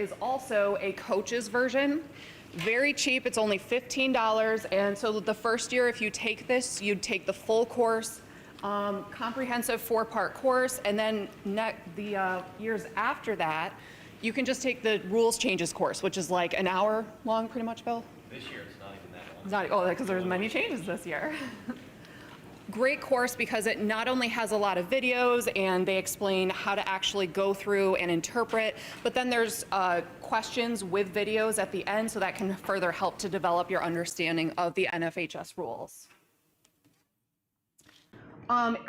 is also a coach's version. Very cheap, it's only $15, and so the first year if you take this, you'd take the full course, comprehensive 4-part course, and then the years after that, you can just take the rules changes course, which is like an hour long, pretty much, Bill? This year it's not even that long. Oh, because there's many changes this year. Great course because it not only has a lot of videos and they explain how to actually go through and interpret, but then there's questions with videos at the end, so that can further help to develop your understanding of the NFHS rules.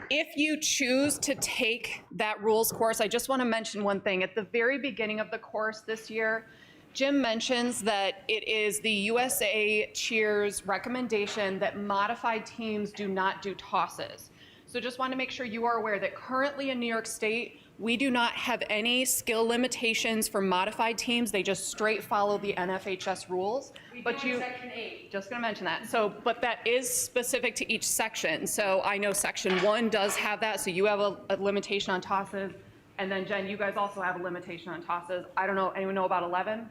If you choose to take that rules course, I just want to mention one thing. At the very beginning of the course this year, Jim mentions that it is the USA Cheers recommendation that modified teams do not do tosses. So just want to make sure you are aware that currently in New York State, we do not have any skill limitations for modified teams. They just straight follow the NFHS rules. But you, Section 8. Just going to mention that. So, but that is specific to each section. So I know Section 1 does have that. So you have a limitation on tosses. And then Jen, you guys also have a limitation on tosses. I don't know, anyone know about 11?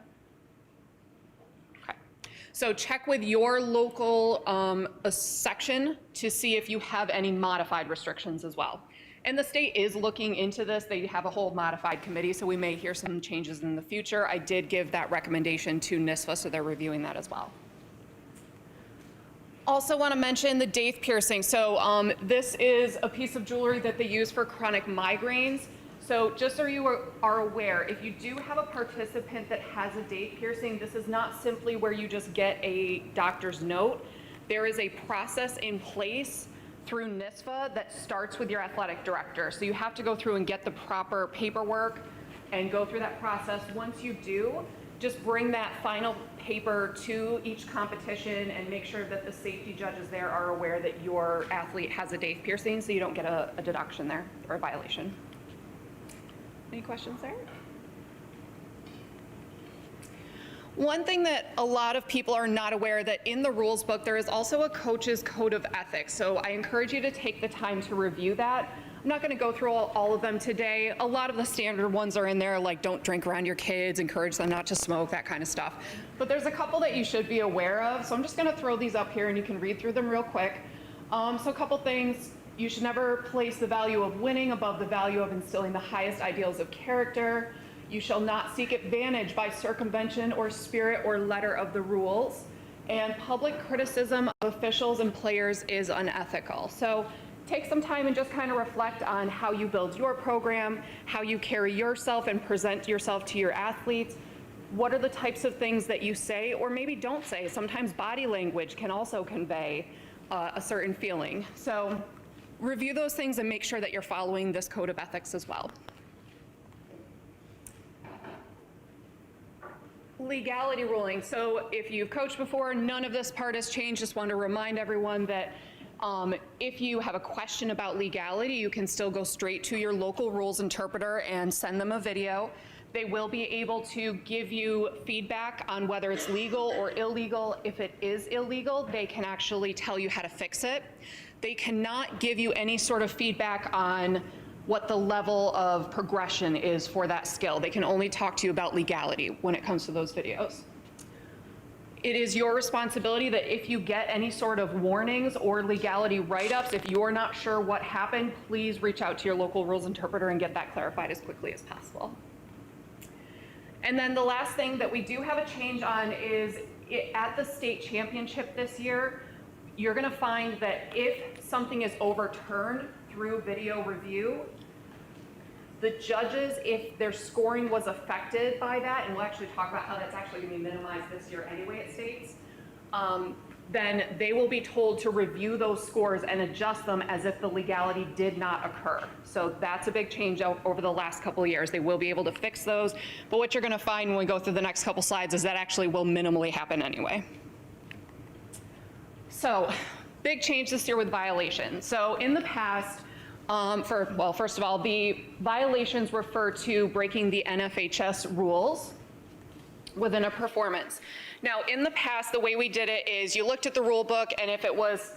So check with your local section to see if you have any modified restrictions as well. And the state is looking into this. They have a whole modified committee, so we may hear some changes in the future. I did give that recommendation to NYSPHSAA, so they're reviewing that as well. Also want to mention the daith piercing. So this is a piece of jewelry that they use for chronic migraines. So just so you are aware, if you do have a participant that has a daith piercing, this is not simply where you just get a doctor's note. There is a process in place through NYSPHSAA that starts with your athletic director. So you have to go through and get the proper paperwork and go through that process. Once you do, just bring that final paper to each competition and make sure that the safety judges there are aware that your athlete has a daith piercing, so you don't get a deduction there or a violation. Any questions there? One thing that a lot of people are not aware that in the rules book, there is also a coach's code of ethics. So I encourage you to take the time to review that. I'm not going to go through all of them today. A lot of the standard ones are in there, like don't drink around your kids, encourage them not to smoke, that kind of stuff. But there's a couple that you should be aware of. So I'm just going to throw these up here and you can read through them real quick. So a couple things. You should never place the value of winning above the value of instilling the highest ideals of character. You shall not seek advantage by circumvention or spirit or letter of the rules. And public criticism of officials and players is unethical. So take some time and just kind of reflect on how you build your program, how you carry yourself and present yourself to your athletes. What are the types of things that you say or maybe don't say? Sometimes body language can also convey a certain feeling. So review those things and make sure that you're following this code of ethics as well. Legality ruling. So if you've coached before, none of this part has changed. Just want to remind everyone that if you have a question about legality, you can still go straight to your local rules interpreter and send them a video. They will be able to give you feedback on whether it's legal or illegal. If it is illegal, they can actually tell you how to fix it. They cannot give you any sort of feedback on what the level of progression is for that skill. They can only talk to you about legality when it comes to those videos. It is your responsibility that if you get any sort of warnings or legality write-ups, if you're not sure what happened, please reach out to your local rules interpreter and get that clarified as quickly as possible. And then the last thing that we do have a change on is at the state championship this year, you're going to find that if something is overturned through video review, the judges, if their scoring was affected by that, and we'll actually talk about how that's actually going to be minimized this year anyway at states, then they will be told to review those scores and adjust them as if the legality did not occur. So that's a big change over the last couple of years. They will be able to fix those, but what you're going to find when we go through the next couple slides is that actually will minimally happen anyway. So, big change this year with violations. So in the past, first of all, the violations refer to breaking the NFHS rules within a performance. Now, in the past, the way we did it is you looked at the rule book, and if it was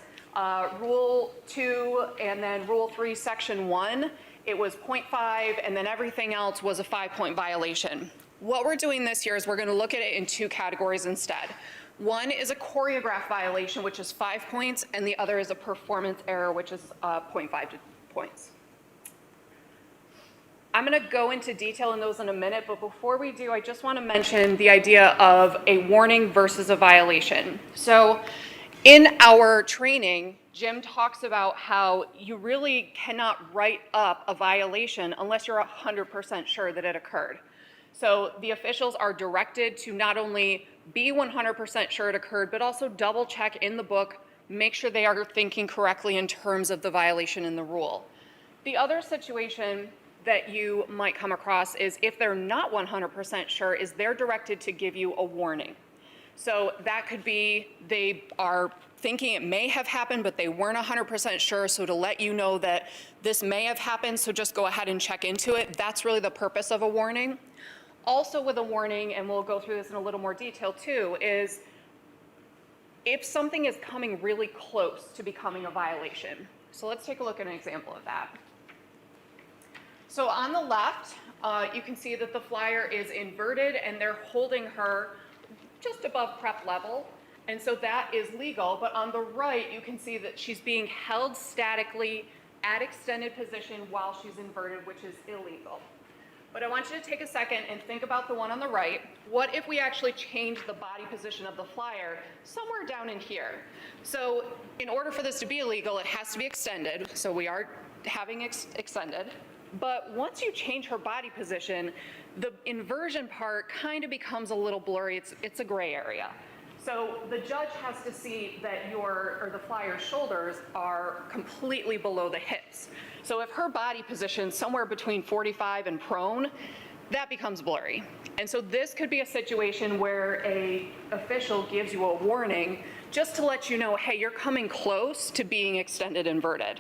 Rule 2 and then Rule 3, Section 1, it was 0.5, and then everything else was a 5-point violation. What we're doing this year is we're going to look at it in two categories instead. One is a choreograph violation, which is 5 points, and the other is a performance error, which is 0.5 points. I'm going to go into detail in those in a minute, but before we do, I just want to mention the idea of a warning versus a violation. So in our training, Jim talks about how you really cannot write up a violation unless you're 100% sure that it occurred. So the officials are directed to not only be 100% sure it occurred, but also double check in the book, make sure they are thinking correctly in terms of the violation in the rule. The other situation that you might come across is if they're not 100% sure, is they're directed to give you a warning. So that could be they are thinking it may have happened, but they weren't 100% sure, so to let you know that this may have happened, so just go ahead and check into it. That's really the purpose of a warning. Also with a warning, and we'll go through this in a little more detail too, is if something is coming really close to becoming a violation. So let's take a look at an example of that. So on the left, you can see that the flyer is inverted and they're holding her just above prep level. And so that is legal, but on the right, you can see that she's being held statically at extended position while she's inverted, which is illegal. But I want you to take a second and think about the one on the right. What if we actually change the body position of the flyer somewhere down in here? So in order for this to be illegal, it has to be extended. So we are having extended. But once you change her body position, the inversion part kind of becomes a little blurry. It's a gray area. So the judge has to see that the flyer's shoulders are completely below the hips. So if her body position somewhere between 45 and prone, that becomes blurry. And so this could be a situation where a official gives you a warning just to let you know, hey, you're coming close to being extended inverted.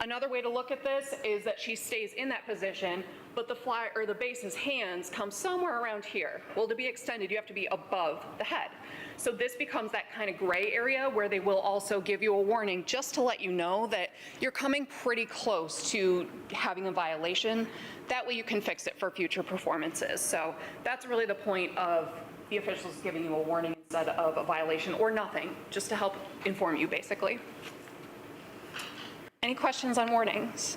Another way to look at this is that she stays in that position, but the flyer or the base's hands come somewhere around here. Well, to be extended, you have to be above the head. So this becomes that kind of gray area where they will also give you a warning just to let you know that you're coming pretty close to having a violation. That way you can fix it for future performances. So that's really the point of the officials giving you a warning instead of a violation or nothing, just to help inform you basically. Any questions on warnings?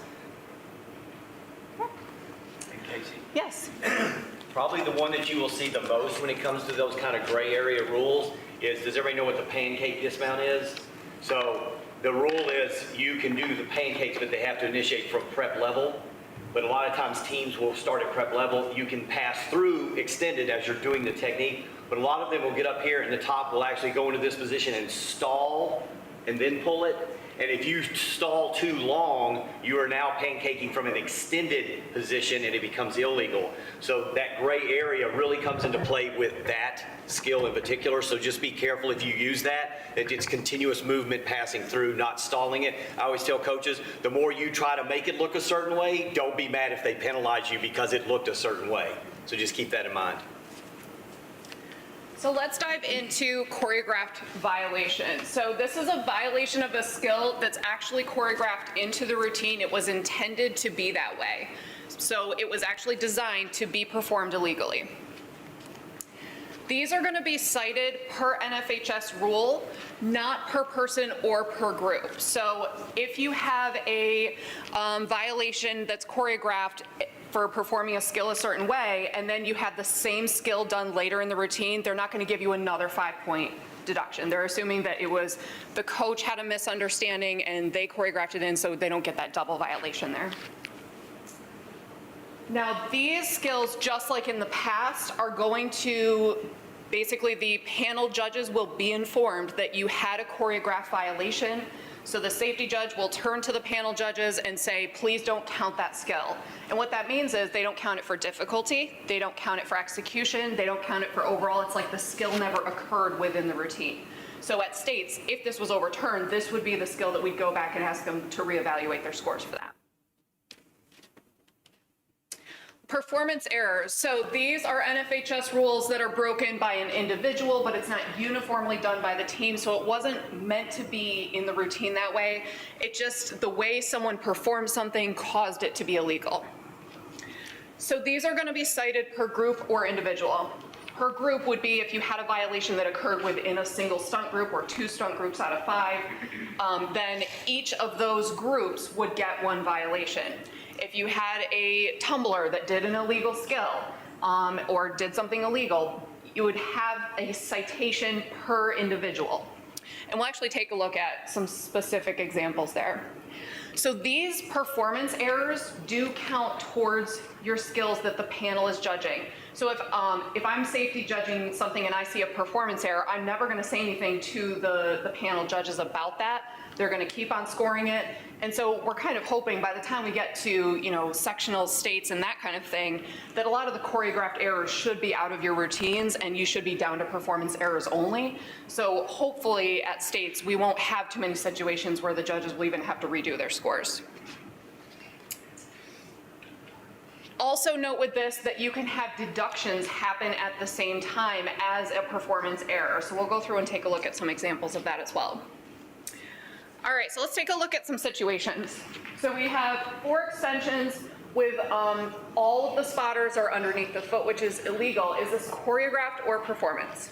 Casey, Yes. probably the one that you will see the most when it comes to those kind of gray area rules is, does everybody know what the pancake dismount is? So the rule is you can do the pancakes, but they have to initiate from prep level. But a lot of times teams will start at prep level. You can pass through extended as you're doing the technique, but a lot of them will get up here and the top will actually go into this position and stall and then pull it. And if you stall too long, you are now pancaking from an extended position and it becomes illegal. So that gray area really comes into play with that skill in particular. So just be careful if you use that it's continuous movement passing through, not stalling it. I always tell coaches, the more you try to make it look a certain way, don't be mad if they penalize you because it looked a certain way. So just keep that in mind. So let's dive into choreographed violation. So this is a violation of a skill that's actually choreographed into the routine. It was intended to be that way. So it was actually designed to be performed illegally. These are going to be cited per NFHS rule, not per person or per group. So if you have a violation that's choreographed for performing a skill a certain way, and then you have the same skill done later in the routine, they're not going to give you another 5-point deduction. They're assuming that it was the coach had a misunderstanding and they choreographed it in, so they don't get that double violation there. Now, these skills, just like in the past, are going to basically the panel judges will be informed that you had a choreographed violation. So the safety judge will turn to the panel judges and say, please don't count that skill. And what that means is they don't count it for difficulty, they don't count it for execution, they don't count it for overall. It's like the skill never occurred within the routine. So at states, if this was overturned, this would be the skill that we'd go back and ask them to reevaluate their scores for that. Performance errors. So these are NFHS rules that are broken by an individual, but it's not uniformly done by the team. So it wasn't meant to be in the routine that way. It just, the way someone performed something caused it to be illegal. So these are going to be cited per group or individual. Per group would be if you had a violation that occurred within a single stunt group or 2 stunt groups out of 5, then each of those groups would get 1 violation. If you had a tumbler that did an illegal skill or did something illegal, you would have a citation per individual. And we'll actually take a look at some specific examples there. So these performance errors do count towards your skills that the panel is judging. So if I'm safety judging something and I see a performance error, I'm never going to say anything to the panel judges about that. They're going to keep on scoring it. And so we're kind of hoping by the time we get to, you know, sectional states and that kind of thing, that a lot of the choreographed errors should be out of your routines and you should be down to performance errors only. So hopefully at states, we won't have too many situations where the judges will even have to redo their scores. Also note with this that you can have deductions happen at the same time as a performance error. So we'll go through and take a look at some examples of that as well. All right, so let's take a look at some situations. So we have 4 extensions with all of the spotters are underneath the foot, which is illegal. Is this choreographed or performance?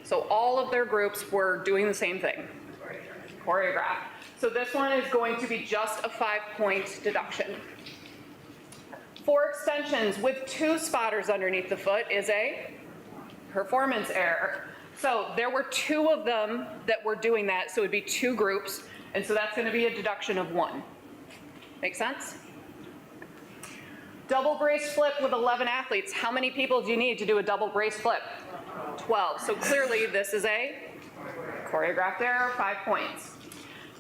So all of their groups were doing the same thing. Choreographed. So this one is going to be just a 5-point deduction. 4 extensions with 2 spotters underneath the foot is a performance error. So there were 2 of them that were doing that, so it would be 2 groups, and so that's going to be a deduction of 1. Make sense? Double brace flip with 11 athletes. How many people do you need to do a double brace flip? 12. So clearly this is a choreographed error, 5 points.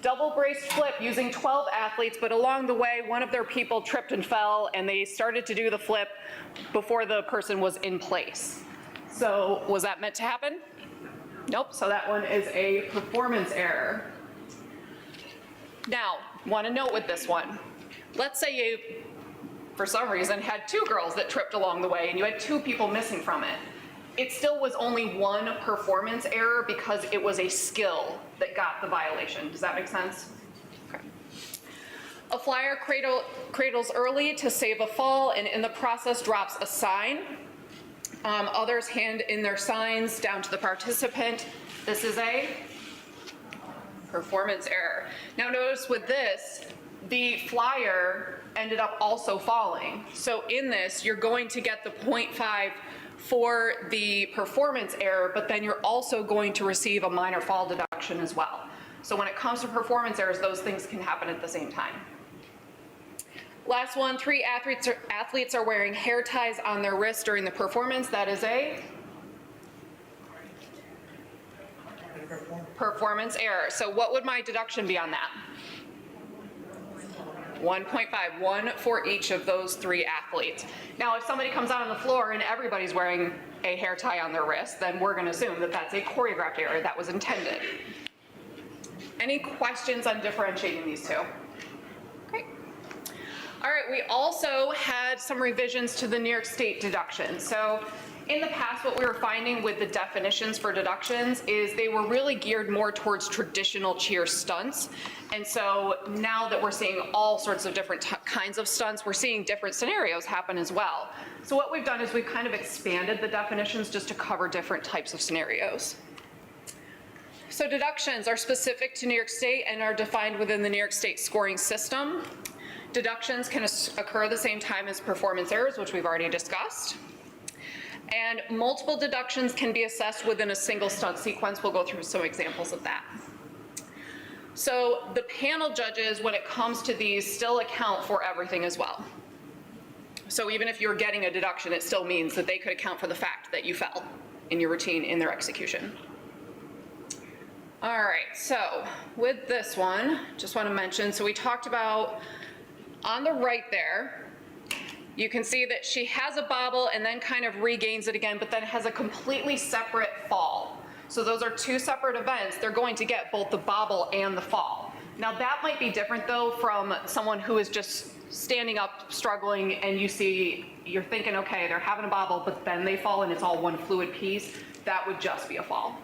Double brace flip using 12 athletes, but along the way, one of their people tripped and fell, and they started to do the flip before the person was in place. So was that meant to happen? Nope, so that one is a performance error. Now, want to note with this one, let's say you, for some reason, had 2 girls that tripped along the way, and you had 2 people missing from it. It still was only 1 performance error because it was a skill that got the violation. Does that make sense? Okay. A flyer cradles early to save a fall and in the process drops a sign. Others hand in their signs down to the participant. This is a performance error. Now notice with this, the flyer ended up also falling. So in this, you're going to get the 0.5 for the performance error, but then you're also going to receive a minor fall deduction as well. So when it comes to performance errors, those things can happen at the same time. Last one, 3 athletes are wearing hair ties on their wrists during the performance. That is a performance error. So what would my deduction be on that? 1.5, 1 for each of those 3 athletes. Now, if somebody comes out on the floor and everybody's wearing a hair tie on their wrist, then we're going to assume that that's a choreographed error that was intended. Any questions on differentiating these 2? Great. All right, we also had some revisions to the New York State deductions. So in the past, what we were finding with the definitions for deductions is they were really geared more towards traditional cheer stunts. And so now that we're seeing all sorts of different kinds of stunts, we're seeing different scenarios happen as well. So what we've done is we've kind of expanded the definitions just to cover different types of scenarios. So deductions are specific to New York State and are defined within the New York State scoring system. Deductions can occur at the same time as performance errors, which we've already discussed. And multiple deductions can be assessed within a single stunt sequence. We'll go through some examples of that. So the panel judges, when it comes to these, still account for everything as well. So even if you're getting a deduction, it still means that they could account for the fact that you fell in your routine in their execution. All right, so with this one, just want to mention, so we talked about on the right there, you can see that she has a bobble and then kind of regains it again, but then has a completely separate fall. So those are 2 separate events. They're going to get both the bobble and the fall. Now that might be different though from someone who is just standing up, struggling, and you're thinking, okay, they're having a bobble, but then they fall and it's all one fluid piece. That would just be a fall.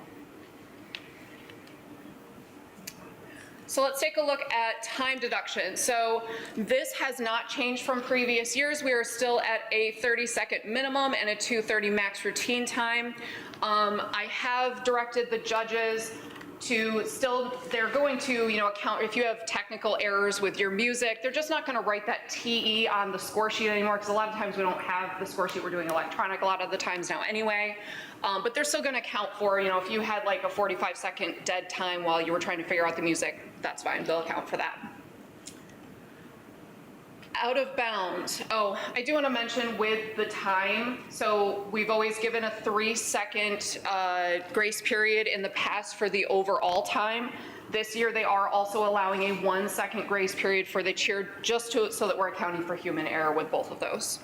So let's take a look at time deduction. So this has not changed from previous years. We are still at a 30-second minimum and a 2:30 max routine time. I have directed the judges to still, they're going to, account if you have technical errors with your music. They're just not going to write that TE on the score sheet anymore, because a lot of times we don't have the score sheet. We're doing electronic a lot of the times now anyway. But they're still going to count for, if you had like a 45-second dead time while you were trying to figure out the music, that's fine. They'll account for that. Out of bounds. Oh, I do want to mention with the time, so we've always given a 3-second grace period in the past for the overall time. This year they are also allowing a 1-second grace period for the cheer, just so that we're accounting for human error with both of those.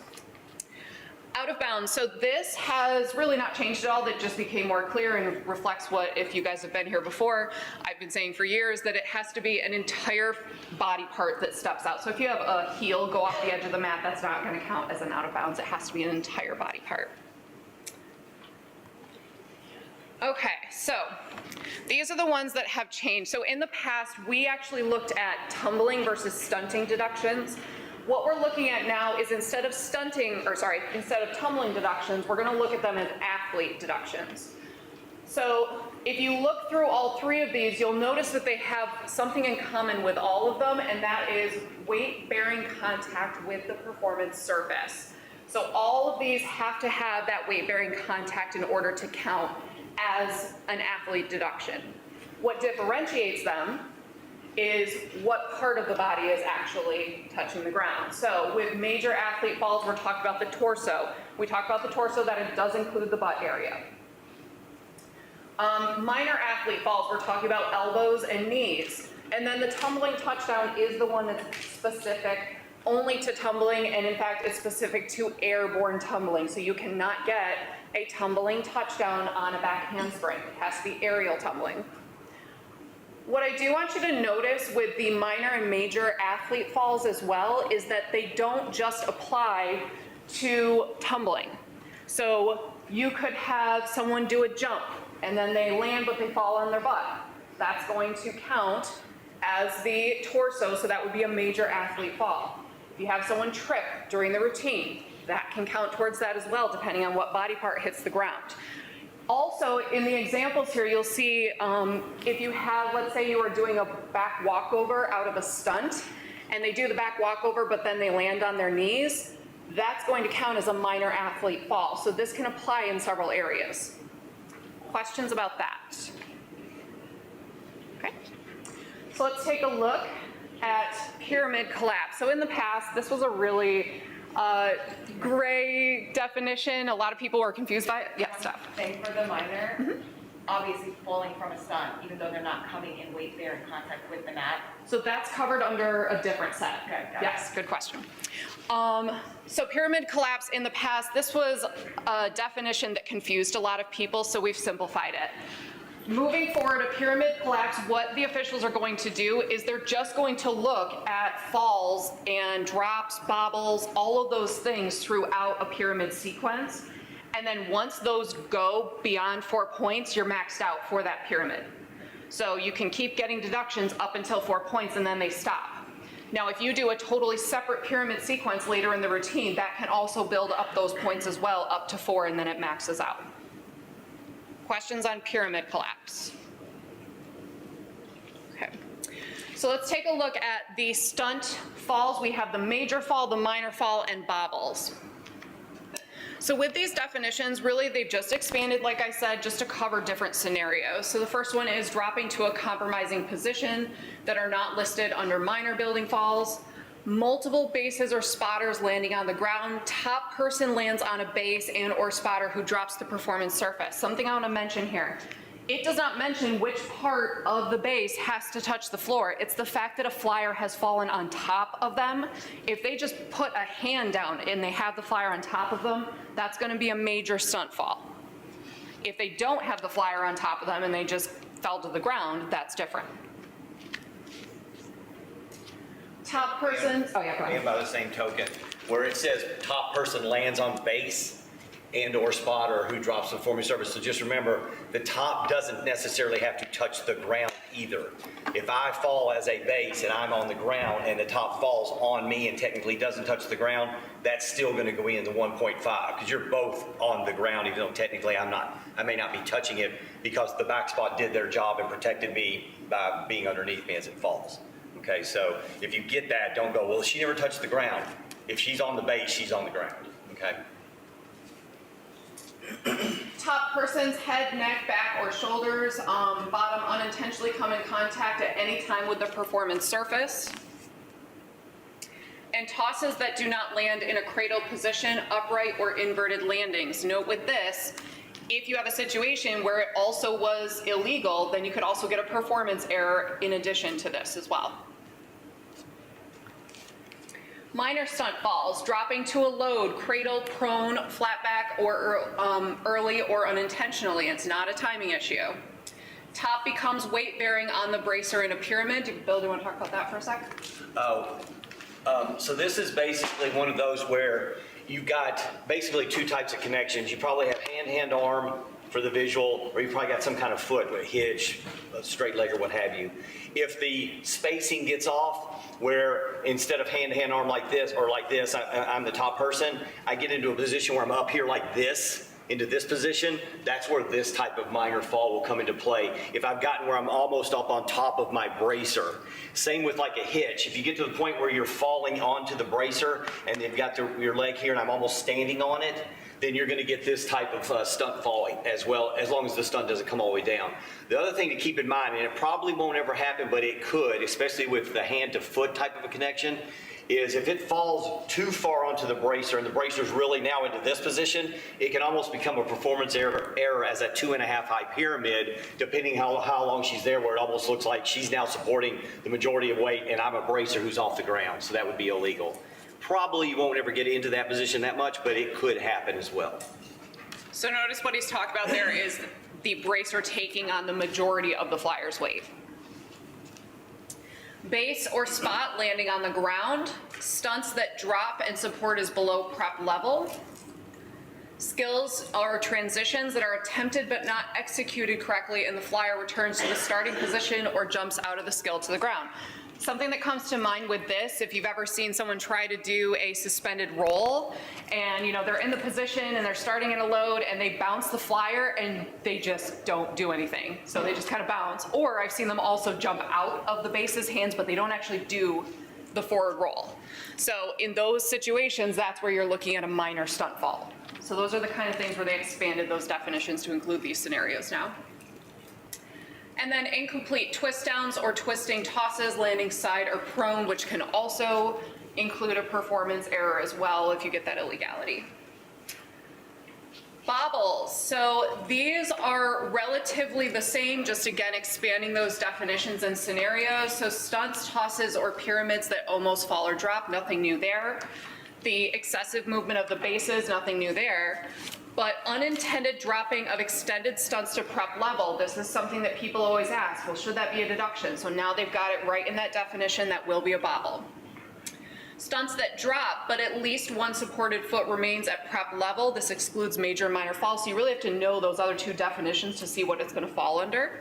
Out of bounds. So this has really not changed at all. That just became more clear and reflects what, if you guys have been here before, I've been saying for years, that it has to be an entire body part that steps out. So if you have a heel go off the edge of the mat, that's not going to count as an out of bounds. It has to be an entire body part. Okay, so these are the ones that have changed. So in the past, we actually looked at tumbling versus stunting deductions. What we're looking at now is instead of tumbling deductions, we're going to look at them as athlete deductions. So if you look through all three of these, you'll notice that they have something in common with all of them, and that is weight-bearing contact with the performance surface. So all of these have to have that weight-bearing contact in order to count as an athlete deduction. What differentiates them is what part of the body is actually touching the ground. So with major athlete falls, we're talking about the torso. We talk about the torso, that it does include the butt area. Minor athlete falls, we're talking about elbows and knees. And then the tumbling touchdown is the one that's specific only to tumbling, and in fact it's specific to airborne tumbling. So you cannot get a tumbling touchdown on a back handspring. It has to be aerial tumbling. What I do want you to notice with the minor and major athlete falls as well is that they don't just apply to tumbling. So you could have someone do a jump and then they land but they fall on their butt. That's going to count as the torso, so that would be a major athlete fall. If you have someone trip during the routine, that can count towards that as well, depending on what body part hits the ground. Also, in the examples here, you'll see if you have, let's say you were doing a back walkover out of a stunt, and they do the back walkover, but then they land on their knees, that's going to count as a minor athlete fall. So this can apply in several areas. Questions about that? Okay. So let's take a look at pyramid collapse. So in the past, this was a really gray definition. A lot of people were confused by it. Yes, Steph. Thing for the minor, obviously falling from a stunt, even though they're not coming in weight-bearing contact with the mat. So that's covered under a different set. Okay, got Yes, good question. So pyramid collapse in the past, this was a definition that confused a lot of people, so we've simplified it. Moving forward, a pyramid collapse, what the officials are going to do is they're just going to look at falls and drops, bobbles, all of those things throughout a pyramid sequence. And then once those go beyond 4 points, you're maxed out for that pyramid. So you can keep getting deductions up until 4 points and then they stop. Now, if you do a totally separate pyramid sequence later in the routine, that can also build up those points as well, up to 4, and then it maxes out. Questions on pyramid collapse? Okay. So let's take a look at the stunt falls. We have the major fall, the minor fall, and bobbles. So with these definitions, really they've just expanded, like I said, just to cover different scenarios. So the first one is dropping to a compromising position that are not listed under minor building falls. Multiple bases or spotters landing on the ground. Top person lands on a base and or spotter who drops the performance surface. Something I want to mention here. It does not mention which part of the base has to touch the floor. It's the fact that a flyer has fallen on top of them. If they just put a hand down and they have the flyer on top of them, that's going to be a major stunt fall. If they don't have the flyer on top of them and they just fell to the ground, that's different. Top person, oh yeah, go ahead. And by the same token, where it says top person lands on base, and/or spotter who drops the performing surface. So just remember, the top doesn't necessarily have to touch the ground either. If I fall as a base and I'm on the ground and the top falls on me and technically doesn't touch the ground, that's still going to go in the 1.5 because you're both on the ground, even though technically I may not be touching it because the back spot did their job and protected me by being underneath me as it falls. Okay, so if you get that, don't go, well, she never touched the ground. If she's on the base, she's on the ground, okay? Top person's head, neck, back, or shoulders. Bottom unintentionally come in contact at any time with the performance surface. And tosses that do not land in a cradle position, upright or inverted landings. Note with this, if you have a situation where it also was illegal, then you could also get a performance error in addition to this as well. Minor stunt falls, dropping to a load, cradle, prone, flat back, or early or unintentionally. It's not a timing issue. Top becomes weight bearing on the bracer in a pyramid. Bill, do you want to talk about that for a sec? So this is basically one of those where you've got basically two types of connections. You probably have hand, arm for the visual, or you probably got some kind of foot, a hitch, a straight leg, or what have you. If the spacing gets off, where instead of hand, arm like this, or like this, I'm the top person, I get into a position where I'm up here like this, into this position, that's where this type of minor fall will come into play. If I've gotten where I'm almost up on top of my bracer. Same with like a hitch. If you get to the point where you're falling onto the bracer and you've got your leg here and I'm almost standing on it, then you're going to get this type of stunt falling as well, as long as the stunt doesn't come all the way down. The other thing to keep in mind, and it probably won't ever happen, but it could, especially with the hand to foot type of a connection, is if it falls too far onto the bracer and the bracer's really now into this position, it can almost become a performance error as a 2.5 high pyramid, depending how long she's there, where it almost looks like she's now supporting the majority of weight and I'm a bracer who's off the ground. So that would be illegal. Probably you won't ever get into that position that much, but it could happen as well. So notice what he's talking about there is the bracer taking on the majority of the flyer's weight. Base or spot landing on the ground. Stunts that drop and support is below prep level. Skills or transitions that are attempted but not executed correctly and the flyer returns to the starting position or jumps out of the skill to the ground. Something that comes to mind with this, if you've ever seen someone try to do a suspended roll and they're in the position and they're starting in a load and they bounce the flyer and they just don't do anything. So they just kind of bounce. Or I've seen them also jump out of the base's hands, but they don't actually do the forward roll. So in those situations, that's where you're looking at a minor stunt fall. So those are the kind of things where they expanded those definitions to include these scenarios now. And then incomplete twist downs or twisting tosses, landing side or prone, which can also include a performance error as well if you get that illegality. Bobbles. So these are relatively the same, just again expanding those definitions and scenarios. So stunts, tosses, or pyramids that almost fall or drop, nothing new there. The excessive movement of the bases, nothing new there. But unintended dropping of extended stunts to prep level, this is something that people always ask, well, should that be a deduction? So now they've got it right in that definition, that will be a bobble. Stunts that drop, but at least one supported foot remains at prep level, this excludes major and minor falls, so you really have to know those other two definitions to see what it's going to fall under.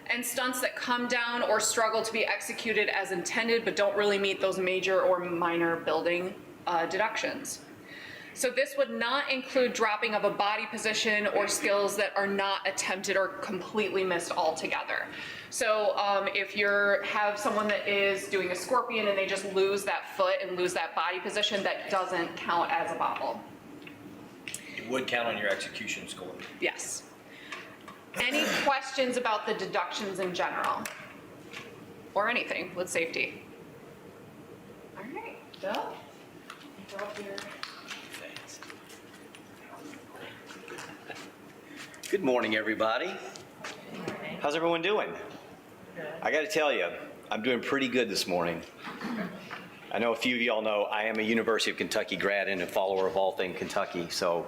And stunts that come down or struggle to be executed as intended, but don't really meet those major or minor building deductions. So this would not include dropping of a body position or skills that are not attempted or completely missed altogether. So if you have someone that is doing a scorpion and they just lose that foot and lose that body position, that doesn't count as a bobble. It would count on your execution score. Yes. Any questions about the deductions in general? Or anything with safety? All right, Bill? Go up here. Good morning, everybody. How's everyone doing? Good. I got to tell you, I'm doing pretty good this morning. I know a few of y'all know I am a University of Kentucky grad and a follower of all things Kentucky, so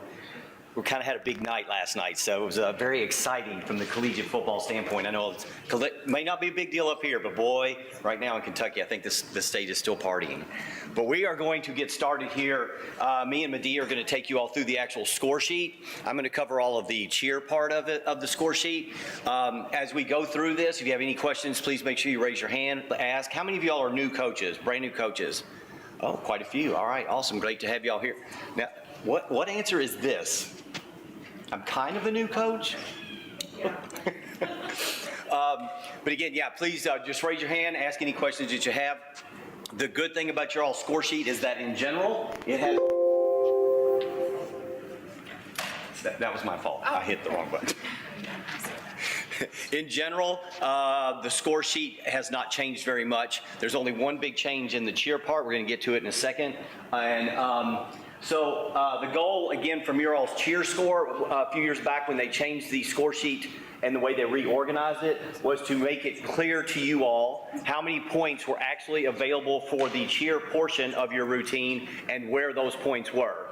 we kind of had a big night last night, so it was very exciting from the collegiate football standpoint. I know it may not be a big deal up here, but boy, right now in Kentucky, I think the state is still partying. But we are going to get started here. Me and Medea are going to take you all through the actual score sheet. I'm going to cover all of the cheer part of it, of the score sheet. As we go through this, if you have any questions, please make sure you raise your hand, ask. How many of y'all are new coaches, brand new coaches? Oh, quite a few. All right, awesome. Great to have y'all here. Now, what answer is this? I'm kind of a new coach. Yeah. But again, yeah, please just raise your hand, ask any questions that you have. The good thing about your all score sheet is that in general, it has... That was my fault. I hit the wrong button. In general, the score sheet has not changed very much. There's only one big change in the cheer part. We're going to get to it in a second. And so the goal, again, from your all's cheer score a few years back when they changed the score sheet and the way they reorganized it was to make it clear to you all how many points were actually available for the cheer portion of your routine and where those points were.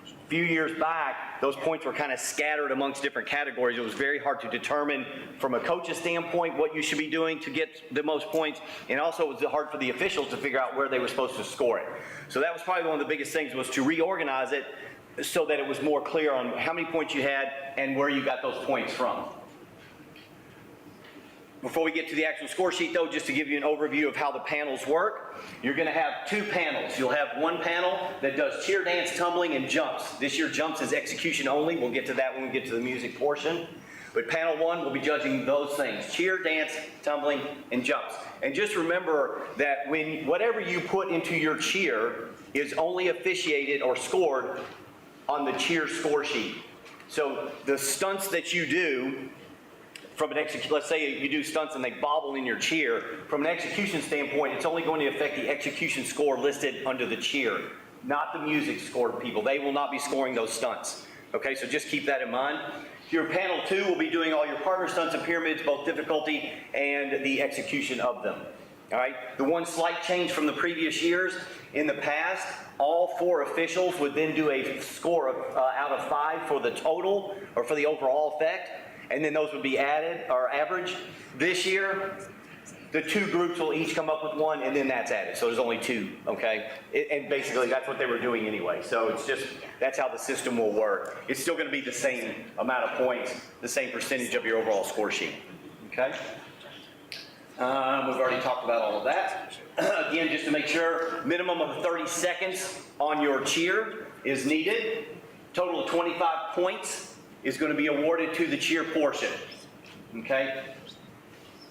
A few years back, those points were kind of scattered amongst different categories. It was very hard to determine from a coach's standpoint what you should be doing to get the most points, and also it was hard for the officials to figure out where they were supposed to score it. So that was probably one of the biggest things, was to reorganize it so that it was more clear on how many points you had and where you got those points from. Before we get to the actual score sheet, though, just to give you an overview of how the panels work, you're going to have two panels. You'll have one panel that does cheer, dance, tumbling, and jumps. This year, jumps is execution only. We'll get to that when we get to the music portion. But panel one will be judging those things: cheer, dance, tumbling, and jumps. And just remember that when whatever you put into your cheer is only officiated or scored on the cheer score sheet. So the stunts that you do, from an let's say you do stunts and they bobble in your cheer, from an execution standpoint, it's only going to affect the execution score listed under the cheer, not the music score people. They will not be scoring those stunts. Okay, so just keep that in mind. Your panel two will be doing all your partner stunts and pyramids, both difficulty and the execution of them. All right, the one slight change from the previous years, in the past, all four officials would then do a score of, out of 5 for the total or for the overall effect, and then those would be added or averaged. This year, the two groups will each come up with one, and then that's added. So there's only 2, okay? And basically, that's what they were doing anyway. So it's just, that's how the system will work. It's still going to be the same amount of points, the same percentage of your overall score sheet, okay? We've already talked about all of that. Again, just to make sure, minimum of 30 seconds on your cheer is needed. Total of 25 points is going to be awarded to the cheer portion, okay?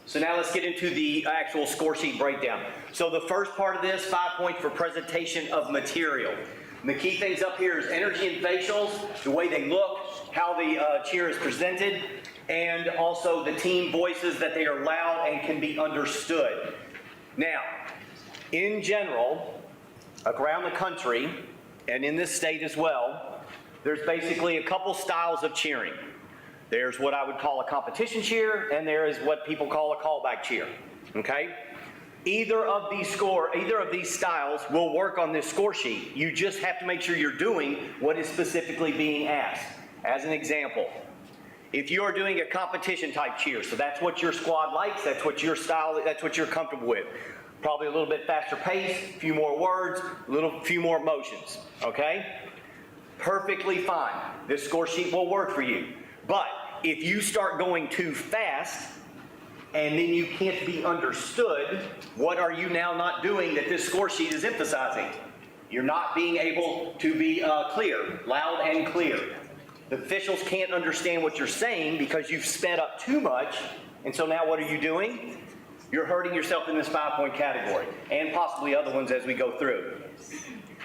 So now let's get into the actual score sheet breakdown. So the first part of this, 5 points for presentation of material. And the key things up here is energy and facials, the way they look, how the cheer is presented, and also the team voices, that they are loud and can be understood. Now, in general, around the country, and in this state as well, there's basically a couple styles of cheering. There's what I would call a competition cheer, and there is what people call a callback cheer, okay? Either of these styles will work on this score sheet. You just have to make sure you're doing what is specifically being asked. As an example, if you are doing a competition type cheer, so that's what your squad likes, that's what your style, that's what you're comfortable with. Probably a little bit faster pace, a few more words, few more motions, okay? Perfectly fine. This score sheet will work for you. But if you start going too fast and then you can't be understood, what are you now not doing that this score sheet is emphasizing? You're not being able to be clear, loud and clear. The officials can't understand what you're saying because you've sped up too much, and so now what are you doing? You're hurting yourself in this 5-point category, and possibly other ones as we go through.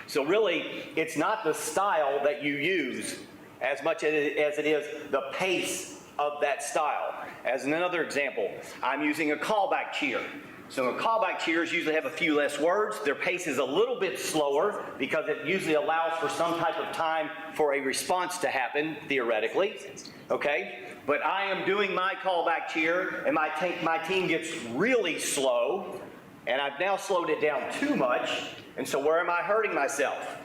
So really, it's not the style that you use as much as it is the pace of that style. As another example, I'm using a callback cheer. So callback cheers usually have a few less words. Their pace is a little bit slower because it usually allows for some type of time for a response to happen, theoretically, okay? But I am doing my callback cheer, and my team gets really slow, and I've now slowed it down too much, and so where am I hurting myself?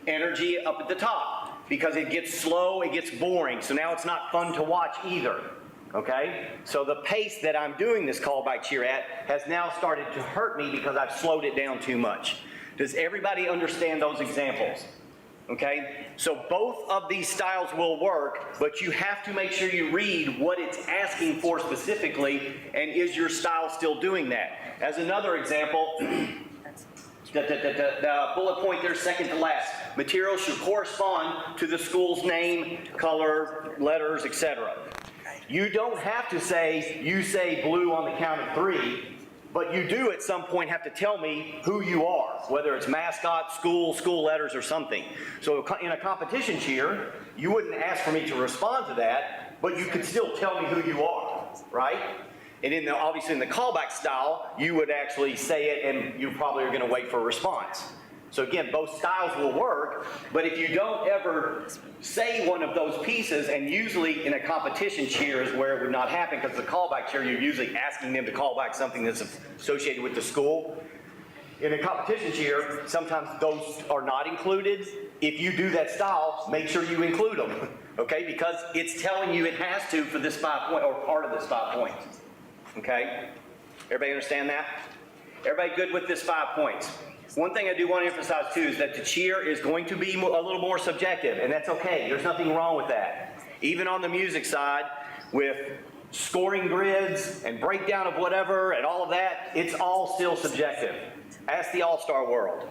Energy up at the top. because it gets slow, it gets boring, so now it's not fun to watch either, okay? So the pace that I'm doing this callback cheer at has now started to hurt me because I've slowed it down too much. Does everybody understand those examples? Okay, so both of these styles will work, but you have to make sure you read what it's asking for specifically, and is your style still doing that? As another example, the bullet point there, second to last. Materials should correspond to the school's name, color, letters, etc. You don't have to say, you say blue on the count of 3, but you do at some point have to tell me who you are, whether it's mascot, school letters, or something. So in a competition cheer, you wouldn't ask for me to respond to that, but you could still tell me who you are, right? And obviously in the callback style, you would actually say it, and you probably are going to wait for a response. So again, both styles will work, but if you don't ever say one of those pieces, and usually in a competition cheer is where it would not happen, because the callback cheer, you're usually asking them to call back something that's associated with the school. In a competition cheer, sometimes those are not included. If you do that style, make sure you include them, okay? Because it's telling you it has to for this 5 point, or part of this 5 points, okay? Everybody understand that? Everybody good with this 5 points? One thing I do want to emphasize too is that the cheer is going to be a little more subjective, and that's okay. There's nothing wrong with that. Even on the music side, with scoring grids and breakdown of whatever and all of that, it's all still subjective. Ask the all-star world.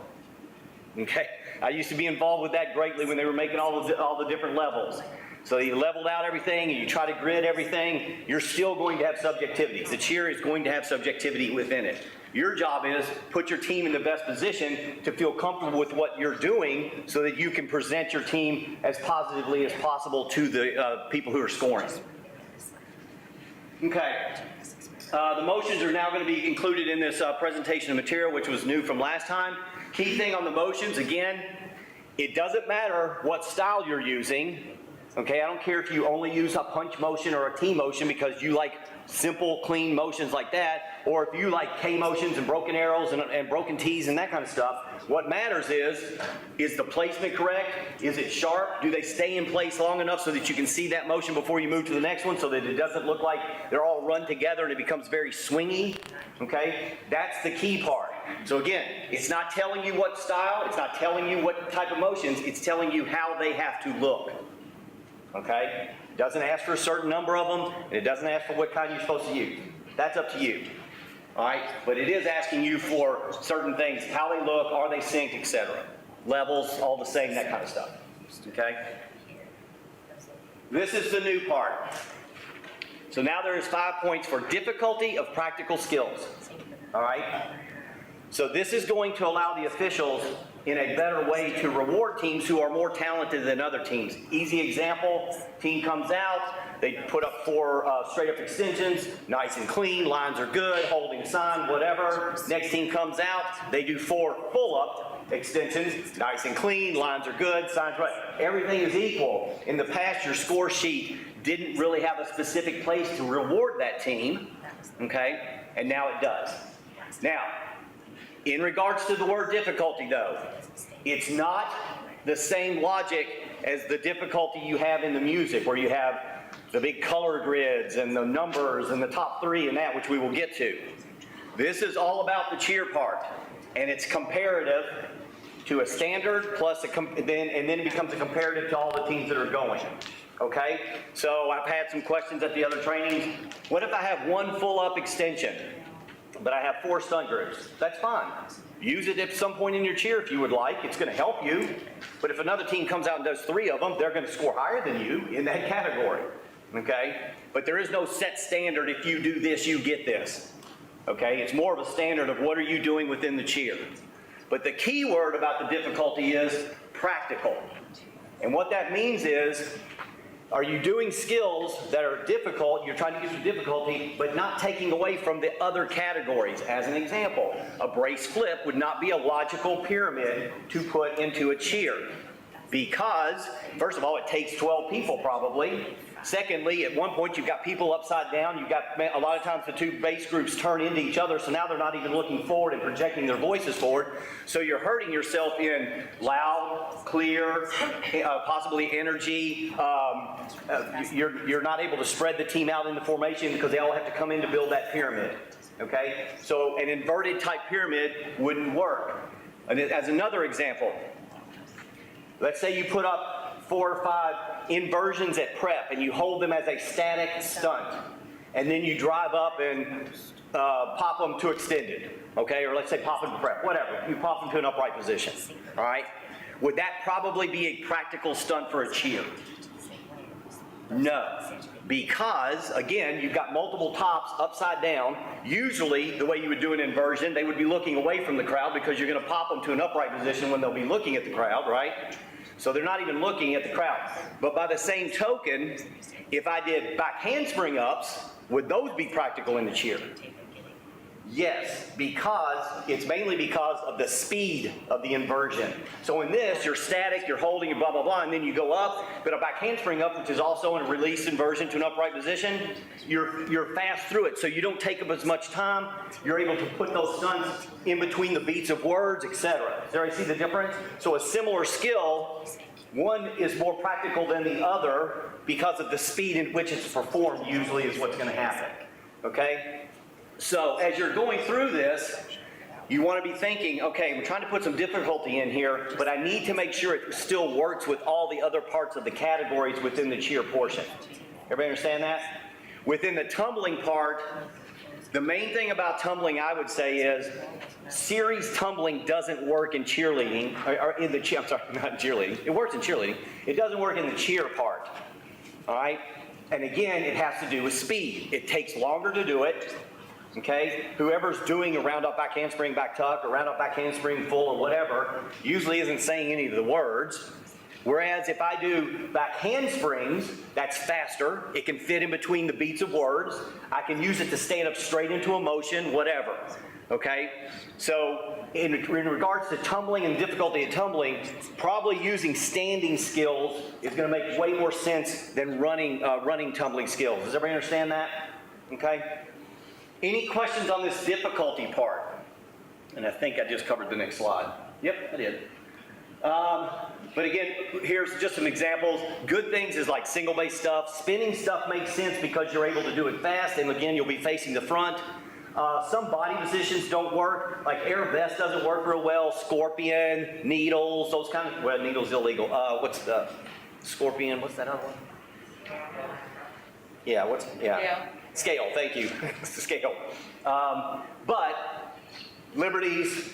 Okay? I used to be involved with that greatly when they were making all the different levels. So you leveled out everything and you try to grid everything, you're still going to have subjectivity. The cheer is going to have subjectivity within it. Your job is put your team in the best position to feel comfortable with what you're doing so that you can present your team as positively as possible to the people who are scoring. Okay. The motions are now going to be included in this presentation of material, which was new from last time. Key thing on the motions, again, it doesn't matter what style you're using. Okay, I don't care if you only use a punch motion or a T motion because you like simple, clean motions like that, or if you like K motions and broken arrows and broken T's and that kind of stuff. What matters is the placement correct? Is it sharp? Do they stay in place long enough so that you can see that motion before you move to the next one so that it doesn't look like they're all run together and it becomes very swingy? Okay, that's the key part. So again, it's not telling you what style, it's not telling you what type of motions, it's telling you how they have to look. Okay? It doesn't ask for a certain number of them, and it doesn't ask for what kind you're supposed to use. That's up to you. All right? But it is asking you for certain things, how they look, are they synced, etc. Levels, all the same, that kind of stuff. Okay? This is the new part. So now there is 5 points for difficulty of practical skills. All right? So this is going to allow the officials in a better way to reward teams who are more talented than other teams. Easy example, team comes out, they put up 4 straight up extensions, nice and clean, lines are good, holding sign, whatever. Next team comes out, they do 4 full up extensions, nice and clean, lines are good, signs right. Everything is equal. In the past, your score sheet didn't really have a specific place to reward that team, okay? And now it does. Now, in regards to the word difficulty, though, it's not the same logic as the difficulty you have in the music, where you have the big color grids and the numbers and the top 3 and that, which we will get to. This is all about the cheer part, and it's comparative to a standard plus and then it becomes a comparative to all the teams that are going. Okay? So I've had some questions at the other trainings. What if I have 1 full up extension, but I have 4 stunt groups? That's fine. Use it at some point in your cheer if you would like. It's going to help you. But if another team comes out and does 3 of them, they're going to score higher than you in that category. Okay? But there is no set standard. If you do this, you get this. Okay? It's more of a standard of what are you doing within the cheer. But the key word about the difficulty is practical. And what that means is, are you doing skills that are difficult, you're trying to get through difficulty, but not taking away from the other categories? As an example, a brace flip would not be a logical pyramid to put into a cheer. Because, first of all, it takes 12 people probably, Secondly, at one point, you've got people upside down. You've got, a lot of times the two bass groups turn into each other, so now they're not even looking forward and projecting their voices forward. So you're hurting yourself in loud, clear, possibly energy. You're not able to spread the team out in the formation because they all have to come in to build that pyramid. Okay? So an inverted type pyramid wouldn't work. And as another example, let's say you put up 4 or 5 inversions at prep and you hold them as a static stunt, and then you drive up and pop them to extended, okay? Or let's say pop them to prep, whatever. You pop them to an upright position, all right? Would that probably be a practical stunt for a cheer? No, because again, you've got multiple tops upside down. Usually, the way you would do an inversion, they would be looking away from the crowd because you're going to pop them to an upright position when they'll be looking at the crowd, right? So they're not even looking at the crowd. But by the same token, if I did back handspring ups, would those be practical in the cheer? Yes, because it's mainly because of the speed of the inversion. So in this, you're static, you're holding, you're blah, blah, blah, and then you go up. But a back handspring up, which is also in a release inversion to an upright position, you're fast through it. So you don't take up as much time. You're able to put those stunts in between the beats of words, etc. Does everybody see the difference? So a similar skill, one is more practical than the other because of the speed in which it's performed usually is what's going to happen. Okay? So as you're going through this, you want to be thinking, okay, we're trying to put some difficulty in here, but I need to make sure it still works with all the other parts of the categories within the cheer portion. Everybody understand that? Within the tumbling part, the main thing about tumbling, I would say, is series tumbling doesn't work in cheerleading, or in the cheer, I'm sorry, not in cheerleading. It works in cheerleading. It doesn't work in the cheer part, all right? And again, it has to do with speed. It takes longer to do it. Okay, whoever's doing a round up back handspring back tuck or round up back handspring full or whatever usually isn't saying any of the words. Whereas if I do back handsprings, that's faster. It can fit in between the beats of words. I can use it to stand up straight into a motion, whatever. Okay, so in regards to tumbling and difficulty of tumbling, probably using standing skills is going to make way more sense than running tumbling skills. Does everybody understand that? Okay. Any questions on this difficulty part? And I think I just covered the next slide. Yep, I did. But again, here's just some examples. Good things is like single bass stuff. Spinning stuff makes sense because you're able to do it fast, and again, you'll be facing the front. Some body positions don't work, like air vest doesn't work real well, scorpion, needles, those kind of, well, needles illegal. What's the scorpion, what's that other one? Yeah, yeah. Scale, thank you. It's the scale. But liberties,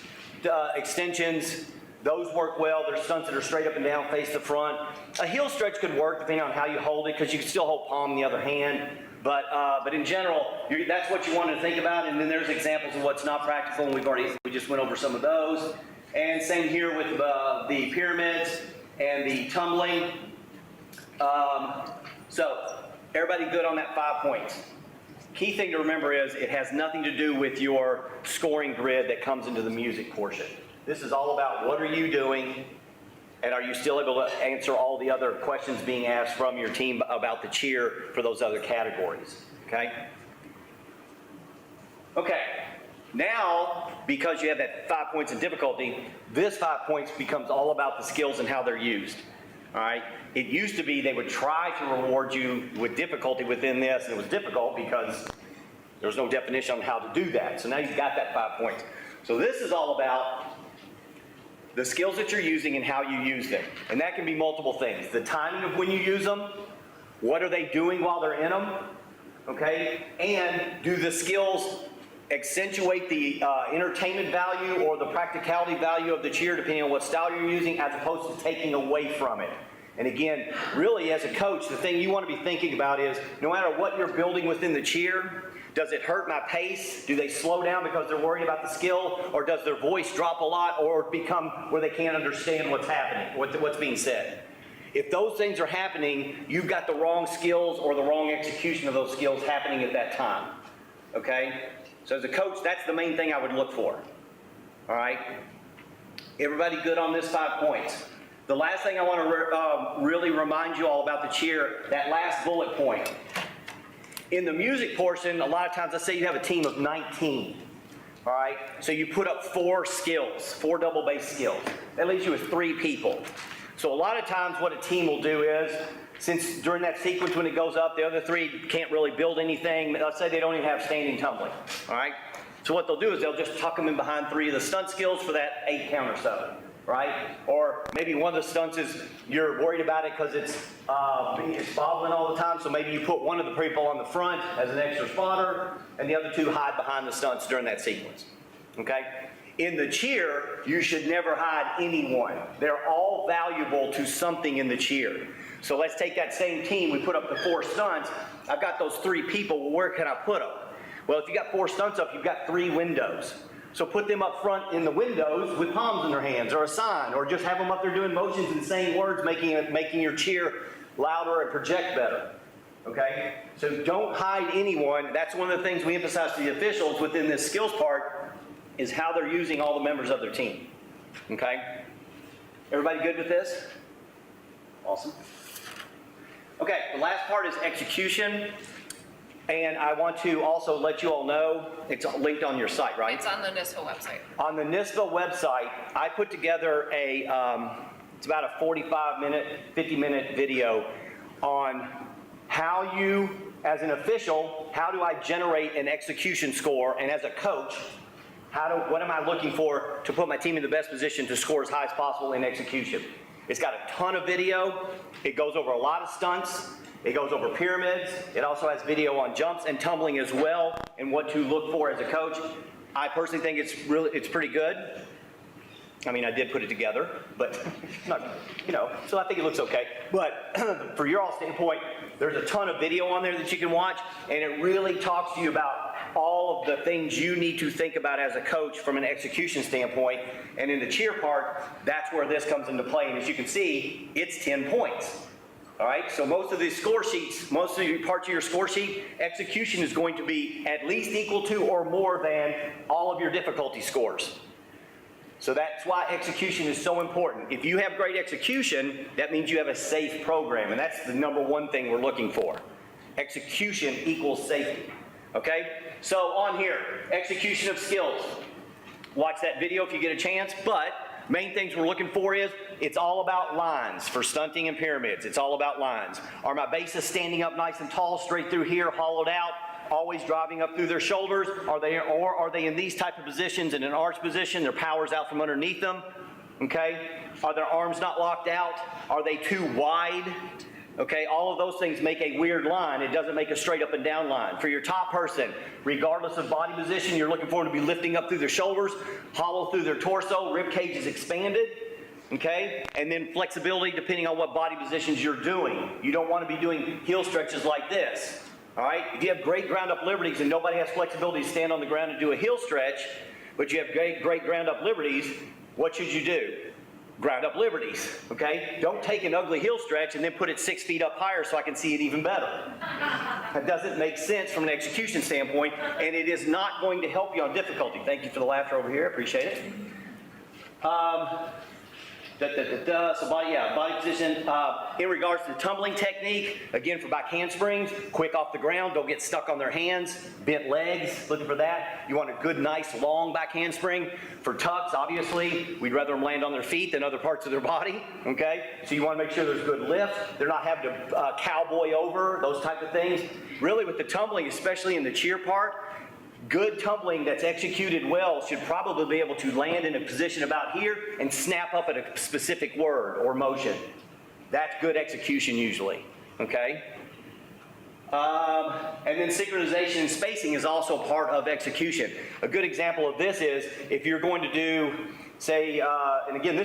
extensions, those work well. There's stunts that are straight up and down, face the front. A heel stretch could work depending on how you hold it, because you can still hold palm in the other hand. But in general, that's what you want to think about. And then there's examples of what's not practical, and we just went over some of those. And same here with the pyramids and the tumbling. So everybody good on that 5 points? Key thing to remember is it has nothing to do with your scoring grid that comes into the music portion. This is all about what are you doing, and are you still able to answer all the other questions being asked from your team about the cheer for those other categories, okay? Okay, now, because you have that 5 points in difficulty, this 5 points becomes all about the skills and how they're used, all right? It used to be they would try to reward you with difficulty within this, and it was difficult because there was no definition on how to do that. So now you've got that 5 points. So this is all about the skills that you're using and how you use them. And that can be multiple things. The timing of when you use them, what are they doing while they're in them, okay? And do the skills accentuate the entertainment value or the practicality value of the cheer depending on what style you're using, as opposed to taking away from it. And again, really as a coach, the thing you want to be thinking about is no matter what you're building within the cheer, does it hurt my pace? Do they slow down because they're worried about the skill? Or does their voice drop a lot or become where they can't understand what's happening, what's being said? If those things are happening, you've got the wrong skills or the wrong execution of those skills happening at that time, okay? So as a coach, that's the main thing I would look for, all right? Everybody good on this 5 points? the last thing I want to really remind you all about the cheer, that last bullet point. In the music portion, a lot of times, let's say you have a team of 19, all right? So you put up 4 skills, 4 double bass skills. That leaves you with 3 people. So a lot of times what a team will do is, since during that sequence when it goes up, the other 3 can't really build anything. Let's say they don't even have standing tumbling, all right? So what they'll do is they'll just tuck them in behind 3 of the stunt skills for that 8 count or so, right? Or maybe one of the stunts is you're worried about it because it's bobbling all the time, so maybe you put one of the people on the front as an extra spotter, and the other 2 hide behind the stunts during that sequence, okay? In the cheer, you should never hide anyone. They're all valuable to something in the cheer. So let's take that same team, we put up the 4 stunts, I've got those 3 people, well, where can I put them? Well, if you got 4 stunts up, you've got 3 windows. So put them up front in the windows with palms in their hands or a sign, or just have them up there doing motions and saying words, making your cheer louder and project better. Okay? So don't hide anyone. That's one of the things we emphasize to the officials within this skills part is how they're using all the members of their team. Okay? Everybody good with this? Awesome. Okay, the last part is execution. And I want to also let you all know, it's linked on your site, right? It's on the NYSPHSAA website. On the NYSPHSAA website, I put together it's about a 45-minute, 50-minute video on how you, as an official, how do I generate an execution score, and as a coach, what am I looking for to put my team in the best position to score as high as possible in execution? It's got a ton of video. It goes over a lot of stunts. It goes over pyramids. It also has video on jumps and tumbling as well, and what to look for as a coach. I personally think it's pretty good. I mean, I did put it together, but not, so I think it looks okay. But for your all standpoint, there's a ton of video on there that you can watch, and it really talks to you about all of the things you need to think about as a coach from an execution standpoint. And in the cheer part, that's where this comes into play. And as you can see, it's 10 points. All right, so most of these score sheets, most of the parts of your score sheet, execution is going to be at least equal to or more than all of your difficulty scores. So that's why execution is so important. If you have great execution, that means you have a safe program, and that's the #1 thing we're looking for. Execution equals safety, okay? So on here, execution of skills. Watch that video if you get a chance, but main things we're looking for is, it's all about lines for stunting and pyramids. It's all about lines. Are my bases standing up nice and tall, straight through here, hollowed out, always driving up through their shoulders? Are they in these type of positions, in an arch position, their power's out from underneath them? Okay? Are their arms not locked out? Are they too wide? Okay, all of those things make a weird line. It doesn't make a straight up and down line. For your top person, regardless of body position, you're looking for them to be lifting up through their shoulders, hollow through their torso, rib cage is expanded, okay? And then flexibility depending on what body positions you're doing. You don't want to be doing heel stretches like this, all right? If you have great ground up liberties and nobody has flexibility to stand on the ground and do a heel stretch, but you have great ground up liberties, what should you do? Ground up liberties, okay? Don't take an ugly heel stretch and then put it 6 feet up higher so I can see it even better. That doesn't make sense from an execution standpoint, and it is not going to help you on difficulty. Thank you for the laughter over here, appreciate it. So body position. In regards to the tumbling technique, again for back handsprings, quick off the ground, don't get stuck on their hands, bent legs, looking for that. You want a good, nice, long back handspring. For tucks, obviously, we'd rather them land on their feet than other parts of their body, okay? So you want to make sure there's good lift. They're not having to cowboy over, those type of things. Really with the tumbling, especially in the cheer part, good tumbling that's executed well should probably be able to land in a position about here and snap up at a specific word or motion. That's good execution usually, okay? And then synchronization and spacing is also part of execution. A good example of this is if you're going to do, say, and again,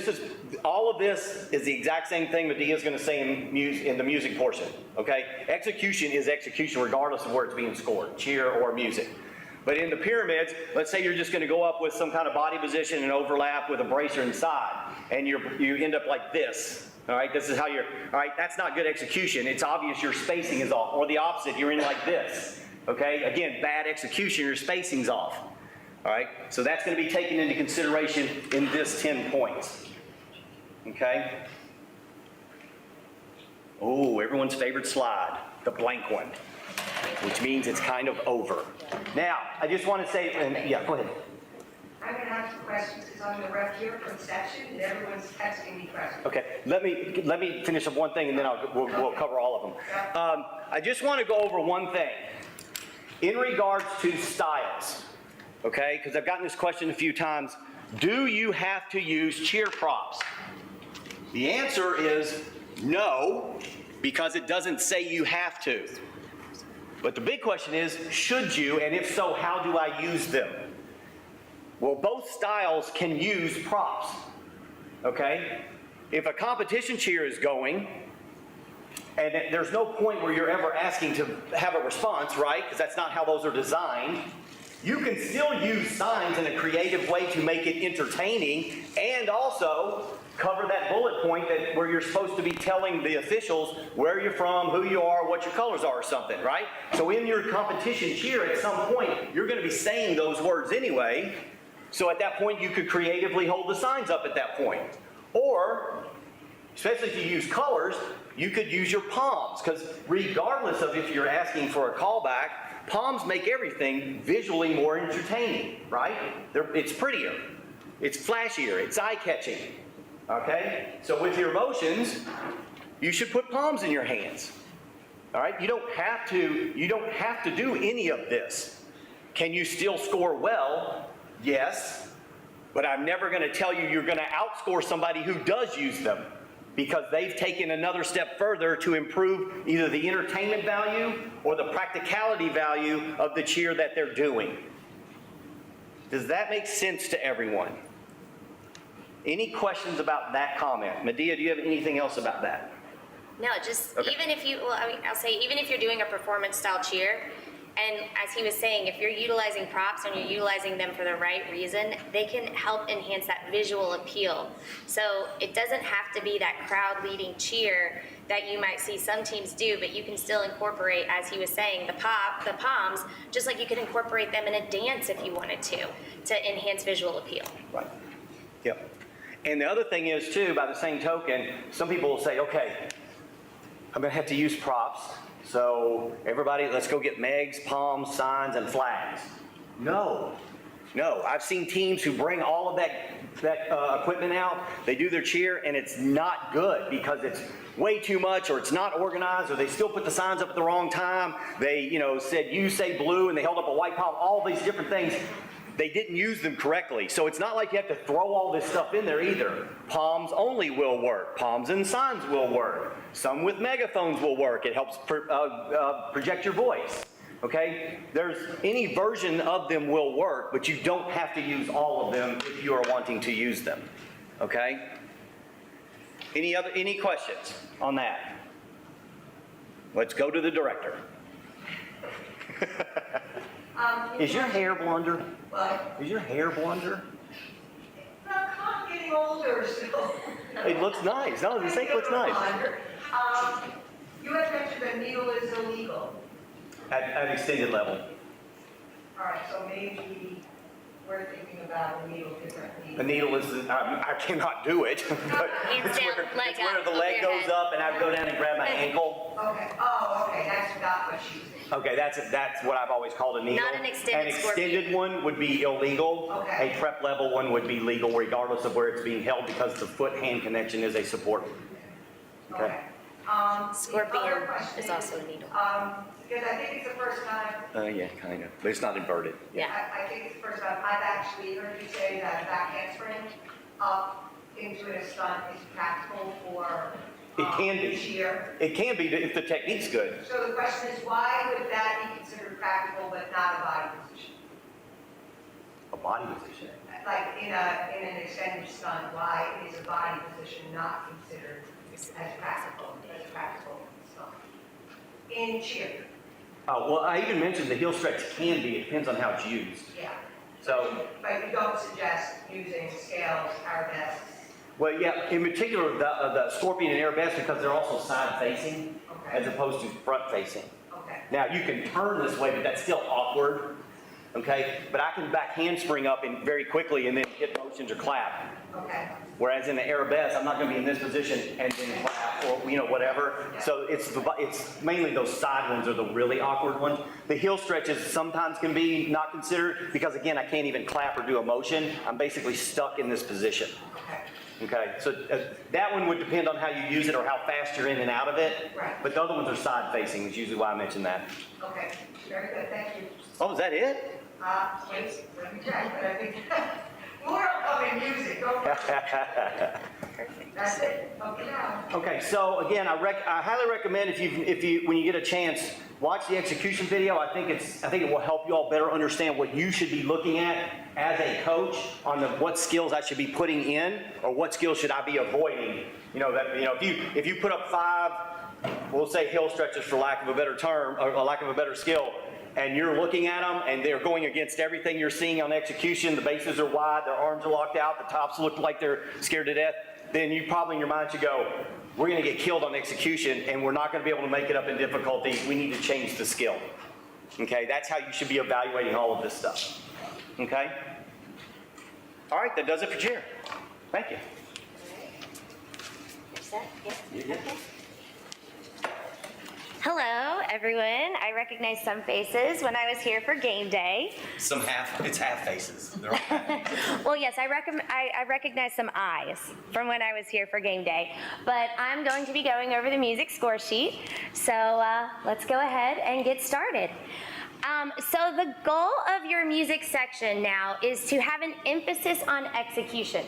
all of this is the exact same thing Medea's going to say in the music portion, okay? Execution is execution regardless of where it's being scored, cheer or music. But in the pyramids, let's say you're just going to go up with some kind of body position and overlap with a bracer inside, and you end up like this. All right, this is how all right, that's not good execution. It's obvious your spacing is off. Or the opposite, you're in like this. Okay, again, bad execution, your spacing's off. All right, so that's going to be taken into consideration in this 10 points. Okay, Oh, everyone's favorite slide, the blank one, which means it's kind of over. Now, I just want to say, and yeah, go ahead. I'm going to have some questions because I'm the rep here from section and everyone's texting me questions. Okay, let me finish up one thing and then we'll cover all of them. I just want to go over one thing in regards to styles, okay? Because I've gotten this question a few times. Do you have to use cheer props? The answer is no, because it doesn't say you have to. But the big question is, should you? And if so, how do I use them? Well, both styles can use props, okay? If a competition cheer is going, and there's no point where you're ever asking to have a response, right? Because that's not how those are designed. You can still use signs in a creative way to make it entertaining and also cover that bullet point that where you're supposed to be telling the officials where you're from, who you are, what your colors are or something, right? So in your competition cheer at some point, you're going to be saying those words anyway. So at that point, you could creatively hold the signs up at that point. Or, especially if you use colors, you could use your palms, because regardless of if you're asking for a callback, palms make everything visually more entertaining, right? It's prettier, it's flashier, it's eye-catching, okay? So with your motions, you should put palms in your hands, all right? You don't have to do any of this. Can you still score well? Yes, but I'm never going to tell you you're going to outscore somebody who does use them, because they've taken another step further to improve either the entertainment value or the practicality value of the cheer that they're doing. Does that make sense to everyone? Any questions about that comment? Medea, do you have anything else about that? No, just Okay. even if you, well, I mean, I'll say even if you're doing a performance style cheer, and as he was saying, if you're utilizing props and you're utilizing them for the right reason, they can help enhance that visual appeal. So it doesn't have to be that crowd leading cheer that you might see some teams do, but you can still incorporate, as he was saying, the palms, just like you could incorporate them in a dance if you wanted to enhance visual appeal. Right. Yep. And the other thing is too, by the same token, some people will say, okay, I'm going to have to use props. So everybody, let's go get megs, palms, signs, and flags. No. I've seen teams who bring all of that equipment out. They do their cheer, and it's not good because it's way too much, or it's not organized, or they still put the signs up at the wrong time. They, said you say blue, and they held up a white palm. All these different things. They didn't use them correctly. So it's not like you have to throw all this stuff in there either. Palms only will work. Palms and signs will work. Some with megaphones will work. It helps project your voice. Okay? There's any version of them will work, but you don't have to use all of them if you are wanting to use them. Okay? Any questions on that? Let's go to the director. Is your hair blonder? What? Is your hair blonder? I'm getting older still. It looks nice. No, the sink looks nice. You had mentioned that needle is illegal. At extended level. All right, so maybe we're thinking about a needle differently. The needle is, I cannot do it, but Hands down, leg it's where up, the over leg your goes head. up and I go down and grab my ankle. Okay, that's not what she's saying. Okay, that's what I've always called a needle. Not an extended An scorpion. extended one would be illegal. Okay. A prep level one would be legal regardless of where it's being held, because the foot-hand connection is a support. Okay. The other Scorpion question is also a needle. Because I think it's the first time, Yeah, kind of. But it's not inverted. Yeah. I think it's the first time I've actually heard you say that a back handspring up into a stunt is practical for It can be. cheer. It can be if the technique's good. So the question is, why would that be considered practical but not a body position? A body position. Like in an extended stunt, why is a body position not considered as practical stunt? In cheer, Well, I even mentioned the heel stretch can be. It depends on how it's used. yeah. So, But you don't suggest using scales, arabesques. well, yeah, in particular, the scorpion and arabesque, because they're also side-facing as Okay. opposed to front-facing. Okay. Now, you can turn this way, but that's still awkward. okay? But I can back handspring up and very quickly and then hit motions or clap. Okay. Whereas in the arabesque, I'm not going to be in this position and then clap or, whatever. So it's mainly those side ones are the really awkward ones. The heel stretches sometimes can be not considered because, again, I can't even clap or do a motion. I'm basically stuck in this position. Okay. Okay, so that one would depend on how you use it or how fast you're in and out of it. Right. But the other ones are side facing, is usually why I mentioned that. Okay, very good, thank you. Oh, is that it? Wait, let me check, but I think, more will come in music, don't worry. That's it, okay now. Okay, so again, I highly recommend if you when you get a chance, watch the execution video. I think it will help you all better understand what you should be looking at as a coach on what skills I should be putting in or what skills should I be avoiding. If you put up 5, we'll say heel stretches for lack of a better term or lack of a better skill, and you're looking at them and they're going against everything you're seeing on execution, the bases are wide, their arms are locked out, the tops look like they're scared to death, then you probably in your mind should go, we're going to get killed on execution and we're not going to be able to make it up in difficulty. We need to change the skill. Okay, that's how you should be evaluating all of this stuff. Okay? All right, that does it for cheer. Thank you. You're set? Yeah. Okay. Hello, everyone. I recognize some faces when I was here for game day. It's half faces. They're all half. Well, yes, I recognize some eyes from when I was here for game day. But I'm going to be going over the music score sheet. So let's go ahead and get started. So the goal of your music section now is to have an emphasis on execution.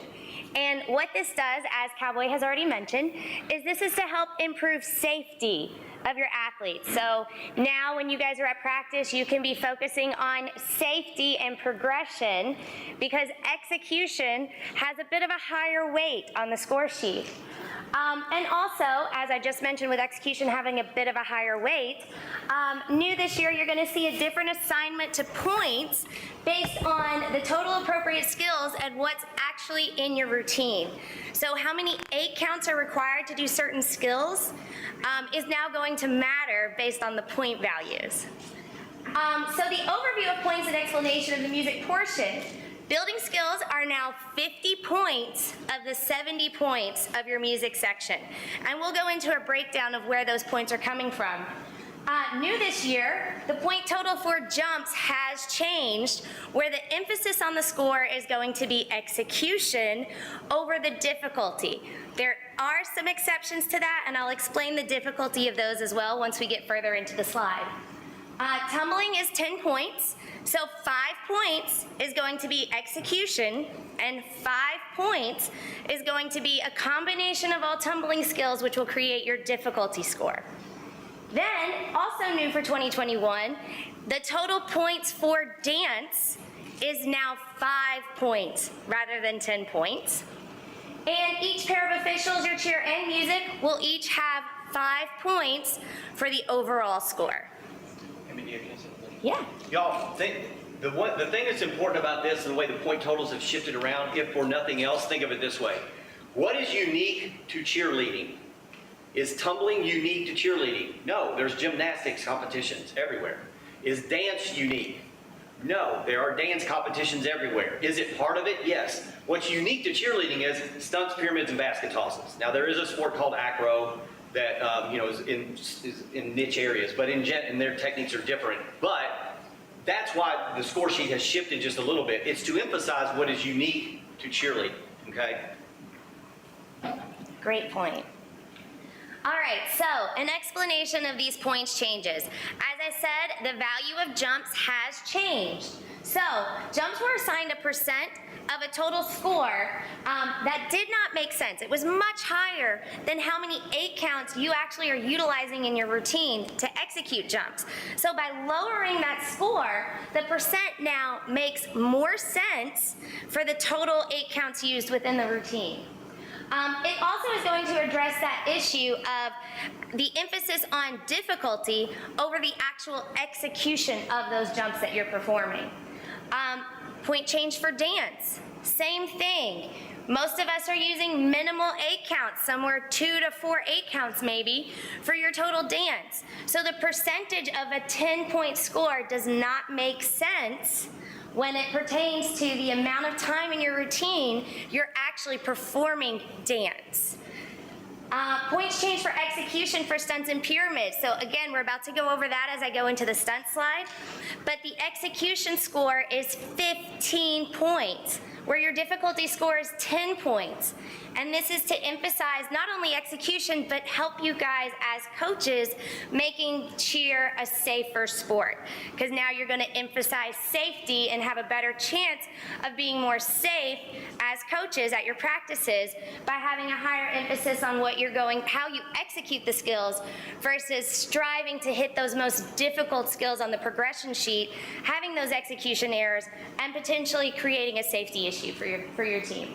And what this does, as Cowboy has already mentioned, is this is to help improve safety of your athletes. So now when you guys are at practice, you can be focusing on safety and progression because execution has a bit of a higher weight on the score sheet. And also, as I just mentioned with execution having a bit of a higher weight, new this year you're going to see a different assignment to points based on the total appropriate skills and what's actually in your routine. So how many 8 counts are required to do certain skills is now going to matter based on the point values. So the overview of points and explanation of the music portion. Building skills are now 50 points of the 70 points of your music section. And we'll go into a breakdown of where those points are coming from. New this year, the point total for jumps has changed, where the emphasis on the score is going to be execution over the difficulty. There are some exceptions to that, and I'll explain the difficulty of those as well once we get further into the slide. Tumbling is 10 points. So 5 points is going to be execution, and 5 points is going to be a combination of all tumbling skills, which will create your difficulty score. Then, also new for 2021, the total points for dance is now 5 points rather than 10 points. And each pair of officials, your cheer and music, will each have 5 points for the overall score. Yeah. Y'all, the thing that's important about this and the way the point totals have shifted around, if for nothing else, think of it this way. What is unique to cheerleading? Is tumbling unique to cheerleading? No, there's gymnastics competitions everywhere. Is dance unique? No, there are dance competitions everywhere. Is it part of it? Yes. What's unique to cheerleading is stunts, pyramids, and basket tosses. Now, there is a sport called acro that is in niche areas, but and their techniques are different. But that's why the score sheet has shifted just a little bit. It's to emphasize what is unique to cheerleading, okay? Great point. All right, so an explanation of these points changes. As I said, the value of jumps has changed. So jumps were assigned a percent of a total score that did not make sense. It was much higher than how many 8 counts you actually are utilizing in your routine to execute jumps. So by lowering that score, the percent now makes more sense for the total 8 counts used within the routine. It also is going to address that issue of the emphasis on difficulty over the actual execution of those jumps that you're performing. Point change for dance. Same thing. Most of us are using minimal 8 counts, somewhere 2 to 4 8 counts maybe, for your total dance. So the percentage of a 10-point score does not make sense when it pertains to the amount of time in your routine you're actually performing dance. Points change for execution for stunts and pyramids. So again, we're about to go over that as I go into the stunt slide. But the execution score is 15 points, where your difficulty score is 10 points. And this is to emphasize not only execution, but help you guys as coaches making cheer a safer sport. Because now you're going to emphasize safety and have a better chance of being more safe as coaches at your practices by having a higher emphasis on what you're going, how you execute the skills versus striving to hit those most difficult skills on the progression sheet, having those execution errors, and potentially creating a safety issue for your team.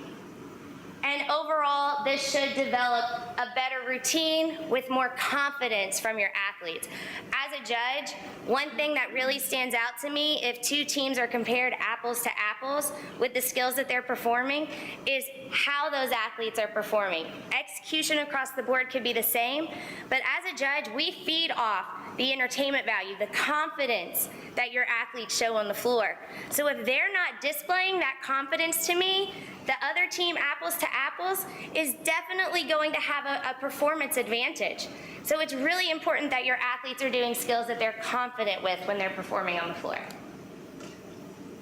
And overall, this should develop a better routine with more confidence from your athletes. As a judge, one thing that really stands out to me if two teams are compared apples to apples with the skills that they're performing is how those athletes are performing. Execution across the board could be the same, but as a judge, we feed off the entertainment value, the confidence that your athletes show on the floor. So if they're not displaying that confidence to me, the other team, apples to apples, is definitely going to have a performance advantage. So it's really important that your athletes are doing skills that they're confident with when they're performing on the floor.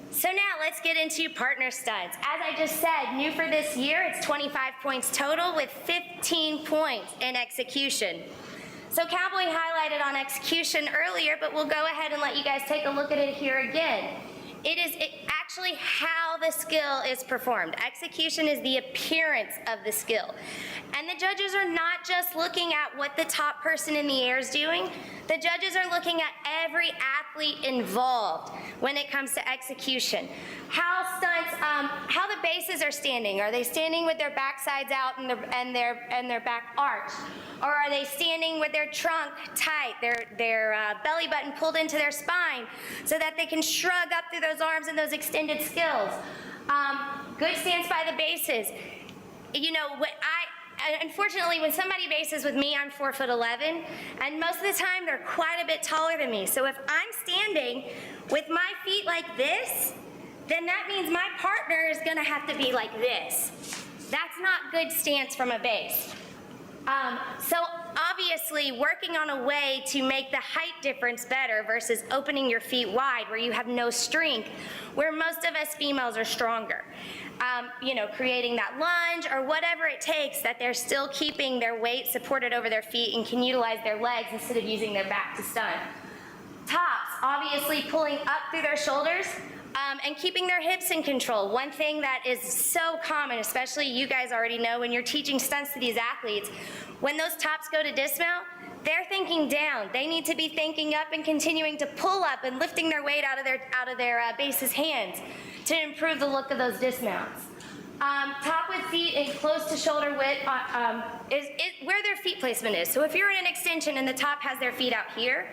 So now let's get into partner stunts. As I just said, new for this year, it's 25 points total with 15 points in execution. So Cowboy highlighted on execution earlier, but we'll go ahead and let you guys take a look at it here again. It is actually how the skill is performed. Execution is the appearance of the skill. And the judges are not just looking at what the top person in the air is doing. The judges are looking at every athlete involved when it comes to execution. How stunts, how the bases are standing. Are they standing with their backsides out and their back arched? Or are they standing with their trunk tight, their belly button pulled into their spine so that they can shrug up through those arms and those extended skills? Good stance by the bases. You know, unfortunately, when somebody bases with me, I'm 4'11", and most of the time they're quite a bit taller than me. So if I'm standing with my feet like this, then that means my partner is gonna have to be like this. That's not good stance from a base. So obviously, working on a way to make the height difference better versus opening your feet wide where you have no strength, where most of us females are stronger. You know, creating that lunge or whatever it takes that they're still keeping their weight supported over their feet and can utilize their legs instead of using their back to stun. Tops, obviously pulling up through their shoulders and keeping their hips in control. One thing that is so common, especially you guys already know when you're teaching stunts to these athletes, when those tops go to dismount, they're thinking down. They need to be thinking up and continuing to pull up and lifting their weight out of their base's hands to improve the look of those dismounts. Top with feet in close to shoulder width is where their feet placement is. So if you're in an extension and the top has their feet out here,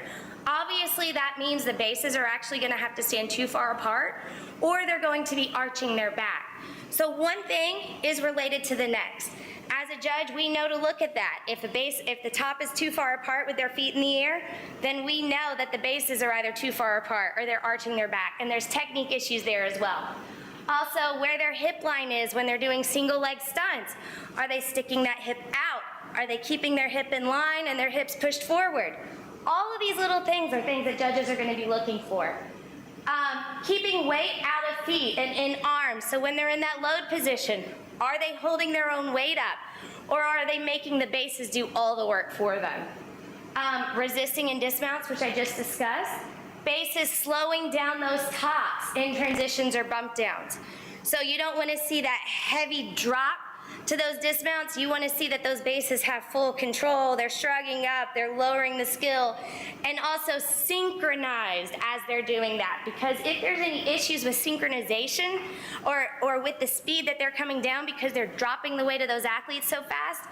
obviously that means the bases are actually going to have to stand too far apart or they're going to be arching their back. So one thing is related to the next. As a judge, we know to look at that. If the top is too far apart with their feet in the air, then we know that the bases are either too far apart or they're arching their back, and there's technique issues there as well. Also, where their hip line is when they're doing single leg stunts. Are they sticking that hip out? Are they keeping their hip in line and their hips pushed forward? All of these little things are things that judges are going to be looking for. Keeping weight out of feet and in arms. So when they're in that load position, are they holding their own weight up? Or are they making the bases do all the work for them? Resisting in dismounts, which I just discussed. Bases slowing down those tops in transitions or bump downs. So you don't want to see that heavy drop to those dismounts. You want to see that those bases have full control. They're shrugging up, they're lowering the skill, and also synchronized as they're doing that. Because if there's any issues with synchronization or with the speed that they're coming down because they're dropping the weight of those athletes so fast,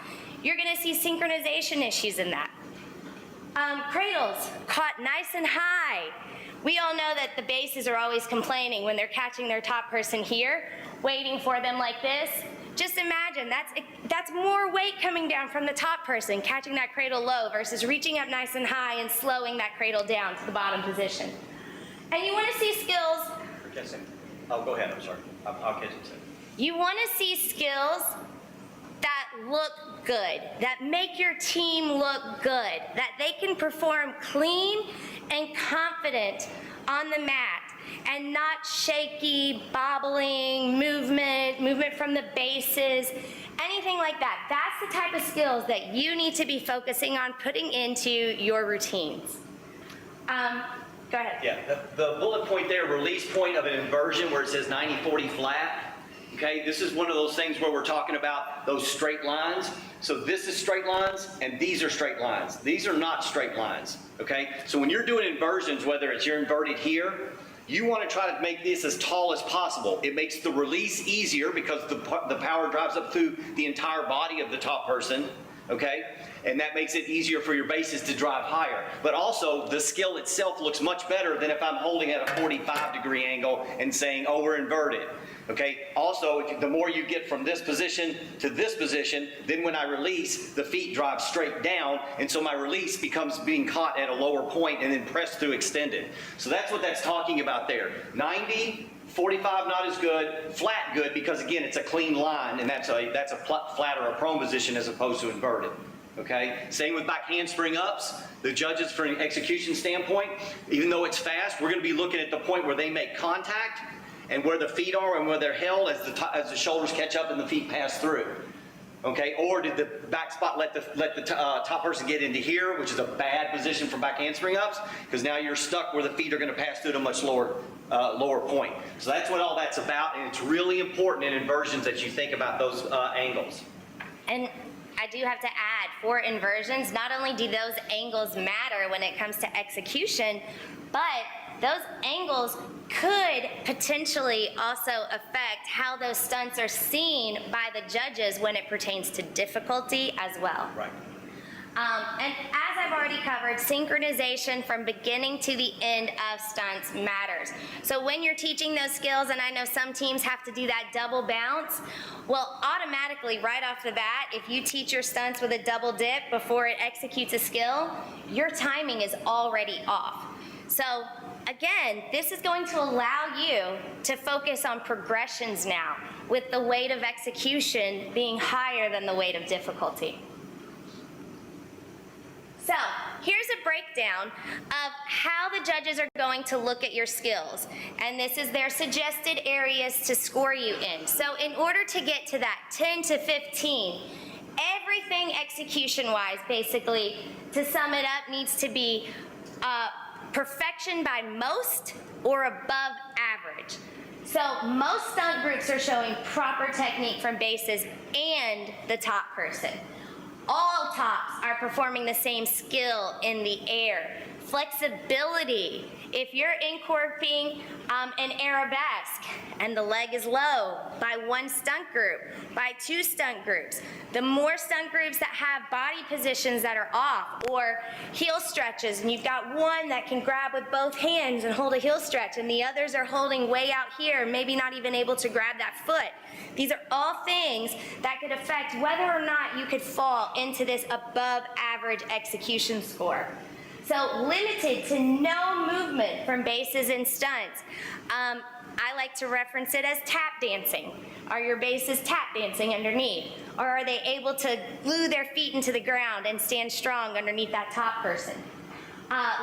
you're going to see synchronization issues in that. Cradles, caught nice and high. We all know that the bases are always complaining when they're catching their top person here waiting for them like this, just imagine that's more weight coming down from the top person, catching that cradle low versus reaching up nice and high and slowing that cradle down to the bottom position. And you want to see skills. Oh, go ahead, I'm sorry. I'll catch it soon. You want to see skills that look good, that make your team look good, that they can perform clean and confident on the mat and not shaky, bobbling, movement from the bases, anything like that. That's the type of skills that you need to be focusing on putting into your routines. Go ahead. Yeah, the bullet point there, release point of an inversion where it says 90-40 flat. Okay, this is one of those things where we're talking about those straight lines. So this is straight lines and these are straight lines. These are not straight lines. Okay, so when you're doing inversions, whether it's you're inverted here, you want to try to make this as tall as possible. It makes the release easier because the power drives up through the entire body of the top person. Okay, and that makes it easier for your bases to drive higher. But also, the skill itself looks much better than if I'm holding at a 45-degree angle and saying, oh, we're inverted. Okay, also, the more you get from this position to this position, then when I release, the feet drive straight down, and so my release becomes being caught at a lower point and then pressed through extended. So that's what that's talking about there. 90, 45 not as good, flat good, because again, it's a clean line, and that's a flat or a prone position as opposed to inverted. Okay, same with back handspring ups. The judges, from an execution standpoint, even though it's fast, we're going to be looking at the point where they make contact and where the feet are and where they're held as the shoulders catch up and the feet pass through. Okay, or did the back spot let the top person get into here, which is a bad position for back handspring ups, because now you're stuck where the feet are going to pass through at a much lower point. So that's what all that's about, and it's really important in inversions that you think about those angles. And I do have to add, for inversions, not only do those angles matter when it comes to execution, but those angles could potentially also affect how those stunts are seen by the judges when it pertains to difficulty as well. Right. And as I've already covered, synchronization from beginning to the end of stunts matters. So when you're teaching those skills, and I know some teams have to do that double bounce, well, automatically right off the bat, if you teach your stunts with a double dip before it executes a skill, your timing is already off. So again, this is going to allow you to focus on progressions now, with the weight of execution being higher than the weight of difficulty. So here's a breakdown of how the judges are going to look at your skills. And this is their suggested areas to score you in. So in order to get to that 10 to 15, everything execution-wise, basically, to sum it up, needs to be perfection by most or above average. So most stunt groups are showing proper technique from bases and the top person. All tops are performing the same skill in the air. Flexibility. If you're incorporating an arabesque and the leg is low by one stunt group, by two stunt groups, the more stunt groups that have body positions that are off or heel stretches, and you've got one that can grab with both hands and hold a heel stretch and the others are holding way out here, maybe not even able to grab that foot. These are all things that could affect whether or not you could fall into this above average execution score. So limited to no movement from bases and stunts. I like to reference it as tap dancing. Are your bases tap dancing underneath? Or are they able to glue their feet into the ground and stand strong underneath that top person?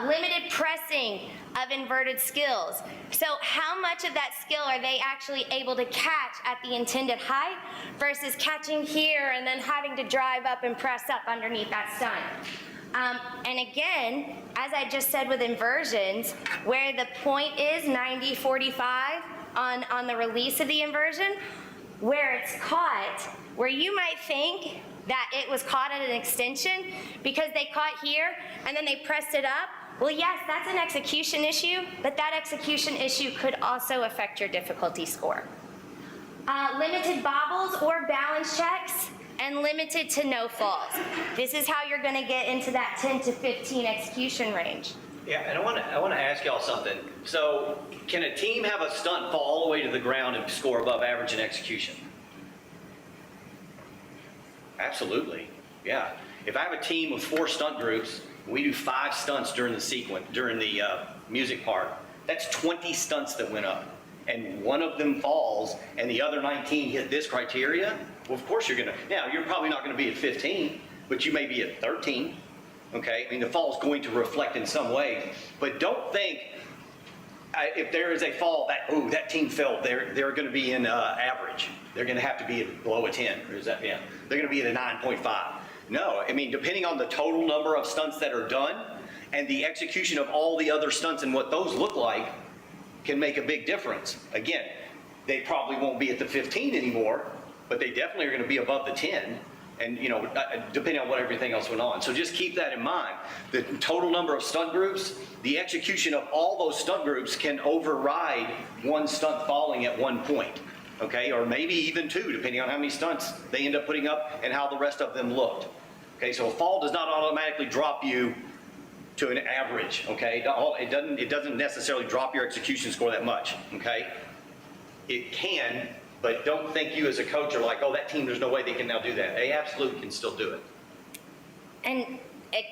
Limited pressing of inverted skills. So how much of that skill are they actually able to catch at the intended height versus catching here and then having to drive up and press up underneath that stunt? And again, as I just said with inversions, where the point is 90-45 on the release of the inversion, where it's caught, where you might think that it was caught at an extension because they caught here and then they pressed it up, well, yes, that's an execution issue, but that execution issue could also affect your difficulty score. Limited bobbles or balance checks, and limited to no falls. This is how you're going to get into that 10 to 15 execution range. Yeah, and I want to ask y'all something. So can a team have a stunt fall all the way to the ground and score above average in execution? Absolutely, yeah. If I have a team of 4 stunt groups, we do 5 stunts during the sequence, during the music part, that's 20 stunts that went up. And one of them falls and the other 19 hit this criteria, well, of course you're gonna, now you're probably not gonna be at 15, but you may be at 13. Okay, I mean, the fall is going to reflect in some way, but don't think if there is a fall that team fell, they're going to be in average. They're going to have to be below a 10, or is that, yeah, they're going to be at a 9.5. No, I mean, depending on the total number of stunts that are done and the execution of all the other stunts and what those look like can make a big difference. Again, they probably won't be at the 15 anymore, but they definitely are going to be above the 10. And, you know, depending on what everything else went on. So just keep that in mind. The total number of stunt groups, the execution of all those stunt groups can override one stunt falling at one point, okay? Or maybe even 2, depending on how many stunts they end up putting up and how the rest of them looked. Okay, so a fall does not automatically drop you to an average, okay? It doesn't necessarily drop your execution score that much, okay? It can, but don't think you as a coach are like, oh, that team, there's no way they can now do that. They absolutely can still do it. And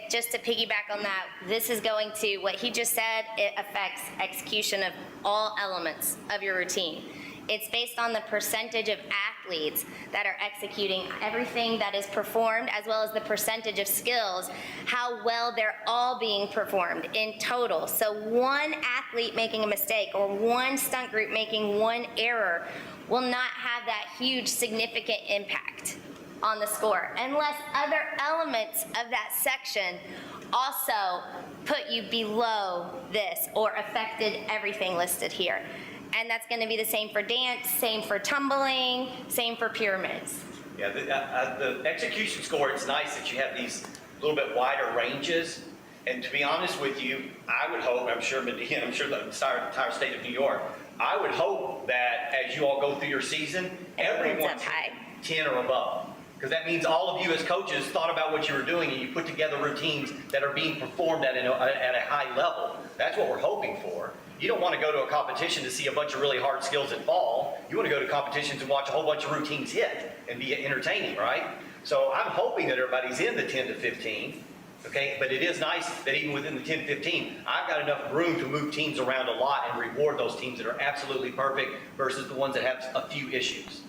just to piggyback on that, this is going to, what he just said, it affects execution of all elements of your routine. It's based on the percentage of athletes that are executing everything that is performed, as well as the percentage of skills, how well they're all being performed in total. So one athlete making a mistake or one stunt group making one error will not have that huge significant impact on the score unless other elements of that section also put you below this or affected everything listed here. And that's going to be the same for dance, same for tumbling, same for pyramids. Yeah, the execution score, it's nice that you have these little bit wider ranges. And to be honest with you, I would hope, I'm sure Medina, I'm sure the entire state of New York, I would hope that as you all go through your season, everyone's 10 or above. Because that means all of you as coaches thought about what you were doing and you put together routines that are being performed at a high level. That's what we're hoping for. You don't want to go to a competition to see a bunch of really hard skills that fall. You want to go to competitions and watch a whole bunch of routines hit and be entertaining, right? So I'm hoping that everybody's in the 10 to 15. Okay, but it is nice that even within the 10-15, I've got enough room to move teams around a lot and reward those teams that are absolutely perfect versus the ones that have a few issues.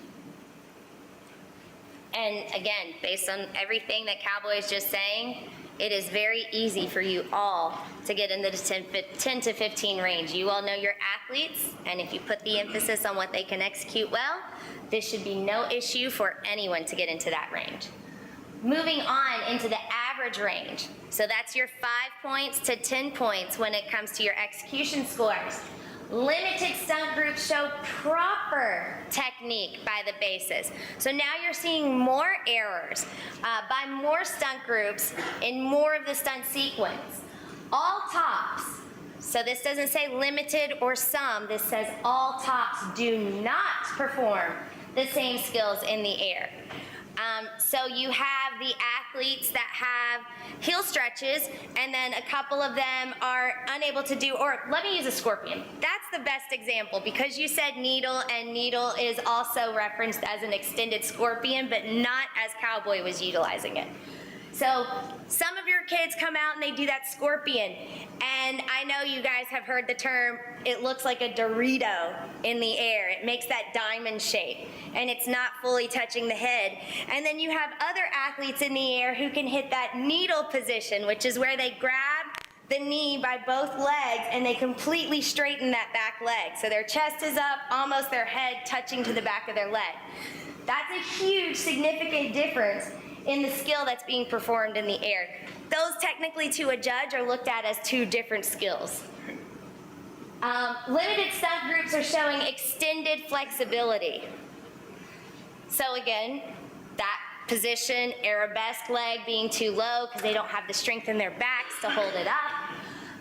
And again, based on everything that Cowboy is just saying, it is very easy for you all to get into the 10 to 15 range. You all know your athletes, and if you put the emphasis on what they can execute well, this should be no issue for anyone to get into that range. Moving on into the average range. So that's your 5 points to 10 points when it comes to your execution scores. Limited stunt groups show proper technique by the bases. So now you're seeing more errors by more stunt groups in more of the stunt sequence. All tops, so this doesn't say limited or some, this says all tops do not perform the same skills in the air. So you have the athletes that have heel stretches, and then a couple of them are unable to do, or let me use a scorpion. That's the best example because you said needle, and needle is also referenced as an extended scorpion, but not as Cowboy was utilizing it. So some of your kids come out and they do that scorpion, and I know you guys have heard the term, it looks like a Dorito in the air. It makes that diamond shape, and it's not fully touching the head. And then you have other athletes in the air who can hit that needle position, which is where they grab the knee by both legs and they completely straighten that back leg. So their chest is up, almost their head touching to the back of their leg. That's a huge, significant difference in the skill that's being performed in the air. Those technically to a judge are looked at as 2 different skills. Limited stunt groups are showing extended flexibility. So again, that position, arabesque leg being too low because they don't have the strength in their backs to hold it up.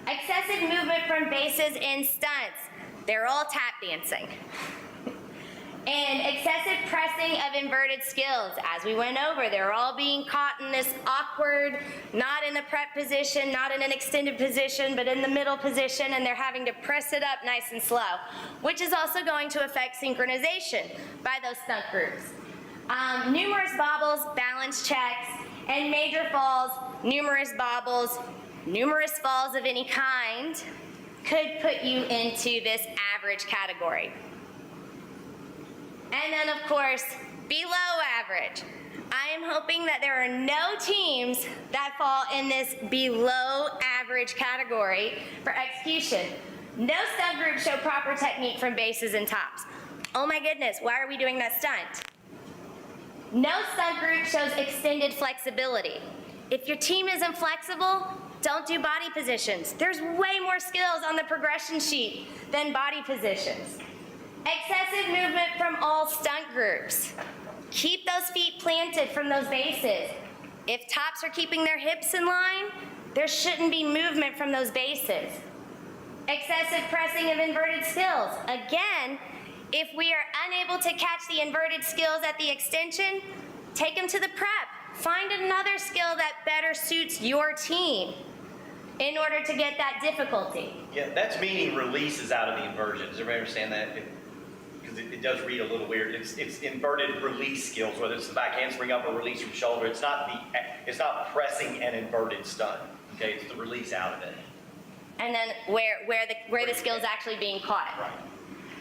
Excessive movement from bases in stunts. They're all tap dancing. And excessive pressing of inverted skills. As we went over, they're all being caught in this awkward, not in a prep position, not in an extended position, but in the middle position, and they're having to press it up nice and slow, which is also going to affect synchronization by those stunt groups. Numerous bobbles, balance checks, and major falls, numerous bobbles, numerous falls of any kind could put you into this average category. And then, of course, below average. I am hoping that there are no teams that fall in this below average category for execution. No stunt groups show proper technique from bases and tops. Oh my goodness, why are we doing that stunt? No stunt group shows extended flexibility. If your team isn't flexible, don't do body positions. There's way more skills on the progression sheet than body positions. Excessive movement from all stunt groups. Keep those feet planted from those bases. If tops are keeping their hips in line, there shouldn't be movement from those bases. Excessive pressing of inverted skills. Again, if we are unable to catch the inverted skills at the extension, take them to the prep. Find another skill that better suits your team in order to get that difficulty. Yeah, that's meaning releases out of the inversion. Does everybody understand that? Because it does read a little weird. It's inverted release skills, whether it's the back handspring up or release from shoulder. It's not pressing an inverted stunt. Okay, it's the release out of it. And then where the skill is actually being caught. Right.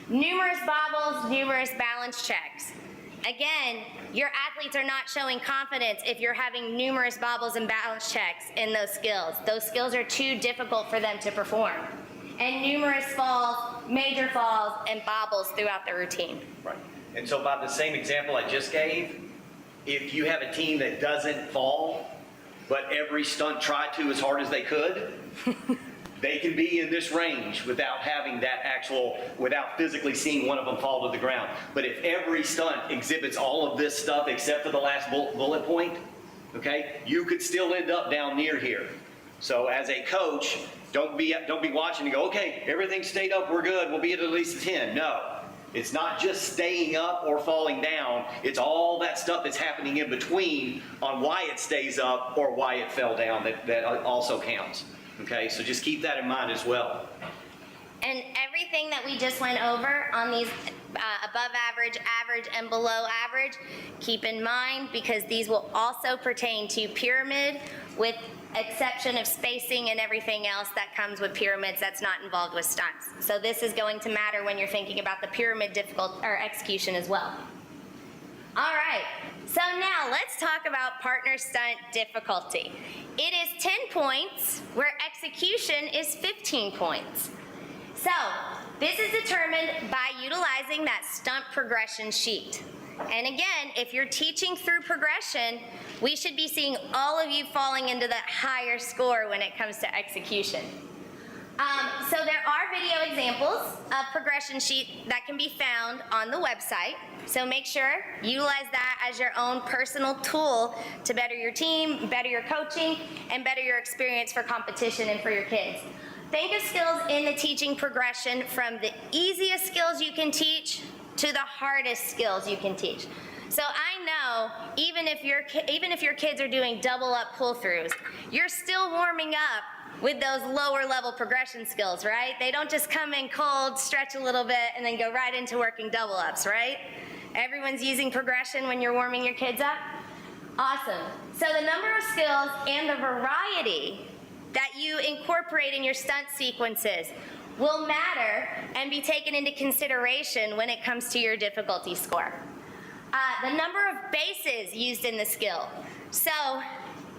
Numerous bobbles, numerous balance checks. Again, your athletes are not showing confidence if you're having numerous bobbles and balance checks in those skills. Those skills are too difficult for them to perform. And numerous falls, major falls, and bobbles throughout the routine. Right. And so by the same example I just gave, if you have a team that doesn't fall, but every stunt tried to as hard as they could, they can be in this range without having that without physically seeing one of them fall to the ground. But if every stunt exhibits all of this stuff except for the last bullet point, okay, you could still end up down near here. So as a coach, don't be watching and go, okay, everything stayed up, we're good, we'll be at least a 10. No, it's not just staying up or falling down, it's all that stuff that's happening in between on why it stays up or why it fell down that also counts. Okay, so just keep that in mind as well. And everything that we just went over on these above average, average, and below average, keep in mind because these will also pertain to pyramid with exception of spacing and everything else that comes with pyramids that's not involved with stunts. So this is going to matter when you're thinking about the pyramid execution as well. All right, so now let's talk about partner stunt difficulty. It is 10 points where execution is 15 points. So this is determined by utilizing that stunt progression sheet. And again, if you're teaching through progression, we should be seeing all of you falling into that higher score when it comes to execution. So there are video examples of progression sheet that can be found on the website. So make sure, utilize that as your own personal tool to better your team, better your coaching, and better your experience for competition and for your kids. Think of skills in the teaching progression from the easiest skills you can teach to the hardest skills you can teach. So I know even if your kids are doing double up pull-throughs, you're still warming up with those lower level progression skills, right? They don't just come in cold, stretch a little bit, and then go right into working double ups, right? Everyone's using progression when you're warming your kids up? Awesome. So the number of skills and the variety that you incorporate in your stunt sequences will matter and be taken into consideration when it comes to your difficulty score. The number of bases used in the skill. So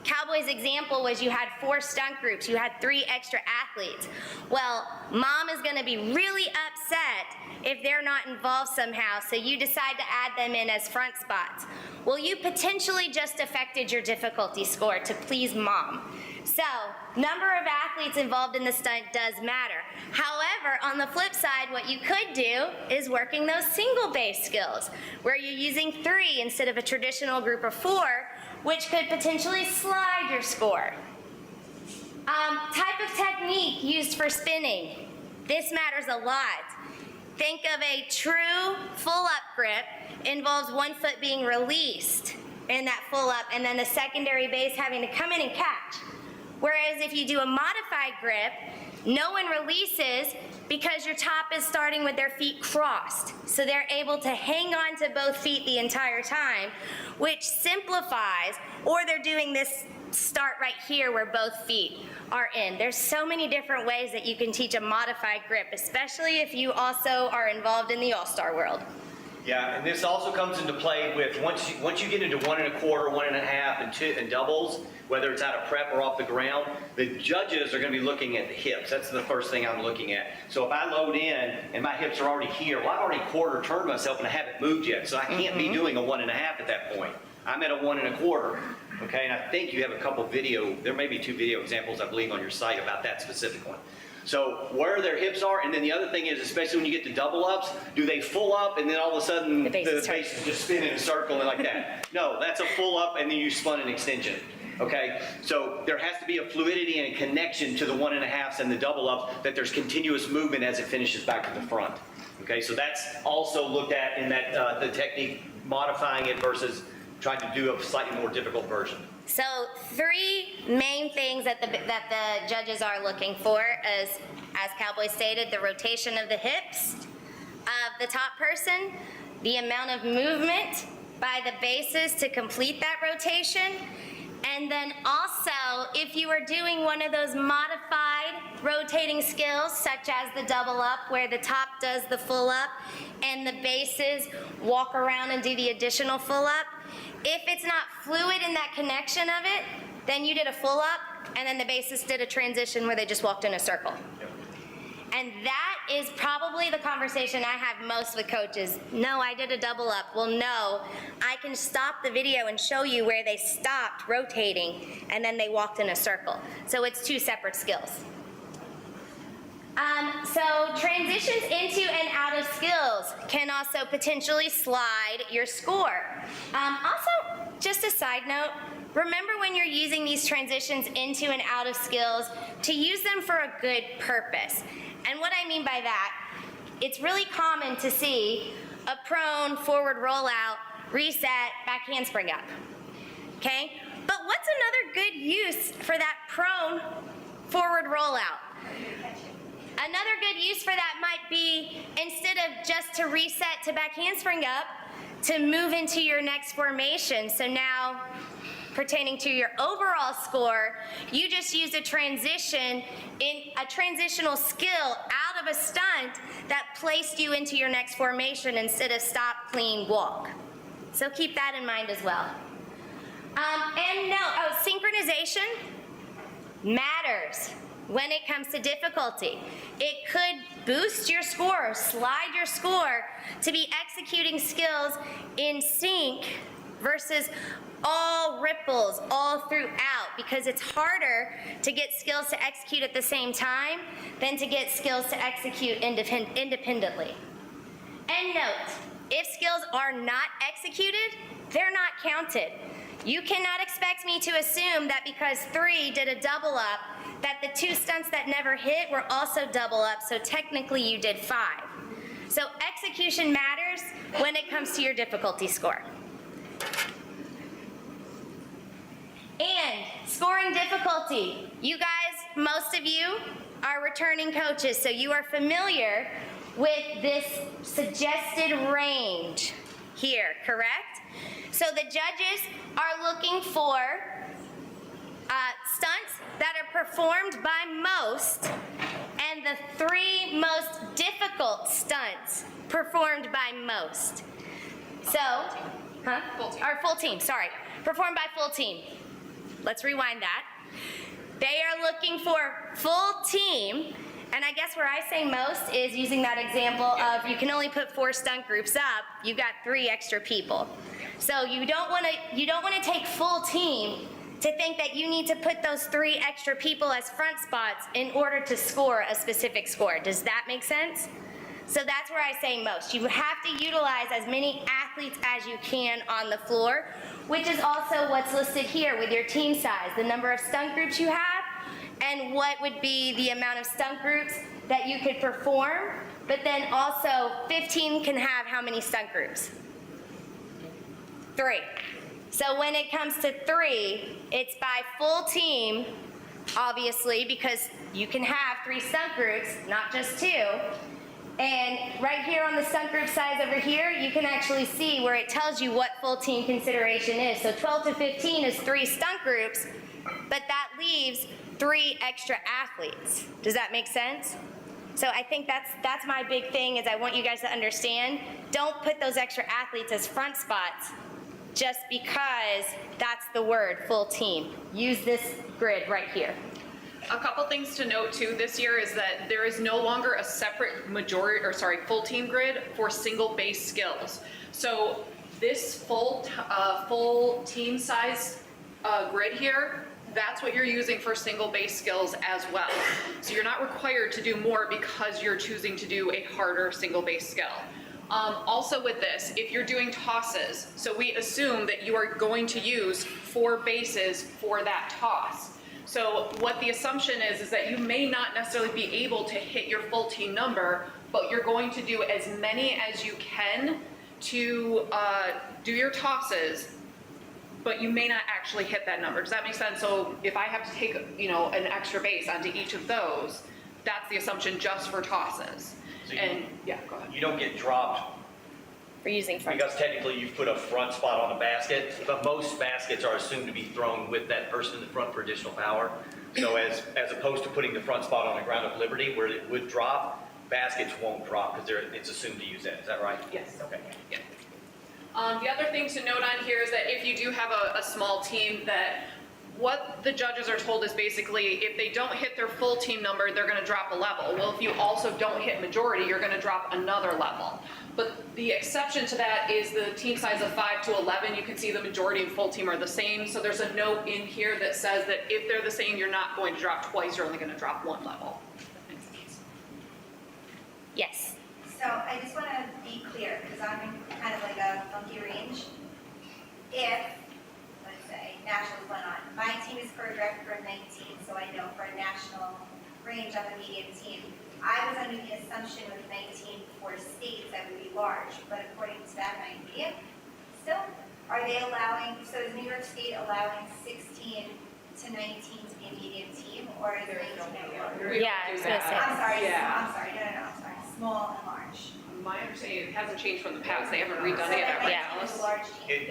Cowboy's example was you had 4 stunt groups, you had 3 extra athletes. Well, mom is gonna be really upset if they're not involved somehow, so you decide to add them in as front spots. Well, you potentially just affected your difficulty score to please mom. So, number of athletes involved in the stunt does matter. However, on the flip side, what you could do is working those single base skills, where you're using 3 instead of a traditional group of 4, which could potentially slide your score. Type of technique used for spinning. This matters a lot. Think of a true full-up grip involves one foot being released in that full-up and then the secondary base having to come in and catch. Whereas if you do a modified grip, no one releases because your top is starting with their feet crossed. So they're able to hang on to both feet the entire time, which simplifies, or they're doing this start right here where both feet are in. There's so many different ways that you can teach a modified grip, especially if you also are involved in the all-star world. Yeah, and this also comes into play with once you get into 1 1/4, 1 1/2, and 2 and doubles, whether it's out of prep or off the ground, the judges are going to be looking at the hips. That's the first thing I'm looking at. So if I load in and my hips are already here, well, I've already quarter turned myself and I haven't moved yet, so I can't be doing a 1 1/2 at that point. I'm at a 1 1/4. Okay, and I think you have a couple video, there may be 2 video examples, I believe, on your site about that specific one. So where their hips are, and then the other thing is, especially when you get to double ups, do they full up and then all of a sudden the base is just spin in a circle and like that? No, that's a full up and then you spun an extension. Okay, so there has to be a fluidity and a connection to the 1 1/2s and the double ups, that there's continuous movement as it finishes back to the front. Okay, so that's also looked at in that the technique, modifying it versus trying to do a slightly more difficult version. So 3 main things that the judges are looking for is, as Cowboy stated, the rotation of the hips of the top person, the amount of movement by the bases to complete that rotation, and then also if you are doing one of those modified rotating skills, such as the double up where the top does the full up and the bases walk around and do the additional full up, if it's not fluid in that connection of it, then you did a full up and then the bases did a transition where they just walked in a circle. And that is probably the conversation I have most with coaches. No, I did a double up. Well, no, I can stop the video and show you where they stopped rotating and then they walked in a circle. So it's 2 separate skills. So transitions into and out of skills can also potentially slide your score. Also, just a side note, remember when you're using these transitions into and out of skills to use them for a good purpose. And what I mean by that, it's really common to see a prone, forward rollout, reset, back handspring up, okay? But what's another good use for that prone, forward rollout? Another good use for that might be, instead of just to reset to back handspring up, to move into your next formation. So now, pertaining to your overall score, you just used a transition in a transitional skill out of a stunt that placed you into your next formation instead of stop, clean, walk. So keep that in mind as well. And no, synchronization matters when it comes to difficulty. It could boost your score, slide your score to be executing skills in sync versus all ripples all throughout, because it's harder to get skills to execute at the same time than to get skills to execute independently. And note, if skills are not executed, they're not counted. You cannot expect me to assume that because 3 did a double up, that the 2 stunts that never hit were also double up, so technically you did 5. So execution matters when it comes to your difficulty score. And scoring difficulty. You guys, most of you are returning coaches, so you are familiar with this suggested range here, correct? So the judges are looking for stunts that are performed by most, and the 3 most difficult stunts performed by most. So, full team, sorry. Performed by full team. Let's rewind that. They are looking for full team, and I guess where I say most is using that example of you can only put 4 stunt groups up, you got 3 extra people. So you don't want to take full team to think that you need to put those 3 extra people as front spots in order to score a specific score. Does that make sense? So that's where I say most. You have to utilize as many athletes as you can on the floor, which is also what's listed here with your team size, the number of stunt groups you have, and what would be the amount of stunt groups that you could perform, but then also 15 can have how many stunt groups? 3. So when it comes to 3, it's by full team, obviously, because you can have 3 stunt groups, not just 2. And right here on the stunt group size over here, you can actually see where it tells you what full team consideration is. So 12 to 15 is 3 stunt groups, but that leaves 3 extra athletes. Does that make sense? So I think that's my big thing, is I want you guys to understand, don't put those extra athletes as front spots just because that's the word, full team. Use this grid right here. A couple things to note too this year is that there is no longer a separate full team grid for single base skills. So this full team size grid here, that's what you're using for single base skills as well. So you're not required to do more because you're choosing to do a harder single base skill. Also with this, if you're doing tosses, so we assume that you are going to use 4 bases for that toss. So what the assumption is that you may not necessarily be able to hit your full team number, but you're going to do as many as you can to do your tosses, but you may not actually hit that number. Does that make sense? So if I have to take, an extra base onto each of those, that's the assumption just for tosses. So Yeah, go ahead. You don't get dropped For using front. because technically you've put a front spot on a basket, but most baskets are assumed to be thrown with that person in the front for additional power. So as opposed to putting the front spot on the ground of liberty where it would drop, baskets won't drop because it's assumed to use that. Is that right? Yes. Okay. Yeah. The other thing to note on here is that if you do have a small team, that what the judges are told is basically if they don't hit their full team number, they're going to drop a level. Well, if you also don't hit majority, you're going to drop another level. But the exception to that is the team size of 5 to 11. You can see the majority and full team are the same. So there's a note in here that says that if they're the same, you're not going to drop twice. You're only going to drop 1 level. Yes. So I just want to be clear, because I'm in kind of like a funky range. If, let's say, nationals went on, my team is choreographed for 19, so I know for a national range, I'm a medium team. I was under the assumption with 19 for states that would be large, but according to that, I'm medium. Still, are they allowing, so is New York State allowing 16 to 19 to be a medium team, or is it 19 and large? Yeah, I was gonna say. I'm sorry, Yeah. I'm sorry, no, I'm sorry, small and large. My understanding, it hasn't changed from the past. They haven't redone any of that right now. So large team.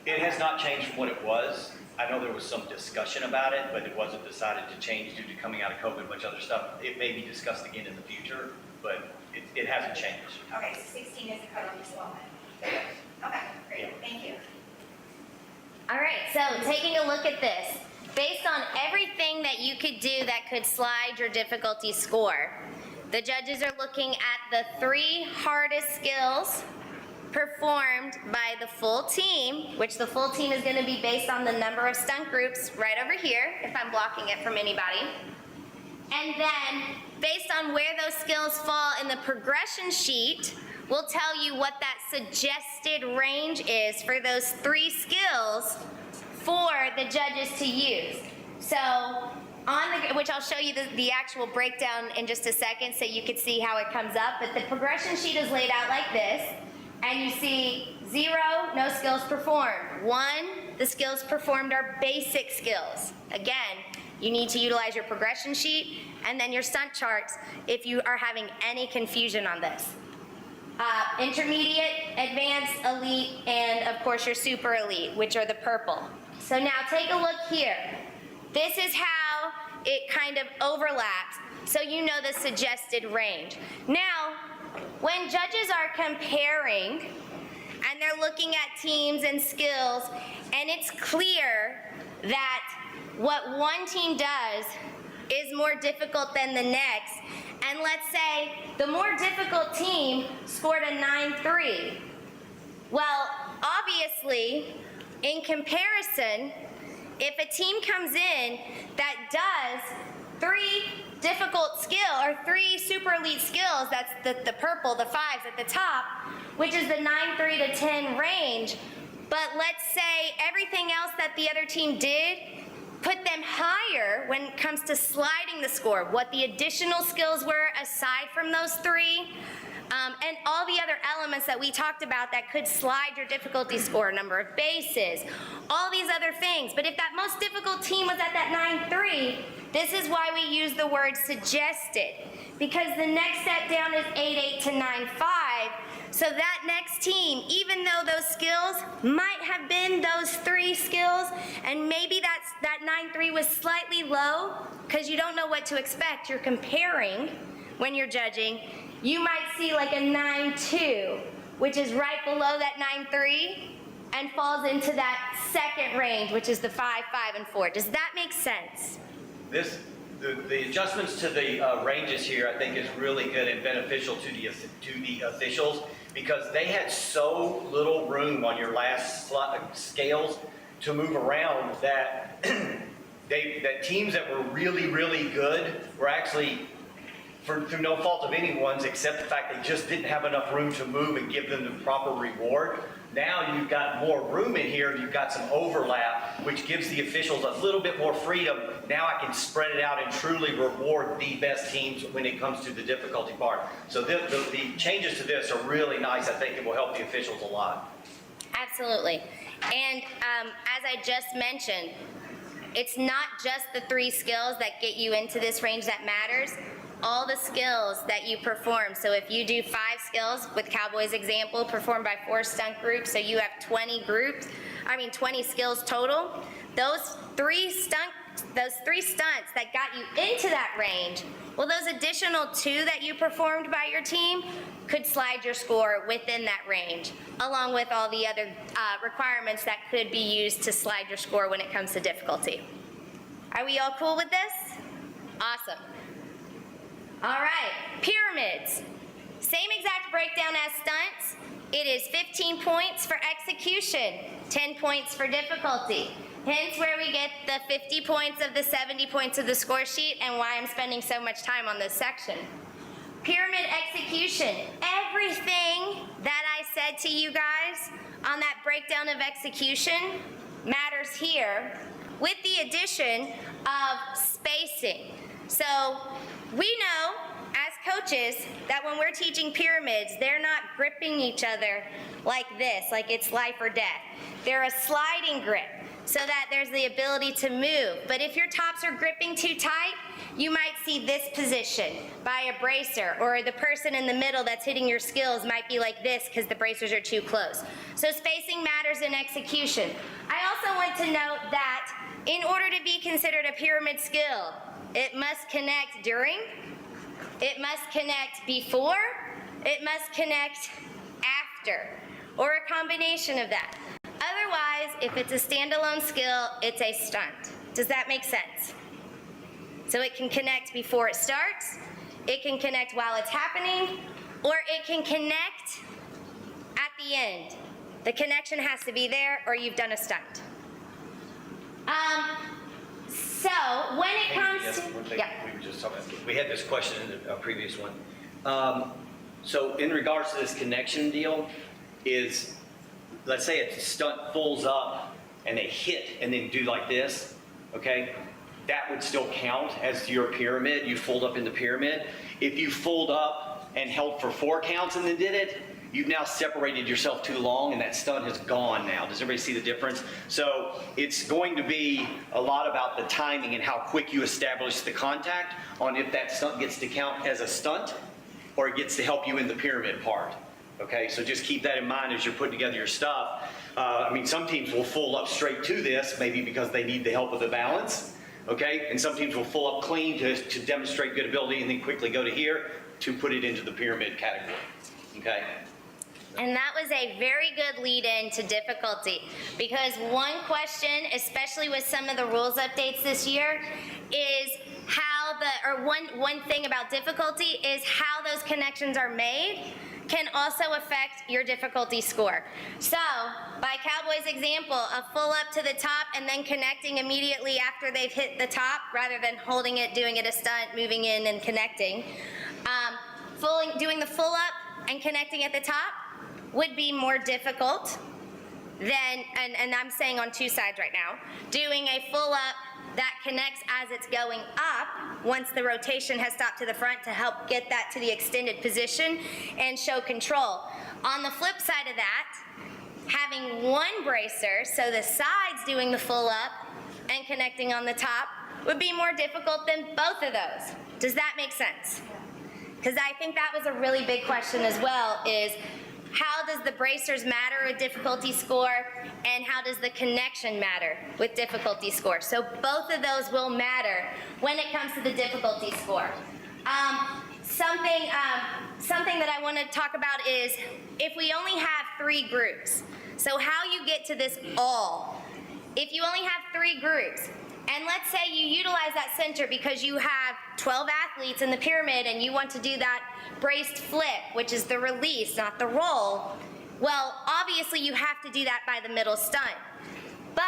It has not changed from what it was. I know there was some discussion about it, but it wasn't decided to change due to coming out of COVID, and much other stuff. It may be discussed again in the future, but it hasn't changed. Okay, so 16 is the cutoff for small men. Okay, great, thank you. All right, so taking a look at this, based on everything that you could do that could slide your difficulty score, the judges are looking at the 3 hardest skills performed by the full team, which the full team is going to be based on the number of stunt groups right over here, if I'm blocking it from anybody. And then, based on where those skills fall in the progression sheet, we'll tell you what that suggested range is for those 3 skills for the judges to use. So, which I'll show you the actual breakdown in just a second so you can see how it comes up, but the progression sheet is laid out like this, and you see 0, no skills performed. 1, the skills performed are basic skills. Again, you need to utilize your progression sheet and then your stunt charts if you are having any confusion on this. Intermediate, advanced, elite, and of course your super elite, which are the purple. So now take a look here. This is how it kind of overlaps, so you know the suggested range. Now, when judges are comparing and they're looking at teams and skills, and it's clear that what one team does is more difficult than the next, and let's say the more difficult team scored a 9-3. Well, obviously, in comparison, if a team comes in that does 3 difficult skill or 3 super elite skills, that's the purple, the 5s at the top, which is the 9-3 to 10 range, but let's say everything else that the other team did put them higher when it comes to sliding the score, what the additional skills were aside from those three, and all the other elements that we talked about that could slide your difficulty score, number of bases, all these other things. But if that most difficult team was at that 9-3, this is why we use the word suggested, because the next set down is 8-8 to 9-5. So that next team, even though those skills might have been those three skills, and maybe that 9-3 was slightly low, because you don't know what to expect, you're comparing when you're judging, you might see like a 9-2, which is right below that 9-3, and falls into that second range, which is the 5, 5, and 4. Does that make sense? The adjustments to the ranges here, I think, is really good and beneficial to the officials, because they had so little room on your last scales to move around that that teams that were really, really good were actually, through no fault of anyone's, except the fact they just didn't have enough room to move and give them the proper reward. Now you've got more room in here, you've got some overlap, which gives the officials a little bit more freedom. Now I can spread it out and truly reward the best teams when it comes to the difficulty part. So the changes to this are really nice. I think it will help the officials a lot. Absolutely. And as I just mentioned, it's not just the three skills that get you into this range that matters. All the skills that you perform. So if you do 5 skills, with Cowboy's example, performed by 4 stunt groups, so you have 20 skills total. Those three stunts that got you into that range, well, those additional 2 that you performed by your team could slide your score within that range, along with all the other requirements that could be used to slide your score when it comes to difficulty. Are we all cool with this? Awesome. All right, pyramids. Same exact breakdown as stunts. It is 15 points for execution, 10 points for difficulty. Hence where we get the 50 points of the 70 points of the score sheet and why I'm spending so much time on this section. Pyramid execution. Everything that I said to you guys on that breakdown of execution matters here, with the addition of spacing. So we know as coaches that when we're teaching pyramids, they're not gripping each other like this, like it's life or death. They're a sliding grip so that there's the ability to move. But if your tops are gripping too tight, you might see this position by a bracer, or the person in the middle that's hitting your skills might be like this because the bracers are too close. So spacing matters in execution. I also want to note that in order to be considered a pyramid skill, it must connect during, it must connect before, it must connect after, or a combination of that. Otherwise, if it's a standalone skill, it's a stunt. Does that make sense? So it can connect before it starts, it can connect while it's happening, or it can connect at the end. The connection has to be there, or you've done a stunt. So when it comes Yes, to, one thing yeah. we were just talking about. We had this question in the previous one. So in regards to this connection deal, is, let's say a stunt pulls up and they hit and then do like this, okay? That would still count as your pyramid. You fold up in the pyramid. If you fold up and held for 4 counts and then did it, you've now separated yourself too long and that stunt has gone now. Does everybody see the difference? So it's going to be a lot about the timing and how quick you establish the contact on if that stunt gets to count as a stunt or it gets to help you in the pyramid part. Okay, so just keep that in mind as you're putting together your stuff. I mean, some teams will full up straight to this, maybe because they need the help with the balance. Okay, and some teams will full up clean to demonstrate good ability and then quickly go to here to put it into the pyramid category. Okay. And that was a very good lead-in to difficulty, because one question, especially with some of the rules updates this year, is one thing about difficulty is how those connections are made can also affect your difficulty score. So, by Cowboy's example, a full up to the top and then connecting immediately after they've hit the top, rather than holding it, doing it a stunt, moving in and connecting. Doing the full up and connecting at the top would be more difficult than, and I'm saying on 2 sides right now, doing a full up that connects as it's going up once the rotation has stopped to the front to help get that to the extended position and show control. On the flip side of that, having one bracer, so the sides doing the full up and connecting on the top, would be more difficult than both of those. Does that make sense? Because I think that was a really big question as well, is how does the bracers matter with difficulty score, and how does the connection matter with difficulty score? So both of those will matter when it comes to the difficulty score. Something that I want to talk about is if we only have 3 groups, so how you get to this all. If you only have 3 groups, and let's say you utilize that center because you have 12 athletes in the pyramid and you want to do that braced flip, which is the release, not the roll, well, obviously you have to do that by the middle stunt. But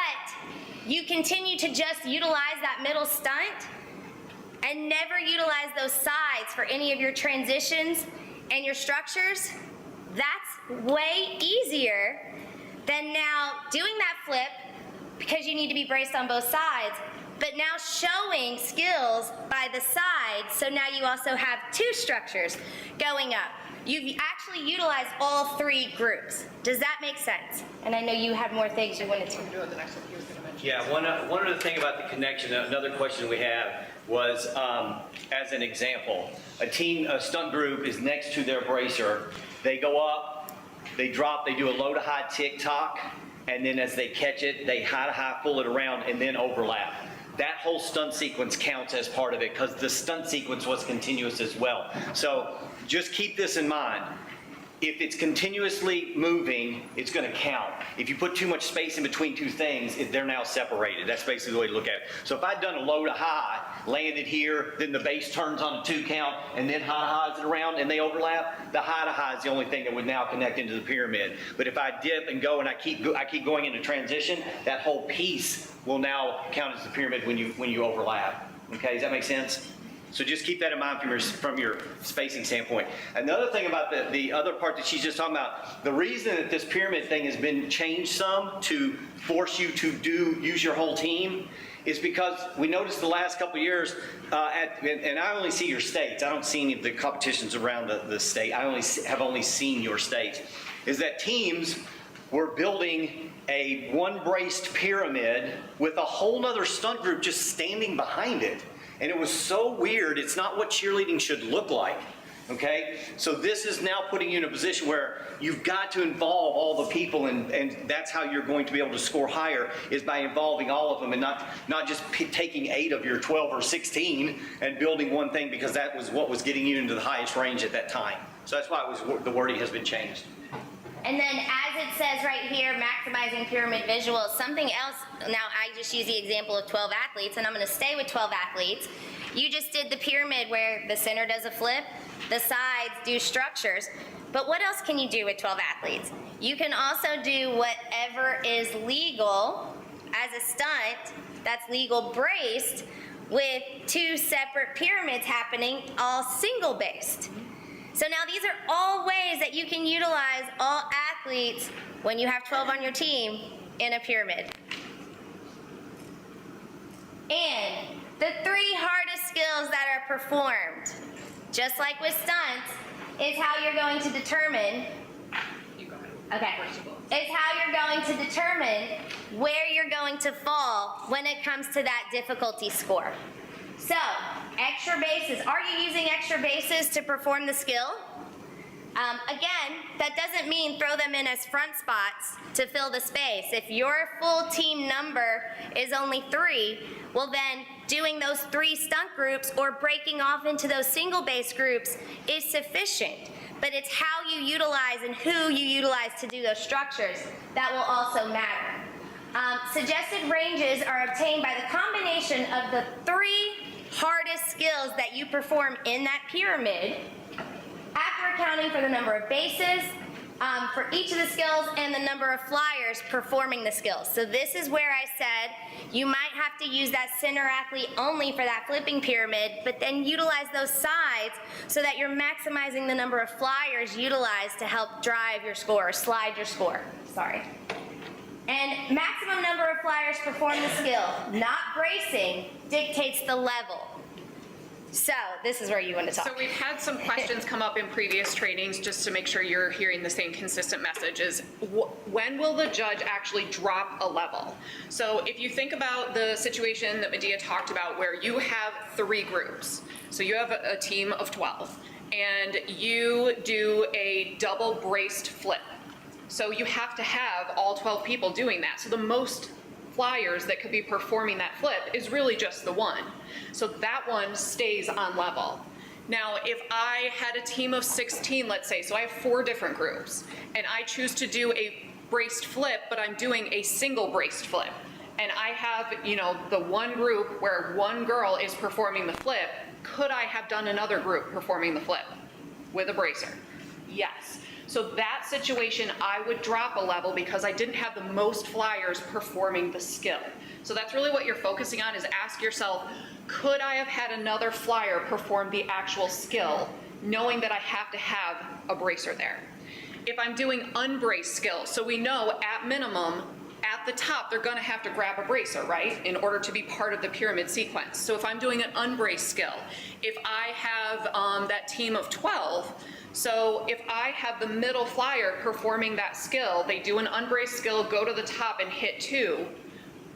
you continue to just utilize that middle stunt and never utilize those sides for any of your transitions and your structures, that's way easier than now doing that flip because you need to be braced on both sides, but now showing skills by the sides, so now you also have 2 structures going up. You've actually utilized all 3 groups. Does that make sense? And I know you had more things you wanted to do. The next one he was gonna mention. Yeah, one other thing about the connection, another question we have was, as an example, a stunt group is next to their bracer. They go up, they drop, they do a low to high tick-tock, and then as they catch it, they high to high pull it around and then overlap. That whole stunt sequence counts as part of it because the stunt sequence was continuous as well. So just keep this in mind. If it's continuously moving, it's going to count. If you put too much space in between 2 things, they're now separated. That's basically the way to look at it. So if I'd done a low to high, landed here, then the base turns on a 2 count, and then high to highs it around and they overlap, the high to high is the only thing that would now connect into the pyramid. But if I dip and go and I keep going into transition, that whole piece will now count as the pyramid when you overlap. Okay, does that make sense? So just keep that in mind from your spacing standpoint. Another thing about the other part that she's just talking about, the reason that this pyramid thing has been changed some to force you to use your whole team is because we noticed the last couple of years, and I only see your states. I don't see any of the competitions around the state. I have only seen your states. Is that teams were building a one-braced pyramid with a whole nother stunt group just standing behind it. And it was so weird. It's not what cheerleading should look like, okay? So this is now putting you in a position where you've got to involve all the people, and that's how you're going to be able to score higher, is by involving all of them and not just taking 8 of your 12 or 16 and building one thing because that was what was getting you into the highest range at that time. So that's why the wording has been changed. And then as it says right here, maximizing pyramid visuals, something else, now I just use the example of 12 athletes, and I'm going to stay with 12 athletes. You just did the pyramid where the center does a flip, the sides do structures, but what else can you do with 12 athletes? You can also do whatever is legal as a stunt that's legal braced with 2 separate pyramids happening, all single based. So now these are all ways that you can utilize all athletes when you have 12 on your team in a pyramid. And the 3 hardest skills that are performed, just like with stunts, is how you're going to determine, is how you're going to determine where you're going to fall when it comes to that difficulty score. So, extra bases. Are you using extra bases to perform the skill? Again, that doesn't mean throw them in as front spots to fill the space. If your full team number is only 3, well then doing those 3 stunt groups or breaking off into those single base groups is sufficient. But it's how you utilize and who you utilize to do those structures that will also matter. Suggested ranges are obtained by the combination of the 3 hardest skills that you perform in that pyramid, after accounting for the number of bases for each of the skills and the number of flyers performing the skills. So this is where I said you might have to use that center athlete only for that flipping pyramid, but then utilize those sides so that you're maximizing the number of flyers utilized to help drive your score or slide your score. Sorry. And maximum number of flyers perform the skill, not bracing, dictates the level. So this is where you want to talk. So we've had some questions come up in previous trainings, just to make sure you're hearing the same consistent message, is when will the judge actually drop a level? So if you think about the situation that Medea talked about, where you have 3 groups, so you have a team of 12, and you do a double braced flip. So you have to have all 12 people doing that. So the most flyers that could be performing that flip is really just the one. So that one stays on level. Now, if I had a team of 16, let's say, so I have 4 different groups, and I choose to do a braced flip, but I'm doing a single braced flip, and I have, you know, the one group where one girl is performing the flip, could I have done another group performing the flip with a bracer? Yes. So that situation, I would drop a level because I didn't have the most flyers performing the skill. So that's really what you're focusing on, is ask yourself, could I have had another flyer perform the actual skill, knowing that I have to have a bracer there? If I'm doing unbraced skills, so we know at minimum, at the top, they're gonna have to grab a bracer, right? In order to be part of the pyramid sequence. So if I'm doing an unbraced skill, if I have that team of 12, so if I have the middle flyer performing that skill, they do an unbraced skill, go to the top and hit 2,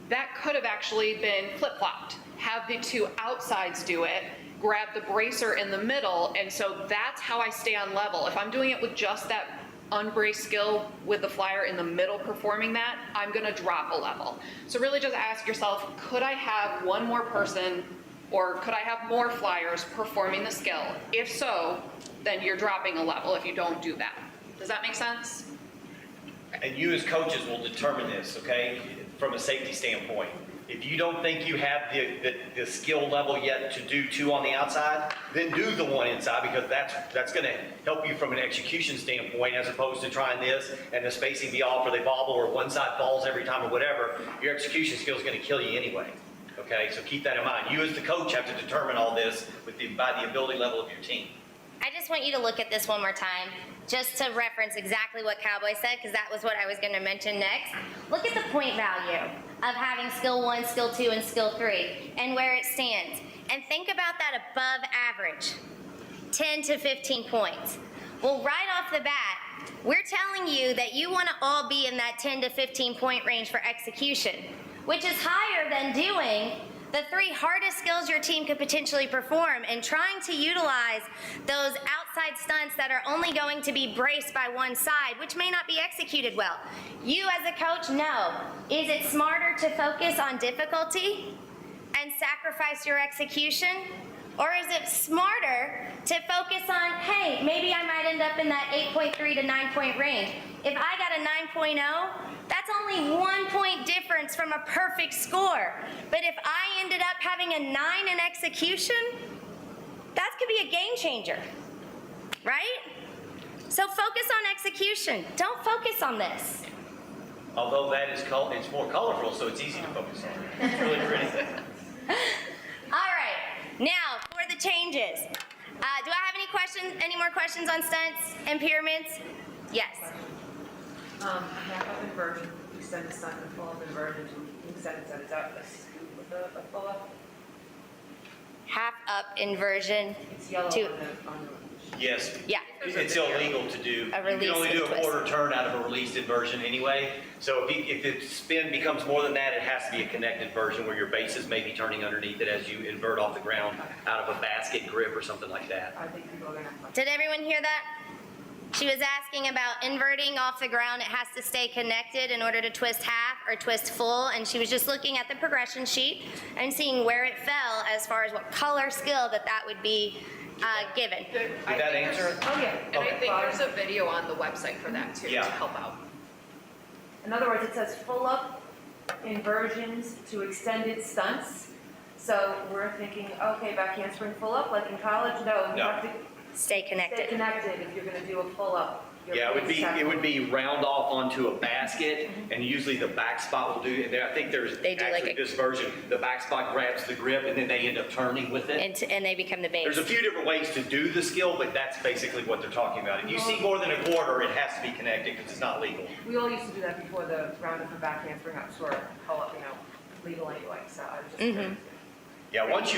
that could have actually been flip-flopped. Have the 2 outsides do it, grab the bracer in the middle, and so that's how I stay on level. If I'm doing it with just that unbraced skill with the flyer in the middle performing that, I'm gonna drop a level. So really just ask yourself, could I have one more person, or could I have more flyers performing the skill? If so, then you're dropping a level if you don't do that. Does that make sense? And you as coaches will determine this, okay, from a safety standpoint. If you don't think you have the skill level yet to do 2 on the outside, then do the 1 inside, because that's going to help you from an execution standpoint, as opposed to trying this and the spacing be off, or they bobble, or one side falls every time, or whatever. Your execution skill is going to kill you anyway. Okay, so keep that in mind. You as the coach have to determine all this by the ability level of your team. I just want you to look at this one more time, just to reference exactly what Cowboy said, because that was what I was going to mention next. Look at the point value of having skill 1, skill 2, and skill 3, and where it stands. And think about that above average, 10 to 15 points. Well, right off the bat, we're telling you that you want to all be in that 10 to 15 point range for execution, which is higher than doing the 3 hardest skills your team could potentially perform, and trying to utilize those outside stunts that are only going to be braced by one side, which may not be executed well. You as a coach know, is it smarter to focus on difficulty and sacrifice your execution? Or is it smarter to focus on, hey, maybe I might end up in that 8.3 to 9 point range. If I got a 9.0, that's only 1 point difference from a perfect score. But if I ended up having a 9 in execution, that could be a game changer, right? So focus on execution. Don't focus on this. Although that is it's more colorful, so it's easy to focus on. It's really pretty. All right, now for the changes. Do I have any questions? Any more questions on stunts and pyramids? Yes. Half up inversion, extend the stunt, and full up inversion to extend it. Is that a scoop with a full up? Half up inversion It's yellow to, on Yes. yeah. It's illegal to do. A You can release only and do a twist. quarter turn out of a released inversion anyway. So if the spin becomes more than that, it has to be a connected version where your bases may be turning underneath it as you invert off the ground out of a basket grip or something like that. I think people are gonna have Did everyone hear that? She was asking about inverting off the ground. It has to stay connected in order to twist half or twist full. And she was just looking at the progression sheet and seeing where it fell as far as what color skill that would be given. Did that answer? Oh, yeah. And I think there's a video on the website for that too, Yeah. to help out. In other words, it says full up inversions to extended stunts. So we're thinking, okay, back handspring full up like in college? No, you No. have to Stay Stay connected. connected if you're gonna do a pull-up. you're Yeah, it would be exactly- round off onto a basket, and usually the back spot will do, and I think there's They do like actually a- this version, the back spot grabs the grip, and then they end up turning with it. And they become the There's a base. few different ways to do the skill, but that's basically what they're talking about. If you see more than a quarter, it has to be connected because it's not legal. We all used to do that before the roundup for back handspring ups were pull-up, legal anyway, so I was just curious. Yeah, once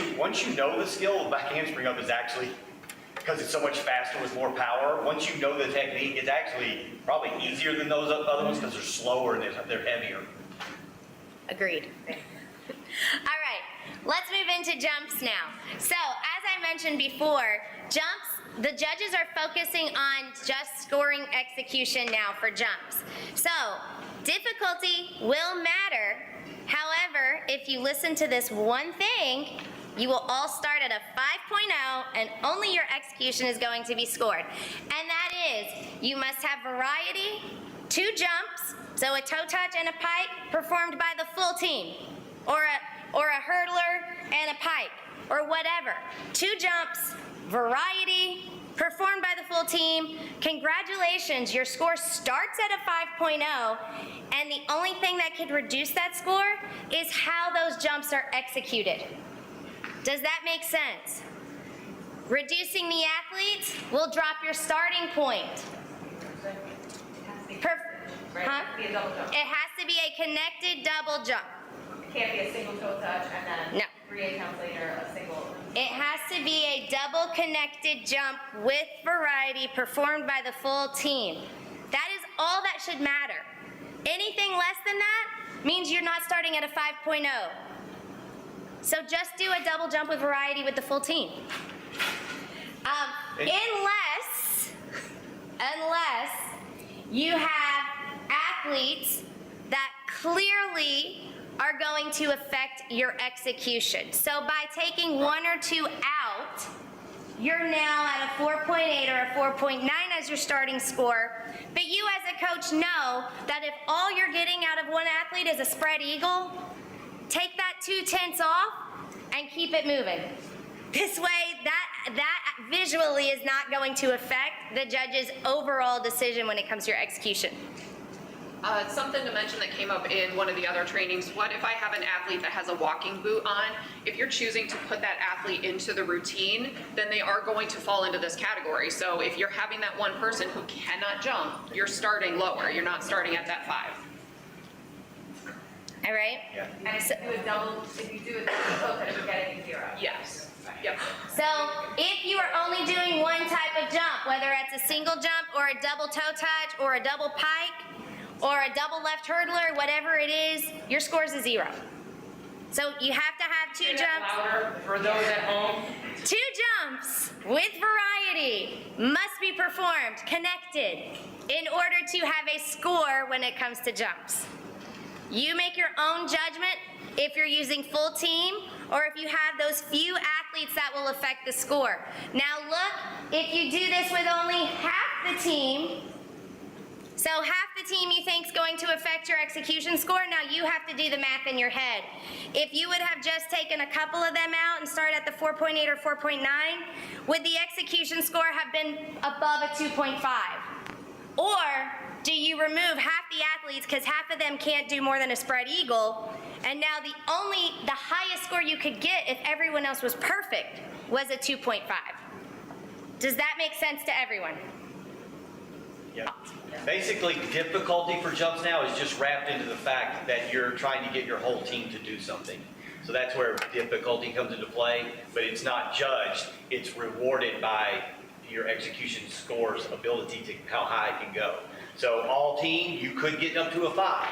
you know the skill, the back handspring up is actually, because it's so much faster with more power, once you know the technique, it's actually probably easier than those other ones because they're slower and they're heavier. Agreed. All right, let's move into jumps now. So, as I mentioned before, jumps, the judges are focusing on just scoring execution now for jumps. So, difficulty will matter. However, if you listen to this one thing, you will all start at a 5.0 and only your execution is going to be scored. And that is, you must have variety, 2 jumps, so a toe touch and a pike performed by the full team, or a hurdler and a pike, or whatever. 2 jumps, variety, performed by the full team. Congratulations, your score starts at a 5.0, and the only thing that could reduce that score is how those jumps are executed. Does that make sense? Reducing the athletes will drop your starting point. Huh? Be a double jump. It has to be a connected double jump. It can't be a single toe touch and then No. 3 attempts later, a single. It has to be a double connected jump with variety performed by the full team. That is all that should matter. Anything less than that means you're not starting at a 5.0. So just do a double jump with variety with the full team. Unless you have athletes that clearly are going to affect your execution. So by taking 1 or 2 out, you're now at a 4.8 or a 4.9 as your starting score. But you as a coach know that if all you're getting out of one athlete is a spread eagle, take that 2/10 off and keep it moving. This way, that visually is not going to affect the judge's overall decision when it comes to your execution. Something to mention that came up in one of the other trainings, what if I have an athlete that has a walking boot on? If you're choosing to put that athlete into the routine, then they are going to fall into this category. So if you're having that one person who cannot jump, you're starting lower. You're not starting at that 5. All right? Yeah. And if you do a double toe touch, you're getting a 0. Yes. Yep. So if you are only doing one type of jump, whether it's a single jump or a double toe touch or a double pike or a double left hurdler, whatever it is, your score is a 0. So you have to have 2 jumps. Louder for those at home. 2 jumps with variety must be performed connected in order to have a score when it comes to jumps. You make your own judgment if you're using full team or if you have those few athletes that will affect the score. Now look, if you do this with only half the team, so half the team you think is going to affect your execution score, now you have to do the math in your head. If you would have just taken a couple of them out and started at the 4.8 or 4.9, would the execution score have been above a 2.5? Or do you remove half the athletes because half of them can't do more than a spread eagle, and now the highest score you could get if everyone else was perfect was a 2.5? Does that make sense to everyone? Yeah. Basically, difficulty for jumps now is just wrapped into the fact that you're trying to get your whole team to do something. So that's where difficulty comes into play, but it's not judged, it's rewarded by your execution score's ability to how high it can go. So all team, you could get up to a 5.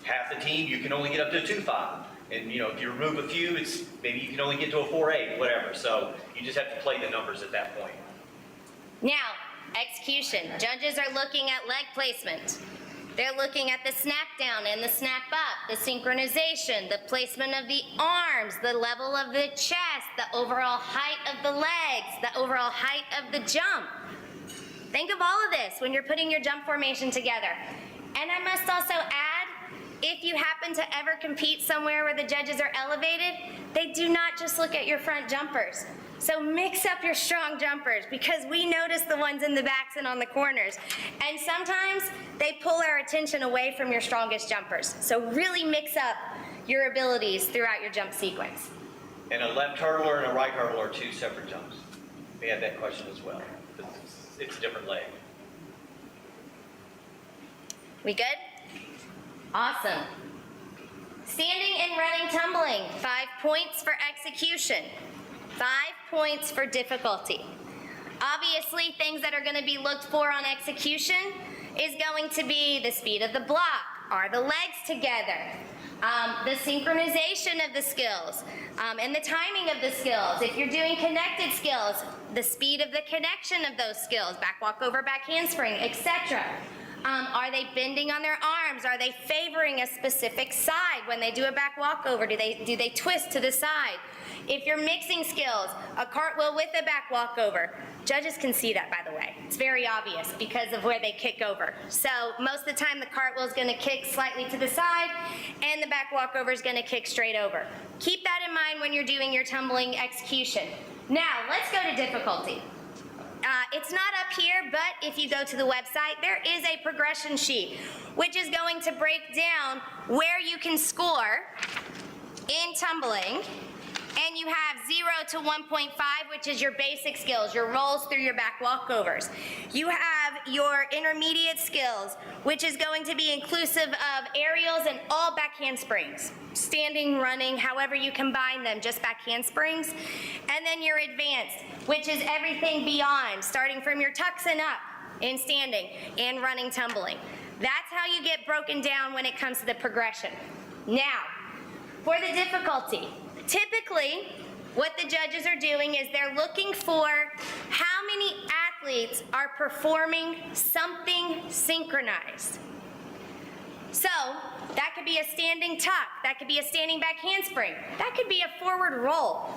Half the team, you can only get up to a 2.5. And if you remove a few, it's maybe you can only get to a 4.8, whatever. So you just have to play the numbers at that point. Now, execution. Judges are looking at leg placement. They're looking at the snap down and the snap up, the synchronization, the placement of the arms, the level of the chest, the overall height of the legs, the overall height of the jump. Think of all of this when you're putting your jump formation together. And I must also add, if you happen to ever compete somewhere where the judges are elevated, they do not just look at your front jumpers. So mix up your strong jumpers because we notice the ones in the backs and on the corners. And sometimes they pull our attention away from your strongest jumpers. So really mix up your abilities throughout your jump sequence. And a left hurdler and a right hurdler are two separate jumps. We had that question as well. It's a different leg. We good? Awesome. Standing and running tumbling, 5 points for execution, 5 points for difficulty. Obviously, things that are going to be looked for on execution is going to be the speed of the block, are the legs together, the synchronization of the skills, and the timing of the skills. If you're doing connected skills, the speed of the connection of those skills, back walk over, back handspring, etc. Are they bending on their arms? Are they favoring a specific side when they do a back walkover? Do they twist to the side? If you're mixing skills, a cartwheel with a back walkover, judges can see that, by the way. It's very obvious because of where they kick over. So most of the time the cartwheel is going to kick slightly to the side and the back walkover is going to kick straight over. Keep that in mind when you're doing your tumbling execution. Now, let's go to difficulty. It's not up here, but if you go to the website, there is a progression sheet, which is going to break down where you can score in tumbling. And you have 0 to 1.5, which is your basic skills, your rolls through your back walkovers. You have your intermediate skills, which is going to be inclusive of aerials and all back handsprings. Standing, running, however you combine them, just back handsprings. And then your advanced, which is everything beyond, starting from your tucks and up in standing and running tumbling. That's how you get broken down when it comes to the progression. Now, for the difficulty. Typically, what the judges are doing is they're looking for how many athletes are performing something synchronized. So, that could be a standing tuck, that could be a standing back handspring, that could be a forward roll.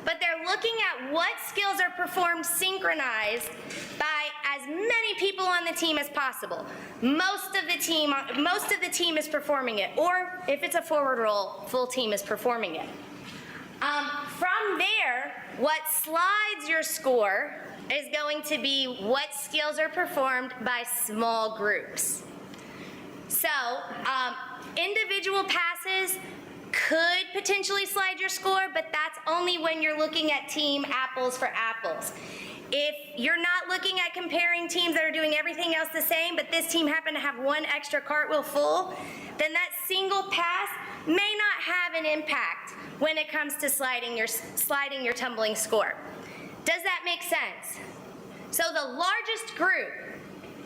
But they're looking at what skills are performed synchronized by as many people on the team as possible. Most of the team is performing it, or if it's a forward roll, full team is performing it. From there, what slides your score is going to be what skills are performed by small groups. So, individual passes could potentially slide your score, but that's only when you're looking at team apples for apples. If you're not looking at comparing teams that are doing everything else the same, but this team happened to have one extra cartwheel full, then that single pass may not have an impact when it comes to sliding your tumbling score. Does that make sense? So the largest group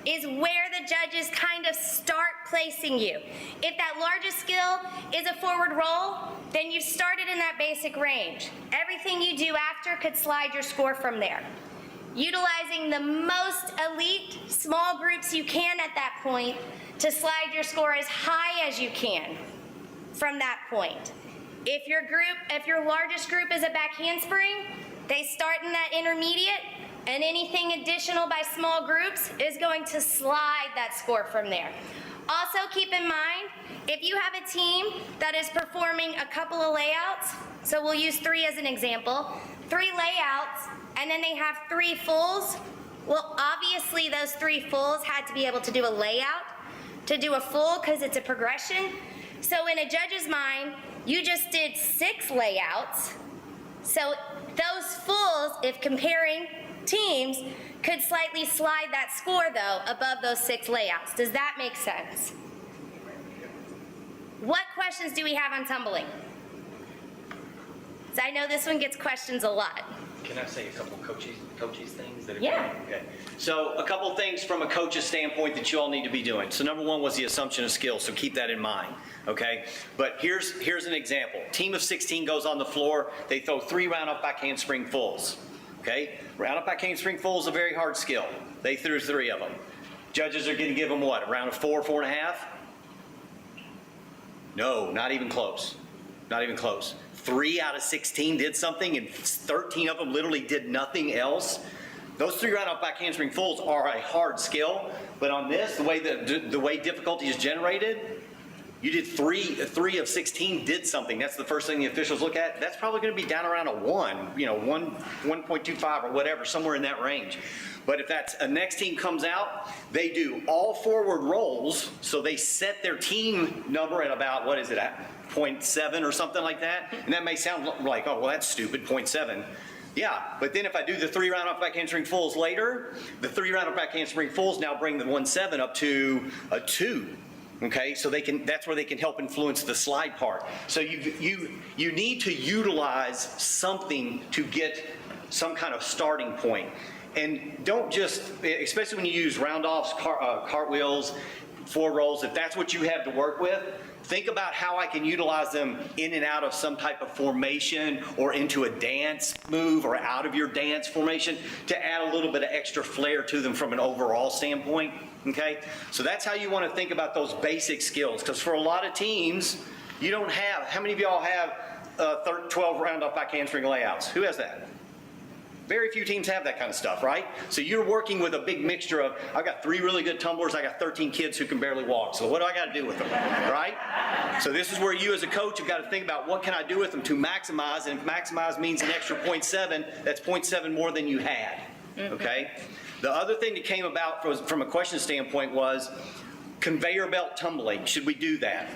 is where the judges kind of start placing you. If that largest skill is a forward roll, then you've started in that basic range. Everything you do after could slide your score from there. Utilizing the most elite small groups you can at that point to slide your score as high as you can from that point. If your largest group is a back handspring, they start in that intermediate, and anything additional by small groups is going to slide that score from there. Also keep in mind, if you have a team that is performing a couple of layouts, so we'll use 3 as an example, 3 layouts, and then they have 3 fulls, well, obviously those 3 fulls had to be able to do a layout to do a full because it's a progression. So in a judge's mind, you just did 6 layouts. So those fulls, if comparing teams, could slightly slide that score though above those 6 layouts. Does that make sense? What questions do we have on tumbling? So I know this one gets questions a lot. Can I say a couple coaches things that are Yeah. Okay. So a couple things from a coach's standpoint that you all need to be doing. So number 1 was the assumption of skill, so keep that in mind, okay? But here's an example. Team of 16 goes on the floor, they throw 3 round up back handspring fulls, okay? Round up back handspring full is a very hard skill. They threw 3 of them. Judges are gonna give them what, a round of 4, 4.5? No, not even close. Not even close. 3 out of 16 did something and 13 of them literally did nothing else. Those 3 round up back handspring fulls are a hard skill, but on this, the way difficulty is generated, You did three of 16 did something. That's the first thing the officials look at. That's probably going to be down around a 1.25 or whatever, somewhere in that range. But if that's a next team comes out, they do all forward rolls, so they set their team number at about, what is it, at 0.7 or something like that? And that may sound like, oh, well, that's stupid, 0.7. Yeah, but then if I do the 3 round off back handspring fulls later, the 3 round off back handspring fulls now bring the 1.7 up to a 2. Okay, so that's where they can help influence the slide part. So you need to utilize something to get some kind of starting point. And don't just, especially when you use round-offs, cartwheels, forward rolls, if that's what you have to work with, think about how I can utilize them in and out of some type of formation or into a dance move or out of your dance formation to add a little bit of extra flair to them from an overall standpoint, okay? So that's how you want to think about those basic skills, because for a lot of teams, you don't have, how many of y'all have 12 round-off back handspring layouts? Who has that? Very few teams have that kind of stuff, right? So you're working with a big mixture of, I've got 3 really good tumblers, I got 13 kids who can barely walk, so what do I got to do with them, right? So this is where you as a coach have got to think about what can I do with them to maximize, and if maximize means an extra 0.7, that's 0.7 more than you had, okay? The other thing that came about from a question standpoint was conveyor belt tumbling. Should we do that?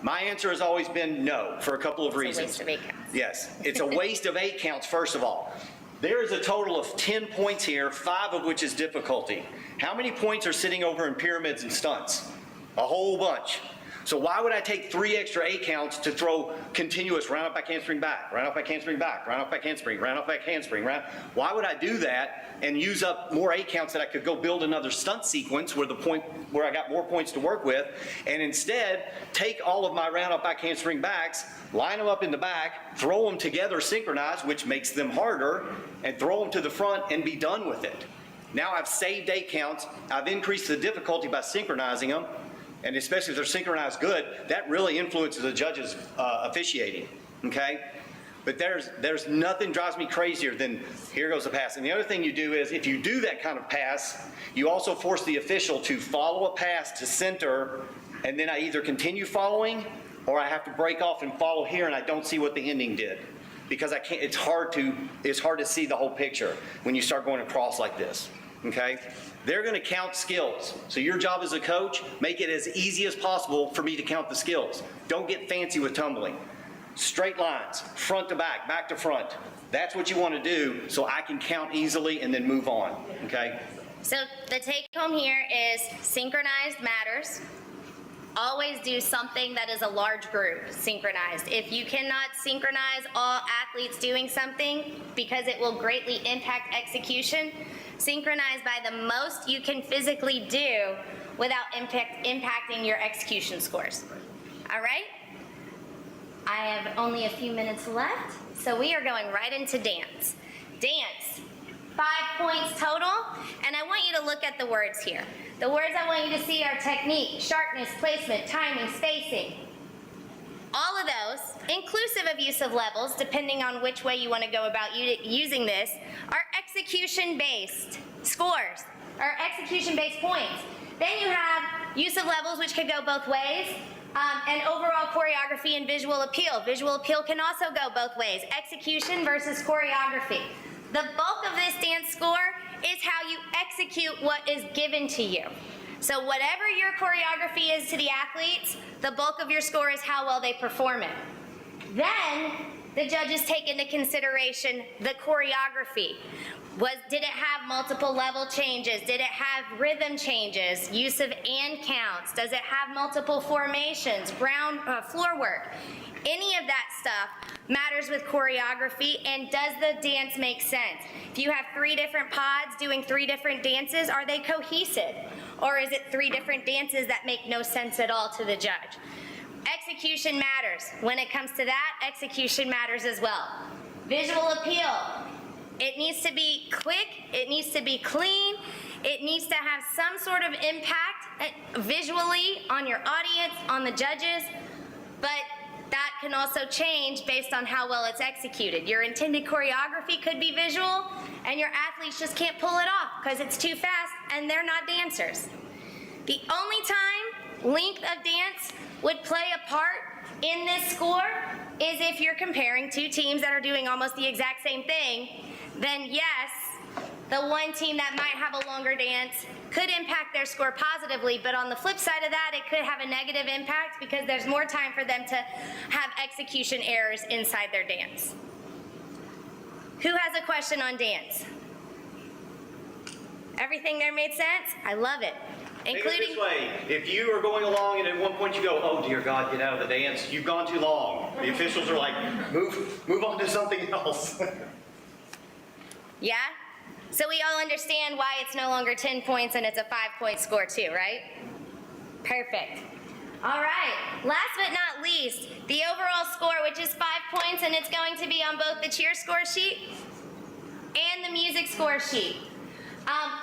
My answer has always been no, for a couple of reasons. It's a waste of 8 counts. Yes, it's a waste of 8 counts, first of all. There is a total of 10 points here, 5 of which is difficulty. How many points are sitting over in pyramids and stunts? A whole bunch. So why would I take 3 extra 8 counts to throw continuous round off back handspring back, round off back handspring back, round off back handspring, round off back handspring, round? Why would I do that and use up more 8 counts that I could go build another stunt sequence where I got more points to work with, and instead take all of my round off back handspring backs, line them up in the back, throw them together synchronized, which makes them harder, and throw them to the front and be done with it. Now I've saved 8 counts, I've increased the difficulty by synchronizing them, and especially if they're synchronized good, that really influences the judge's officiating, okay? But there's nothing drives me crazier than here goes the pass. And the other thing you do is if you do that kind of pass, you also force the official to follow a pass to center, and then I either continue following or I have to break off and follow here and I don't see what the ending did. Because I can't, it's hard to see the whole picture when you start going across like this, okay? They're going to count skills. So your job as a coach, make it as easy as possible for me to count the skills. Don't get fancy with tumbling. Straight lines, front to back to front. That's what you want to do so I can count easily and then move on, okay? So the take home here is synchronized matters. Always do something that is a large group, synchronized. If you cannot synchronize all athletes doing something because it will greatly impact execution, synchronize by the most you can physically do without impacting your execution scores. All right? I have only a few minutes left, so we are going right into dance. Dance, 5 points total, and I want you to look at the words here. The words I want you to see are technique, sharpness, placement, timing, spacing. All of those, inclusive of use of levels, depending on which way you want to go about using this, are execution-based scores, or execution-based points. Then you have use of levels, which could go both ways, and overall choreography and visual appeal. Visual appeal can also go both ways, execution versus choreography. The bulk of this dance score is how you execute what is given to you. So whatever your choreography is to the athletes, the bulk of your score is how well they perform it. Then the judges take into consideration the choreography. Did it have multiple level changes? Did it have rhythm changes? Use of and counts? Does it have multiple formations? Floor work? Any of that stuff matters with choreography, and does the dance make sense? If you have 3 different pods doing 3 different dances, are they cohesive? Or is it 3 different dances that make no sense at all to the judge? Execution matters. When it comes to that, execution matters as well. Visual appeal. It needs to be quick, it needs to be clean, it needs to have some sort of impact visually on your audience, on the judges, but that can also change based on how well it's executed. Your intended choreography could be visual, and your athletes just can't pull it off because it's too fast and they're not dancers. The only time length of dance would play a part in this score is if you're comparing two teams that are doing almost the exact same thing, then yes, the one team that might have a longer dance could impact their score positively, but on the flip side of that, it could have a negative impact because there's more time for them to have execution errors inside their dance. Who has a question on dance? Everything there made sense? I love it. Think of it Including, this way, if you are going along and at one point you go, oh dear God, get out of the dance, you've gone too long. The officials are like, move on to something else. yeah? So we all understand why it's no longer 10 points and it's a 5-point score too, right? Perfect. All right, last but not least, the overall score, which is 5 points, and it's going to be on both the cheer score sheet and the music score sheet.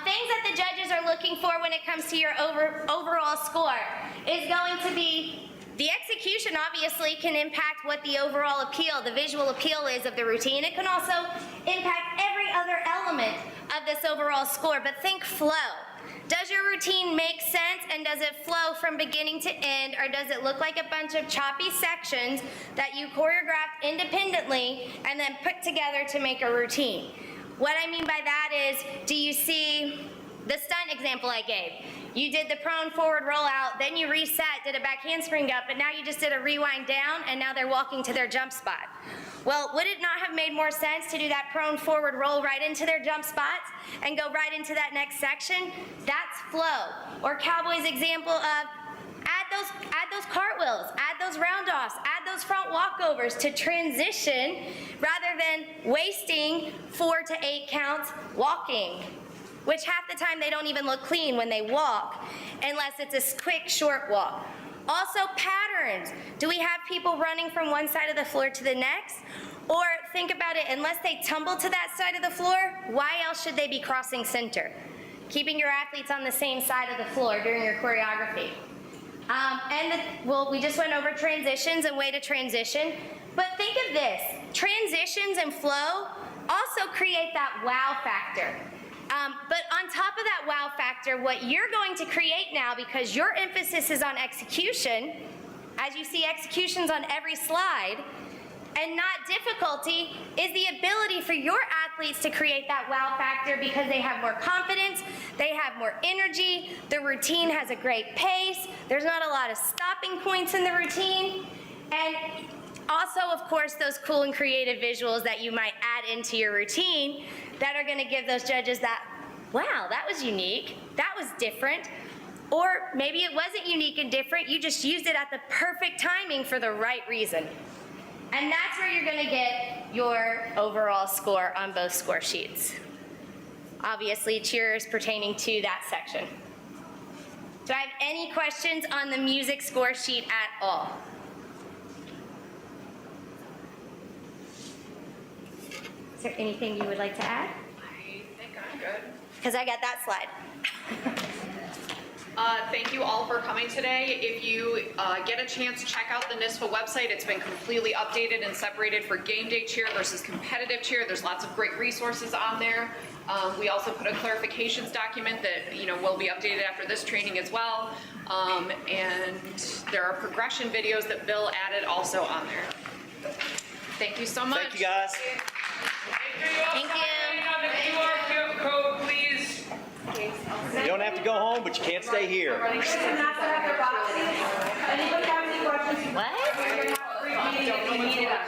Things that the judges are looking for when it comes to your overall score is going to be the execution. Obviously can impact what the overall appeal, the visual appeal is of the routine. It can also impact every other element of this overall score, but think flow. Does your routine make sense, and does it flow from beginning to end, or does it look like a bunch of choppy sections that you choreographed independently and then put together to make a routine? What I mean by that is, do you see the stunt example I gave? You did the prone forward roll out, then you reset, did a back handspring up, but now you just did a rewind down, and now they're walking to their jump spot. Well, would it not have made more sense to do that prone forward roll right into their jump spots and go right into that next section? That's flow. Or Cowboy's example of add those cartwheels, add those round-offs, add those front walkovers to transition rather than wasting 4 to 8 counts walking, which half the time they don't even look clean when they walk unless it's a quick, short walk. Also patterns. Do we have people running from one side of the floor to the next? Or think about it, unless they tumble to that side of the floor, why else should they be crossing center? Keeping your athletes on the same side of the floor during your choreography. We just went over transitions and way to transition, but think of this, transitions and flow also create that wow factor. But on top of that wow factor, what you're going to create now, because your emphasis is on execution, as you see executions on every slide, and not difficulty, is the ability for your athletes to create that wow factor because they have more confidence, they have more energy, the routine has a great pace, there's not a lot of stopping points in the routine, and also, of course, those cool and creative visuals that you might add into your routine that are gonna give those judges that, wow, that was unique, that was different, or maybe it wasn't unique and different, you just used it at the perfect timing for the right reason. And that's where you're gonna get your overall score on both score sheets. Obviously, cheers pertaining to that section. Do I have any questions on the music score sheet at all? Is there anything you would like to add? I think I'm good. Because I got that slide. Thank you all for coming today. If you get a chance, check out the NYSPHSAA website. It's been completely updated and separated for game day cheer versus competitive cheer. There's lots of great resources on there. We also put a clarifications document that will be updated after this training as well. And there are progression videos that Bill added also on there. Thank you so much. Thank you, guys. Thank you. QR code, please. You don't have to go home, but you can't stay here. Anybody have any questions? What? We're gonna have a brief meeting if you need it.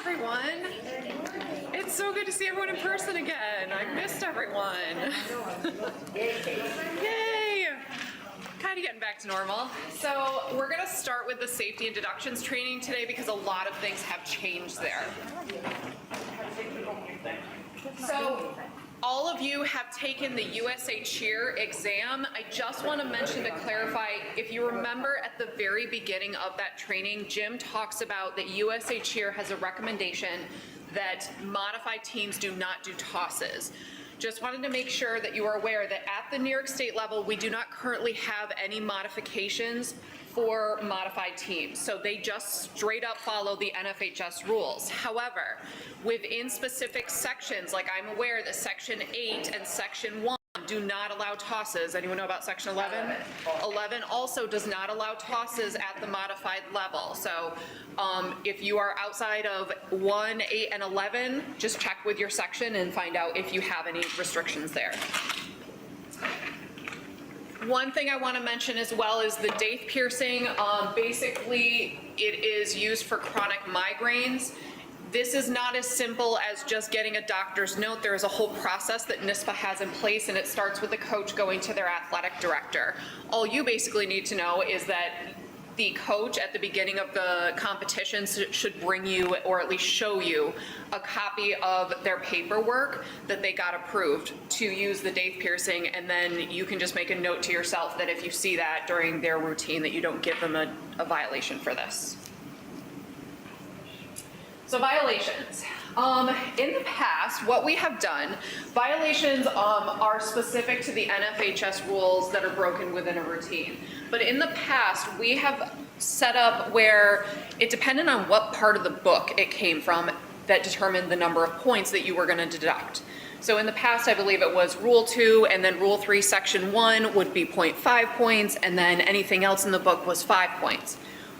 everyone. It's so good to see everyone in person again. I missed everyone. Yay! Kind of getting back to normal. So we're gonna start with the safety and deductions training today because a lot of things have changed there. So all of you have taken the USA Cheer exam. I just want to mention to clarify, if you remember at the very beginning of that training, Jim talks about that USA Cheer has a recommendation that modified teams do not do tosses. Just wanted to make sure that you are aware that at the New York State level, we do not currently have any modifications for modified teams. So they just straight up follow the NFHS rules. However, within specific sections, like I'm aware that Section 8 and Section 1 do not allow tosses. Anyone know about Section 11? 11 also does not allow tosses at the modified level. So if you are outside of 1, 8, and 11, just check with your section and find out if you have any restrictions there. One thing I want to mention as well is the daith piercing. Basically, it is used for chronic migraines. This is not as simple as just getting a doctor's note. There is a whole process that NYSPHSAA has in place, and it starts with the coach going to their athletic director. All you basically need to know is that the coach at the beginning of the competition should bring you, or at least show you, a copy of their paperwork that they got approved to use the daith piercing, and then you can just make a note to yourself that if you see that during their routine, that you don't give them a violation for this. So violations. In the past, what we have done, violations are specific to the NFHS rules that are broken within a routine. But in the past, we have set up where it depended on what part of the book it came from that determined the number of points that you were going to deduct. So in the past, I believe it was Rule 2, and then Rule 3, Section 1 would be 0.5 points, and then anything else in the book was 5 points.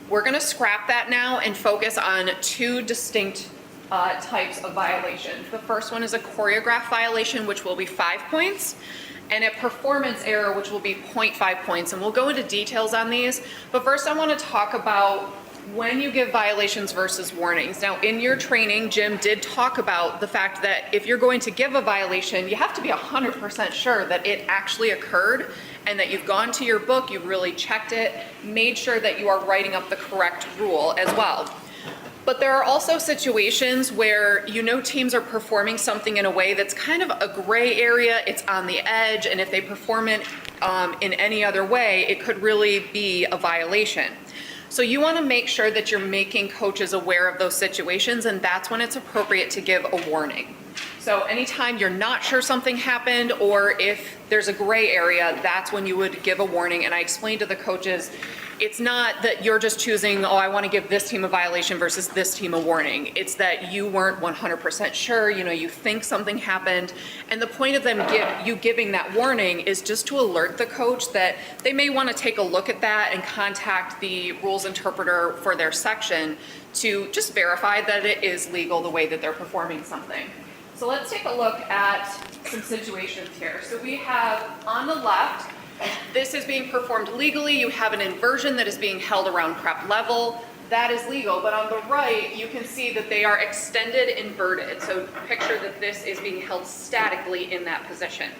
We're going to scrap that now and focus on two distinct types of violations. The first one is a choreograph violation, which will be 5 points, and a performance error, which will be 0.5 points. And we'll go into details on these. But first, I want to talk about when you give violations versus warnings. Now, in your training, Jim did talk about the fact that if you're going to give a violation, you have to be 100% sure that it actually occurred and that you've gone to your book, you've really checked it, made sure that you are writing up the correct rule as well. But there are also situations where you know teams are performing something in a way that's kind of a gray area, it's on the edge, and if they perform it in any other way, it could really be a violation. So you want to make sure that you're making coaches aware of those situations, and that's when it's appropriate to give a warning. So anytime you're not sure something happened, or if there's a gray area, that's when you would give a warning. And I explained to the coaches, it's not that you're just choosing, oh, I want to give this team a violation versus this team a warning. It's that you weren't 100% sure, you think something happened. And the point of you giving that warning is just to alert the coach that they may want to take a look at that and contact the rules interpreter for their section to just verify that it is legal the way that they're performing something. So let's take a look at some situations here. So we have on the left, this is being performed legally. You have an inversion that is being held around prep level. That is legal. But on the right, you can see that they are extended inverted. So picture that this is being held statically in that position.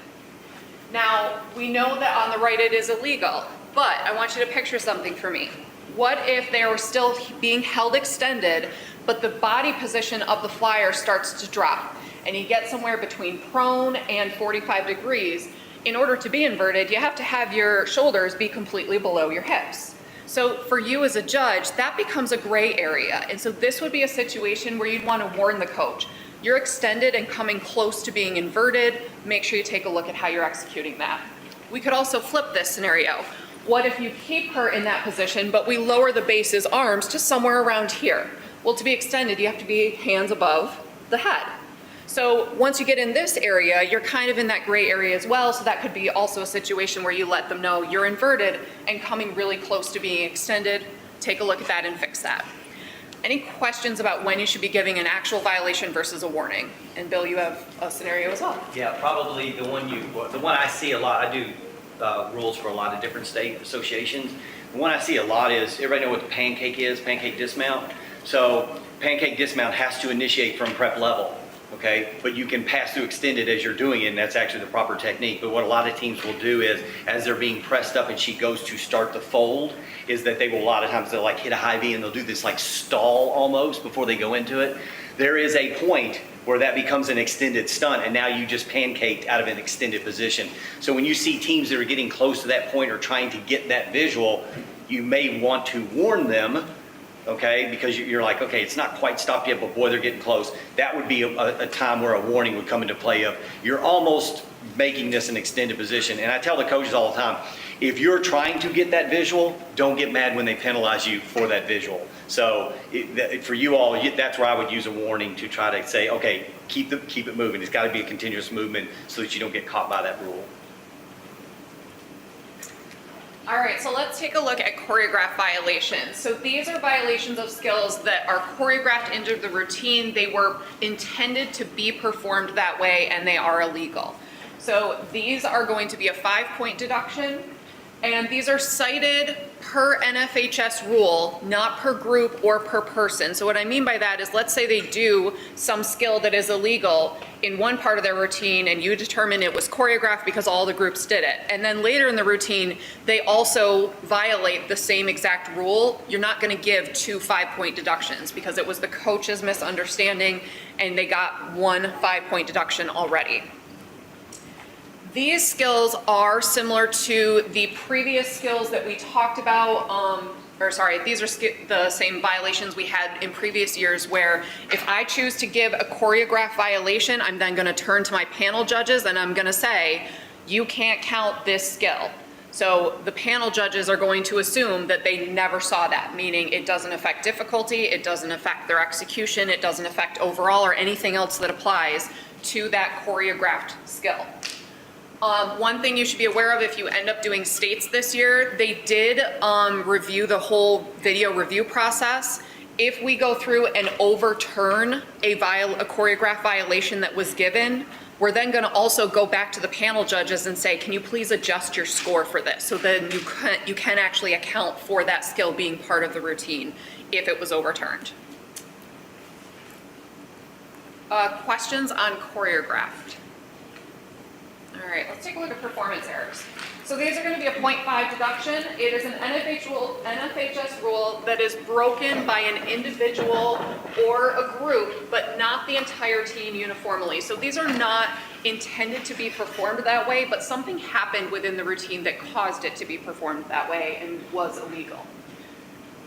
Now, we know that on the right it is illegal, but I want you to picture something for me. What if they were still being held extended, but the body position of the flyer starts to drop, and you get somewhere between prone and 45 degrees? In order to be inverted, you have to have your shoulders be completely below your hips. So for you as a judge, that becomes a gray area. And so this would be a situation where you'd want to warn the coach. You're extended and coming close to being inverted. Make sure you take a look at how you're executing that. We could also flip this scenario. What if you keep her in that position, but we lower the base's arms to somewhere around here? Well, to be extended, you have to be hands above the head. So once you get in this area, you're kind of in that gray area as well. So that could be also a situation where you let them know you're inverted and coming really close to being extended. Take a look at that and fix that. Any questions about when you should be giving an actual violation versus a warning? And Bill, you have a scenario as well. Yeah, probably the one I see a lot. I do rules for a lot of different state associations. The one I see a lot is, everybody know what the pancake is, pancake dismount? So pancake dismount has to initiate from prep level, okay? But you can pass through extended as you're doing it, and that's actually the proper technique. But what a lot of teams will do is, as they're being pressed up and she goes to start the fold, is that they will, a lot of times they'll like hit a high V and they'll do this like stall almost before they go into it. There is a point where that becomes an extended stunt, and now you just pancaked out of an extended position. So when you see teams that are getting close to that point or trying to get that visual, you may want to warn them, okay, because you're like, okay, it's not quite stopped yet, but boy, they're getting close. That would be a time where a warning would come into play of, you're almost making this an extended position. And I tell the coaches all the time, if you're trying to get that visual, don't get mad when they penalize you for that visual. So for you all, that's where I would use a warning to try to say, okay, keep it moving. It's got to be a continuous movement so that you don't get caught by that rule. All right, so let's take a look at choreographed violations. So these are violations of skills that are choreographed into the routine. They were intended to be performed that way, and they are illegal. So these are going to be a 5-point deduction, and these are cited per NFHS rule, not per group or per person. So what I mean by that is, let's say they do some skill that is illegal in one part of their routine, and you determine it was choreographed because all the groups did it. And then later in the routine, they also violate the same exact rule. You're not gonna give 2 5-point deductions because it was the coach's misunderstanding and they got 1 5-point deduction already. These skills are similar to the previous skills that we talked about, these are the same violations we had in previous years, where if I choose to give a choreographed violation, I'm then gonna turn to my panel judges and I'm gonna say, you can't count this skill. So the panel judges are going to assume that they never saw that, meaning it doesn't affect difficulty, it doesn't affect their execution, it doesn't affect overall or anything else that applies to that choreographed skill. One thing you should be aware of if you end up doing states this year, they did review the whole video review process. If we go through and overturn a choreographed violation that was given, we're then gonna also go back to the panel judges and say, can you please adjust your score for this? So then you can actually account for that skill being part of the routine if it was overturned. Questions on choreographed? All right, let's take a look at performance errors. So these are going to be a 0.5 deduction. It is an NFHS rule that is broken by an individual or a group, but not the entire team uniformly. So these are not intended to be performed that way, but something happened within the routine that caused it to be performed that way and was illegal.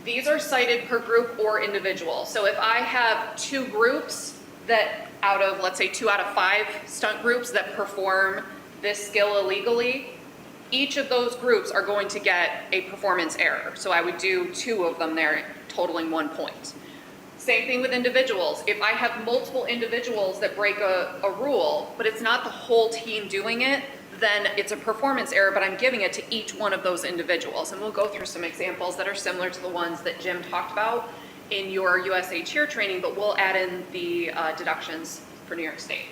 These are cited per group or individual. So if I have 2 groups that out of, let's say 2 out of 5 stunt groups that perform this skill illegally, each of those groups are going to get a performance error. So I would do 2 of them there, totaling 1 point. Same thing with individuals. If I have multiple individuals that break a rule, but it's not the whole team doing it, then it's a performance error, but I'm giving it to each one of those individuals. And we'll go through some examples that are similar to the ones that Jim talked about in your USA cheer training, but we'll add in the deductions for New York State.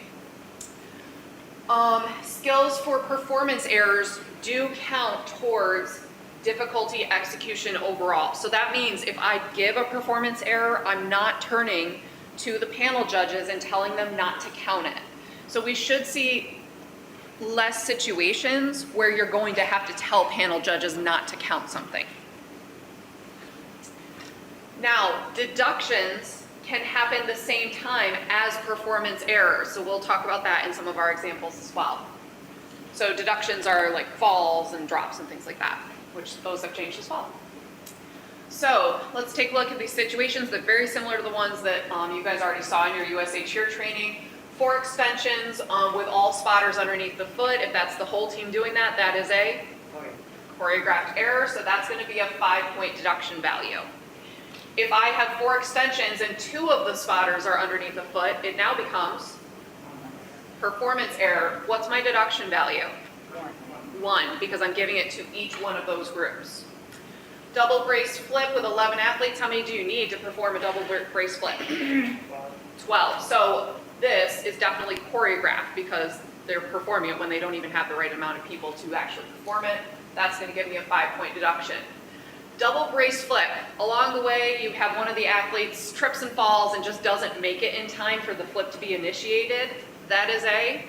Skills for performance errors do count towards difficulty execution overall. So that means if I give a performance error, I'm not turning to the panel judges and telling them not to count it. So we should see less situations where you're going to have to tell panel judges not to count something. Now, deductions can happen the same time as performance errors. So we'll talk about that in some of our examples as well. So deductions are like falls and drops and things like that, which those have changed as well. So let's take a look at these situations that are very similar to the ones that you guys already saw in your USA cheer training. 4 extensions with all spotters underneath the foot. If that's the whole team doing that, that is a choreographed error. So that's going to be a 5-point deduction value. If I have 4 extensions and 2 of the spotters are underneath the foot, it now becomes performance error. What's my deduction value? 1, because I'm giving it to each one of those groups. Double brace flip with 11 athletes. How many do you need to perform a double brace flip? 12. So this is definitely choreographed because they're performing it when they don't even have the right amount of people to actually perform it. That's going to give me a 5-point deduction. Double brace flip. Along the way, you have one of the athletes trips and falls and just doesn't make it in time for the flip to be initiated. That is a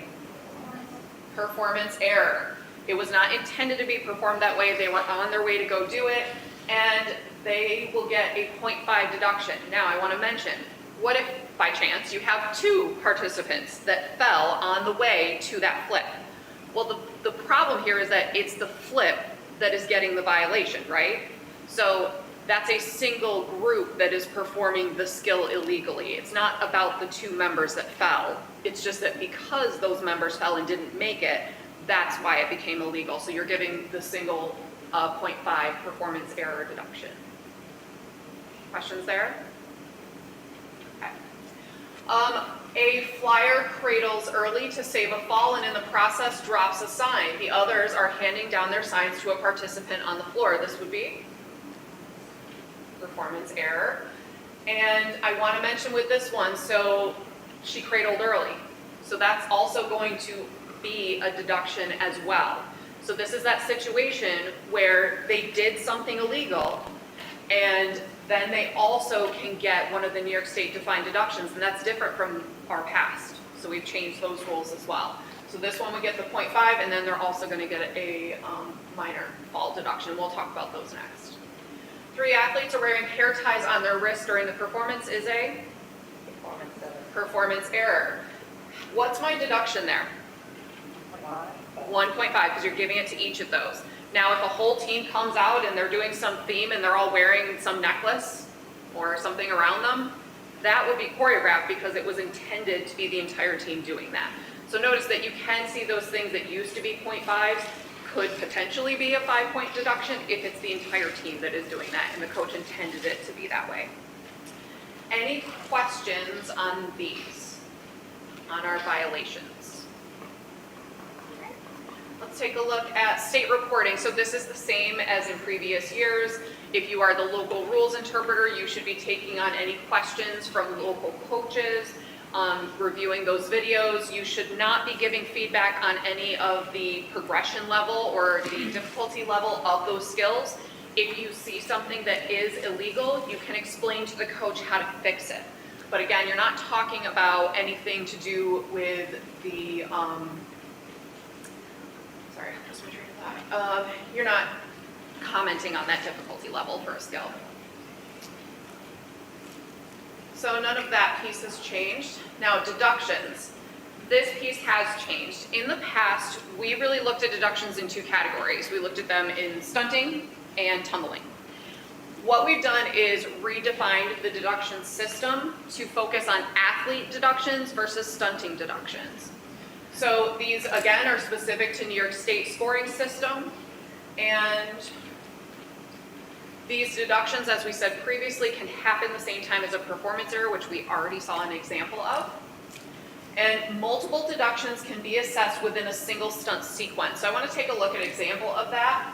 performance error. It was not intended to be performed that way. They were on their way to go do it, and they will get a 0.5 deduction. Now, I want to mention, what if, by chance, you have 2 participants that fell on the way to that flip? Well, the problem here is that it's the flip that is getting the violation, right? So that's a single group that is performing the skill illegally. It's not about the 2 members that fell. It's just that because those members fell and didn't make it, that's why it became illegal. So you're giving the single 0.5 performance error deduction. Questions there? Okay. A flyer cradles early to save a fall and in the process drops a sign. The others are handing down their signs to a participant on the floor. This would be performance error. And I want to mention with this one, so she cradled early. So that's also going to be a deduction as well. So this is that situation where they did something illegal and then they also can get one of the New York State defined deductions, and that's different from our past. So we've changed those rules as well. So this one would get the 0.5, and then they're also going to get a minor fall deduction. We'll talk about those next. 3 athletes are wearing hair ties on their wrist during the performance is a performance error. What's my deduction there? 1.5, because you're giving it to each of those. Now, if a whole team comes out and they're doing some theme and they're all wearing some necklace or something around them, that would be choreographed because it was intended to be the entire team doing that. So notice that you can see those things that used to be 0.5s could potentially be a 5-point deduction if it's the entire team that is doing that and the coach intended it to be that way. Any questions on these, on our violations? Let's take a look at state reporting. So this is the same as in previous years. If you are the local rules interpreter, you should be taking on any questions from local coaches, reviewing those videos. You should not be giving feedback on any of the progression level or the difficulty level of those skills. If you see something that is illegal, you can explain to the coach how to fix it. But again, you're not talking about anything to do with the, sorry, I'm just making that. You're not commenting on that difficulty level for a skill. So none of that piece has changed. Now deductions. This piece has changed. In the past, we really looked at deductions in 2 categories. We looked at them in stunting and tumbling. What we've done is redefined the deduction system to focus on athlete deductions versus stunting deductions. So these, again, are specific to New York State scoring system. And these deductions, as we said previously, can happen the same time as a performance error, which we already saw an example of. And multiple deductions can be assessed within a single stunt sequence. So I want to take a look at an example of that.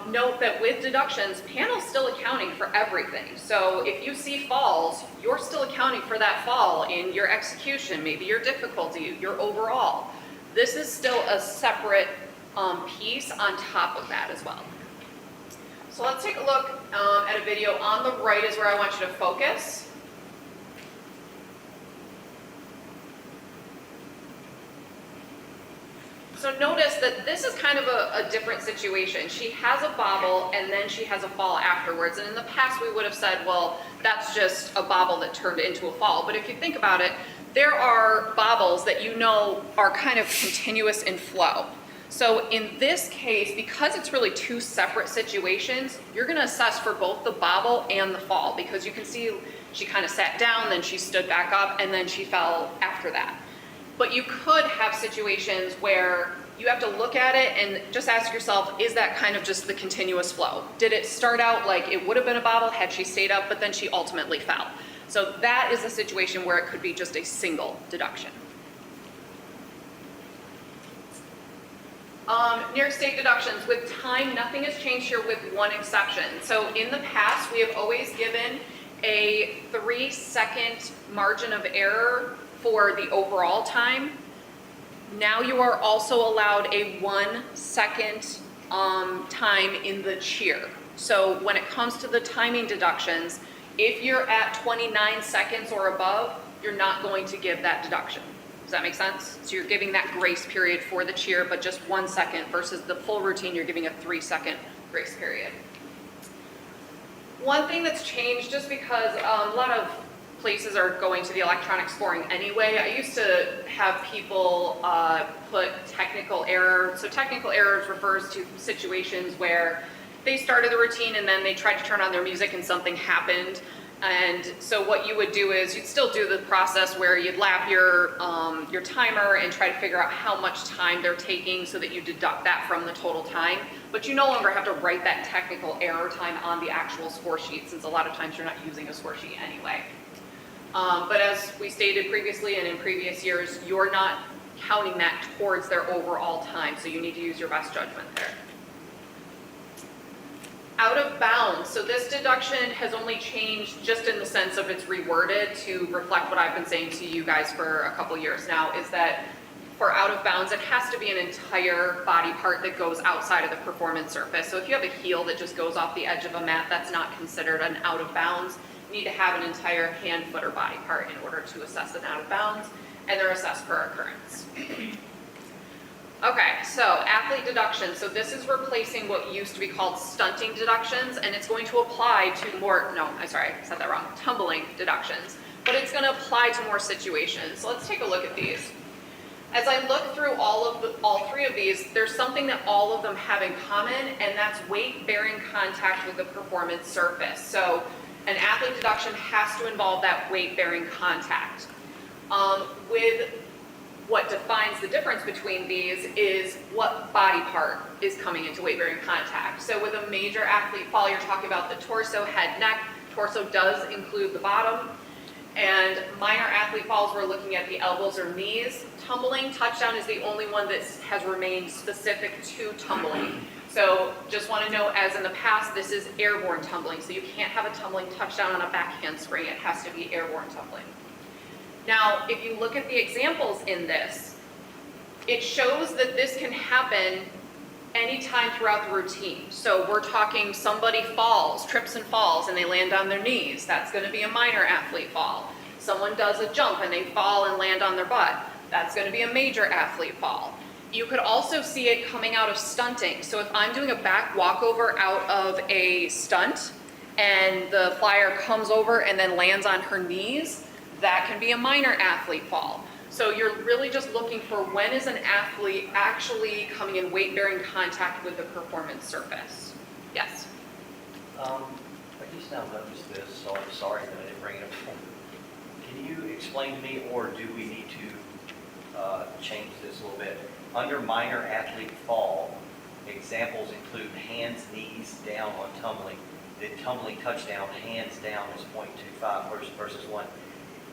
Note that with deductions, panel's still accounting for everything. So if you see falls, you're still accounting for that fall in your execution, maybe your difficulty, your overall. This is still a separate piece on top of that as well. So let's take a look at a video. On the right is where I want you to focus. So notice that this is kind of a different situation. She has a bobble and then she has a fall afterwards. And in the past we would have said, well, that's just a bobble that turned into a fall. But if you think about it, there are bobbles that you know are kind of continuous in flow. So in this case, because it's really 2 separate situations, you're gonna assess for both the bobble and the fall, because you can see she kind of sat down, then she stood back up, and then she fell after that. But you could have situations where you have to look at it and just ask yourself, is that kind of just the continuous flow? Did it start out like it would have been a bobble had she stayed up, but then she ultimately fell? So that is a situation where it could be just a single deduction. New York State deductions. With time, nothing has changed here with one exception. So in the past, we have always given a 3-second margin of error for the overall time. Now you are also allowed a 1-second time in the cheer. So when it comes to the timing deductions, if you're at 29 seconds or above, you're not going to give that deduction. Does that make sense? So you're giving that grace period for the cheer, but just 1 second versus the full routine, you're giving a 3-second grace period. One thing that's changed, just because a lot of places are going to the electronic scoring anyway, I used to have people put technical error. So technical errors refers to situations where they started the routine and then they tried to turn on their music and something happened. And so what you would do is you'd still do the process where you'd lap your timer and try to figure out how much time they're taking so that you deduct that from the total time. But you no longer have to write that technical error time on the actual score sheet, since a lot of times you're not using a score sheet anyway. But as we stated previously and in previous years, you're not counting that towards their overall time, so you need to use your best judgment there. Out of bounds, so this deduction has only changed just in the sense of it's reworded to reflect what I've been saying to you guys for a couple years now, is that for out of bounds, it has to be an entire body part that goes outside of the performance surface. So if you have a heel that just goes off the edge of a mat, that's not considered an out of bounds. You need to have an entire hand, foot, or body part in order to assess an out of bounds, and they're assessed per occurrence. Okay, so athlete deductions. So this is replacing what used to be called stunting deductions, and it's going to apply to more, no, I'm sorry, I said that wrong, tumbling deductions. But it's going to apply to more situations. So let's take a look at these. As I look through all three of these, there's something that all of them have in common, and that's weight-bearing contact with the performance surface. So an athlete deduction has to involve that weight-bearing contact. With what defines the difference between these is what body part is coming into weight-bearing contact. So with a major athlete fall, you're talking about the torso, head, neck. Torso does include the bottom. And minor athlete falls, we're looking at the elbows or knees. Tumbling, touchdown is the only one that has remained specific to tumbling. So just want to note, as in the past, this is airborne tumbling. So you can't have a tumbling touchdown on a backhand spring. It has to be airborne tumbling. Now, if you look at the examples in this, it shows that this can happen anytime throughout the routine. So we're talking somebody falls, trips and falls, and they land on their knees. That's going to be a minor athlete fall. Someone does a jump and they fall and land on their butt. That's going to be a major athlete fall. You could also see it coming out of stunting. So if I'm doing a back walkover out of a stunt and the flyer comes over and then lands on her knees, that can be a minor athlete fall. So you're really just looking for when is an athlete actually coming in weight-bearing contact with the performance surface. Yes? I just now noticed this, so I'm sorry that I didn't bring it up before. Can you explain to me, or do we need to change this a little bit? Under minor athlete fall, examples include hands, knees down on tumbling. The tumbling touchdown, hands down is 0.25 versus 1.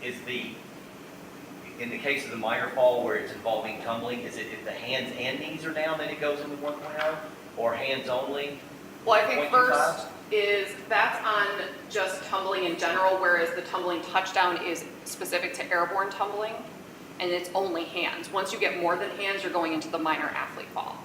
Is in the case of the minor fall where it's involving tumbling, is it if the hands and knees are down, then it goes into 1.0, or hands only? Well, I think 0.25? first is that's on just tumbling in general, whereas the tumbling touchdown is specific to airborne tumbling, and it's only hands. Once you get more than hands, you're going into the minor athlete fall.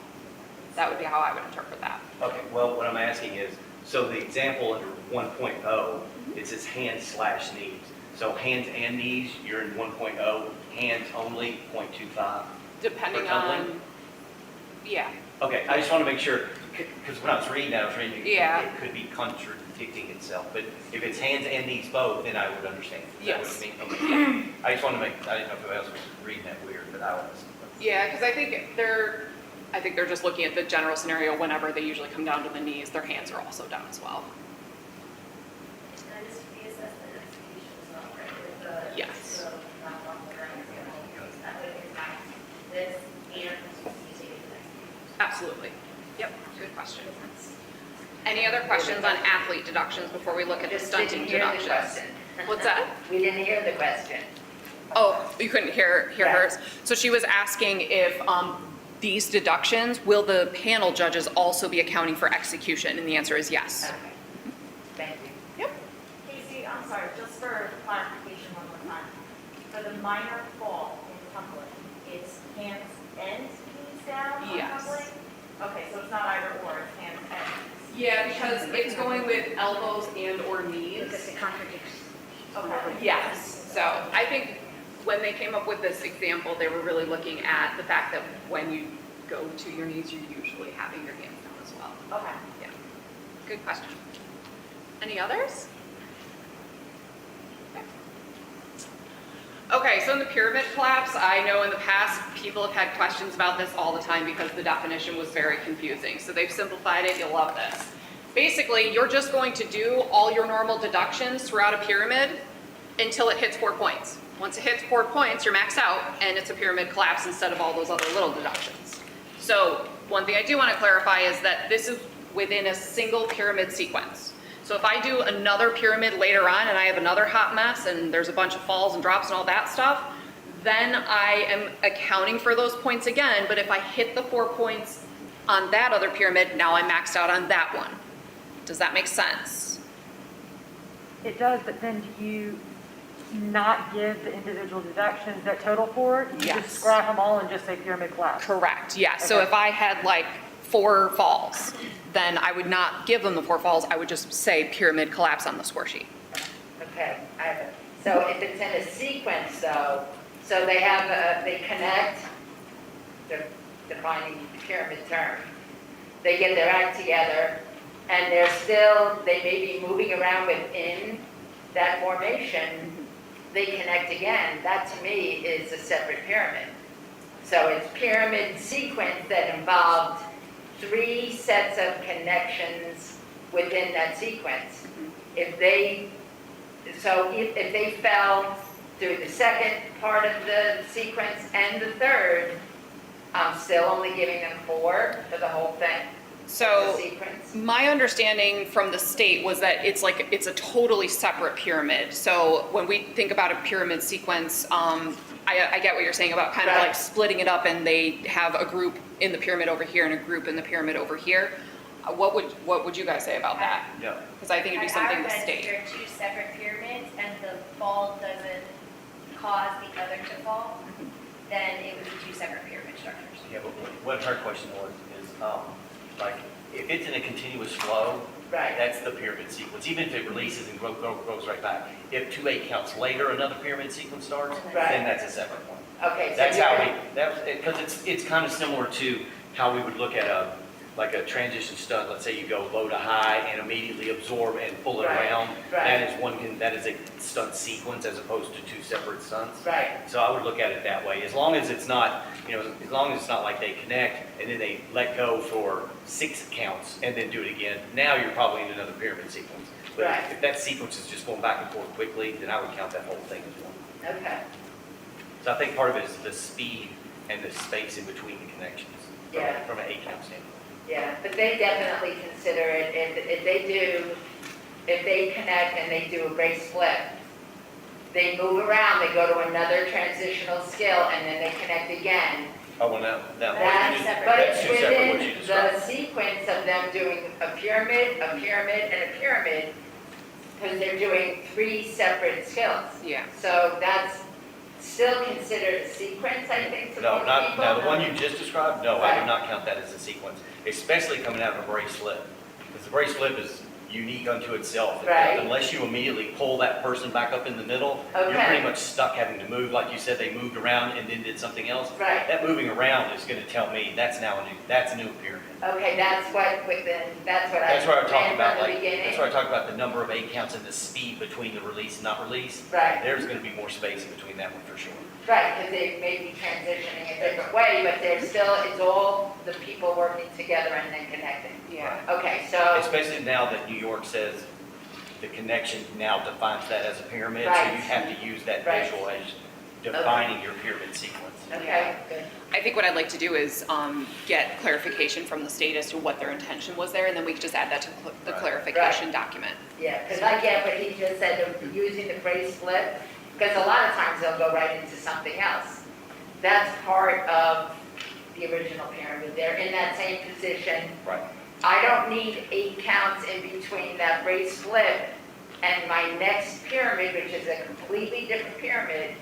That would be how I would interpret that. Okay, well, what I'm asking is, so the example under 1.0, it says hands/knees. So hands and knees, you're in 1.0, hands only, 0.25. Depending For tumbling? on, yeah. Okay, I just want to make sure, because when I was reading that, I was reading Yeah. it could be contradicting itself. But if it's hands and knees both, then I would understand. Is that what Yes. it means? Okay. I just want to make, I didn't know if else was reading that weird, but I was. Yeah, because I think they're just looking at the general scenario. Whenever they usually come down to the knees, their hands are also down as well. Yes. Absolutely. Yep, good question. Any other questions on athlete deductions before we look at the stunting deductions? What's that? We didn't hear the question. Oh, you couldn't hear hers. So she was asking if these deductions, will the panel judges also be accounting for execution? And the answer is yes. Okay. Thank you. Yep. Casey, I'm sorry, just for clarification one more time. For the minor fall in tumbling, it's hands and knees down on Yes. tumbling? Okay, so it's not either or, it's hands and knees. Yeah, because it's going with elbows and or knees. Because it contradicts. Yes, so I think when they came up with this example, they were really looking at the fact that when you go to your knees, you're usually having your hands down as well. Okay. Yeah, good question. Any others? Okay, so in the pyramid collapse, I know in the past, people have had questions about this all the time because the definition was very confusing. So they've simplified it, you'll love this. Basically, you're just going to do all your normal deductions throughout a pyramid until it hits 4 points. Once it hits 4 points, you're maxed out, and it's a pyramid collapse instead of all those other little deductions. So one thing I do want to clarify is that this is within a single pyramid sequence. So if I do another pyramid later on and I have another hot mess and there's a bunch of falls and drops and all that stuff, then I am accounting for those points again, but if I hit the 4 points on that other pyramid, now I'm maxed out on that one. Does that make sense? It does, but then do you not give the individual deductions that total for? You Yes. just scrap them all and just say pyramid collapse? Correct, yes. So Okay. if I had like 4 falls, then I would not give them the 4 falls, I would just say pyramid collapse on the score sheet. Okay, I have it. So if it's in a sequence though, so they have, they connect, they're defining the pyramid term. They get their act together and they may be moving around within that formation. They connect again. That to me is a separate pyramid. So it's pyramid sequence that involved 3 sets of connections within that sequence. If they fell through the second part of the sequence and the third, I'm still only giving them 4 for the whole thing. So The sequence. my understanding from the state was that it's a totally separate pyramid. So when we think about a pyramid sequence, I get what you're saying about kind of Right. like splitting it up and they have a group in the pyramid over here and a group in the pyramid over here. What would you guys say about that? Yeah. Because I think it'd be something the state. If you're 2 separate pyramids and the fall doesn't cause the other to fall, then it would be 2 separate pyramid structures. Yeah, but what her question was is, like, if it's in a continuous flow, Right. that's the pyramid sequence, even if it releases and goes right back. If 2 8 counts later, another pyramid sequence starts, Right. then that's a separate one. Okay, so That's how you're- because it's kind of similar to how we would look at like a transition stunt. Let's say you go low to high and immediately absorb and pull it Right, around. right. That is a stunt sequence as opposed to 2 separate stunts. Right. So I would look at it that way, as long as it's not, as long as it's not like they connect and then they let go for 6 counts and then do it again. Now you're probably in another pyramid sequence. But Right. if that sequence is just going back and forth quickly, then I would count that whole thing as one. Okay, So I think part of it is the speed and the space in between the connections Yeah. from an 8 count standpoint. yeah, but they definitely consider it, if they connect and they do a brace flip, they move around, they go to another transitional skill, and then they connect again. Oh, well, now, That's, that's but that's it's 2 separate what within you the described. sequence of them doing a pyramid, and a pyramid, because they're doing 3 separate skills. Yeah. So that's still considered a sequence, I think, to No, most not, people. now, the one you just described, no, I Right. would not count that as a sequence, especially coming out of a brace flip. Because the brace flip is unique unto itself. Right. Unless you immediately pull that person back up in the middle, you're Okay. pretty much stuck having to move. Like you said, they moved around and then did something else. Right. That moving around is gonna tell me that's now that's a new pyramid. Okay, that's what I That's where I talk meant about, from the like, beginning. that's where I talk about the number of 8 counts and the speed between the release and not release. Right. There's gonna be more space in between that one for sure. Right, because they may be transitioning a different way, but it's all the people working together and then connecting. Yeah. Okay, so, Especially now that New York says the connection now defines that as a pyramid, so you Right. have to use that Right. visual as defining your pyramid sequence. okay, good. I think what I'd like to do is get clarification from the state as to what their intention was there, and then we can just add that to the Right. clarification document. Yeah, because I get what he just said, of using the brace flip, because a lot of times they'll go right into something else. That's part of the original pyramid. They're in that same position. Right. I don't need 8 counts in between that brace flip and my next pyramid, which is a completely different pyramid,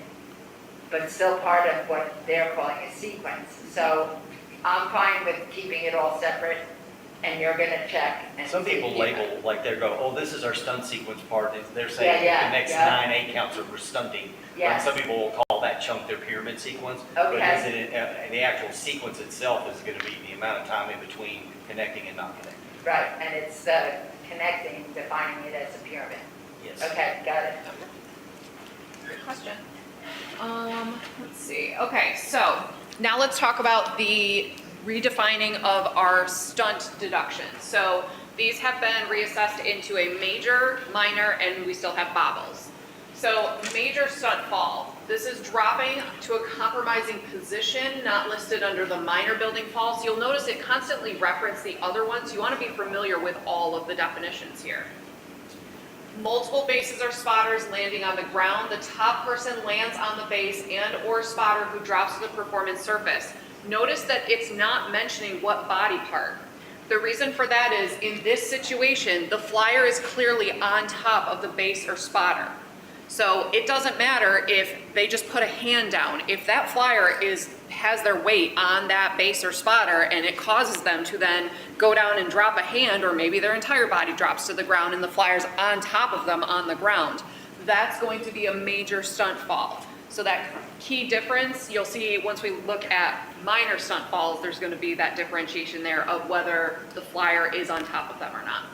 but still part of what they're calling a sequence. So I'm fine with keeping it all separate. and you're gonna check and Some see, people you know. label, like they go, oh, this is our stunt sequence part. They're saying Yeah, the next yeah. 9 8 counts are for stunting. Yes. And some people will call that chunk their pyramid sequence. But Okay. is it, and the actual sequence itself is gonna be the amount of time in between connecting and not connecting. Right, and it's connecting, defining it as a pyramid. Yes. Okay, got it. Good question. Let's see. Okay, so now let's talk about the redefining of our stunt deductions. So these have been reassessed into a major, minor, and we still have bobbles. So major stunt fall, this is dropping to a compromising position not listed under the minor building falls. You'll notice it constantly references the other ones. You want to be familiar with all of the definitions here. Multiple bases or spotters landing on the ground. The top person lands on the base and or spotter who drops to the performance surface. Notice that it's not mentioning what body part. The reason for that is in this situation, the flyer is clearly on top of the base or spotter. So it doesn't matter if they just put a hand down. If that flyer has their weight on that base or spotter and it causes them to then go down and drop a hand, or maybe their entire body drops to the ground and the flyer's on top of them on the ground, that's going to be a major stunt fall. So that key difference, you'll see once we look at minor stunt falls, there's going to be that differentiation there of whether the flyer is on top of them or not.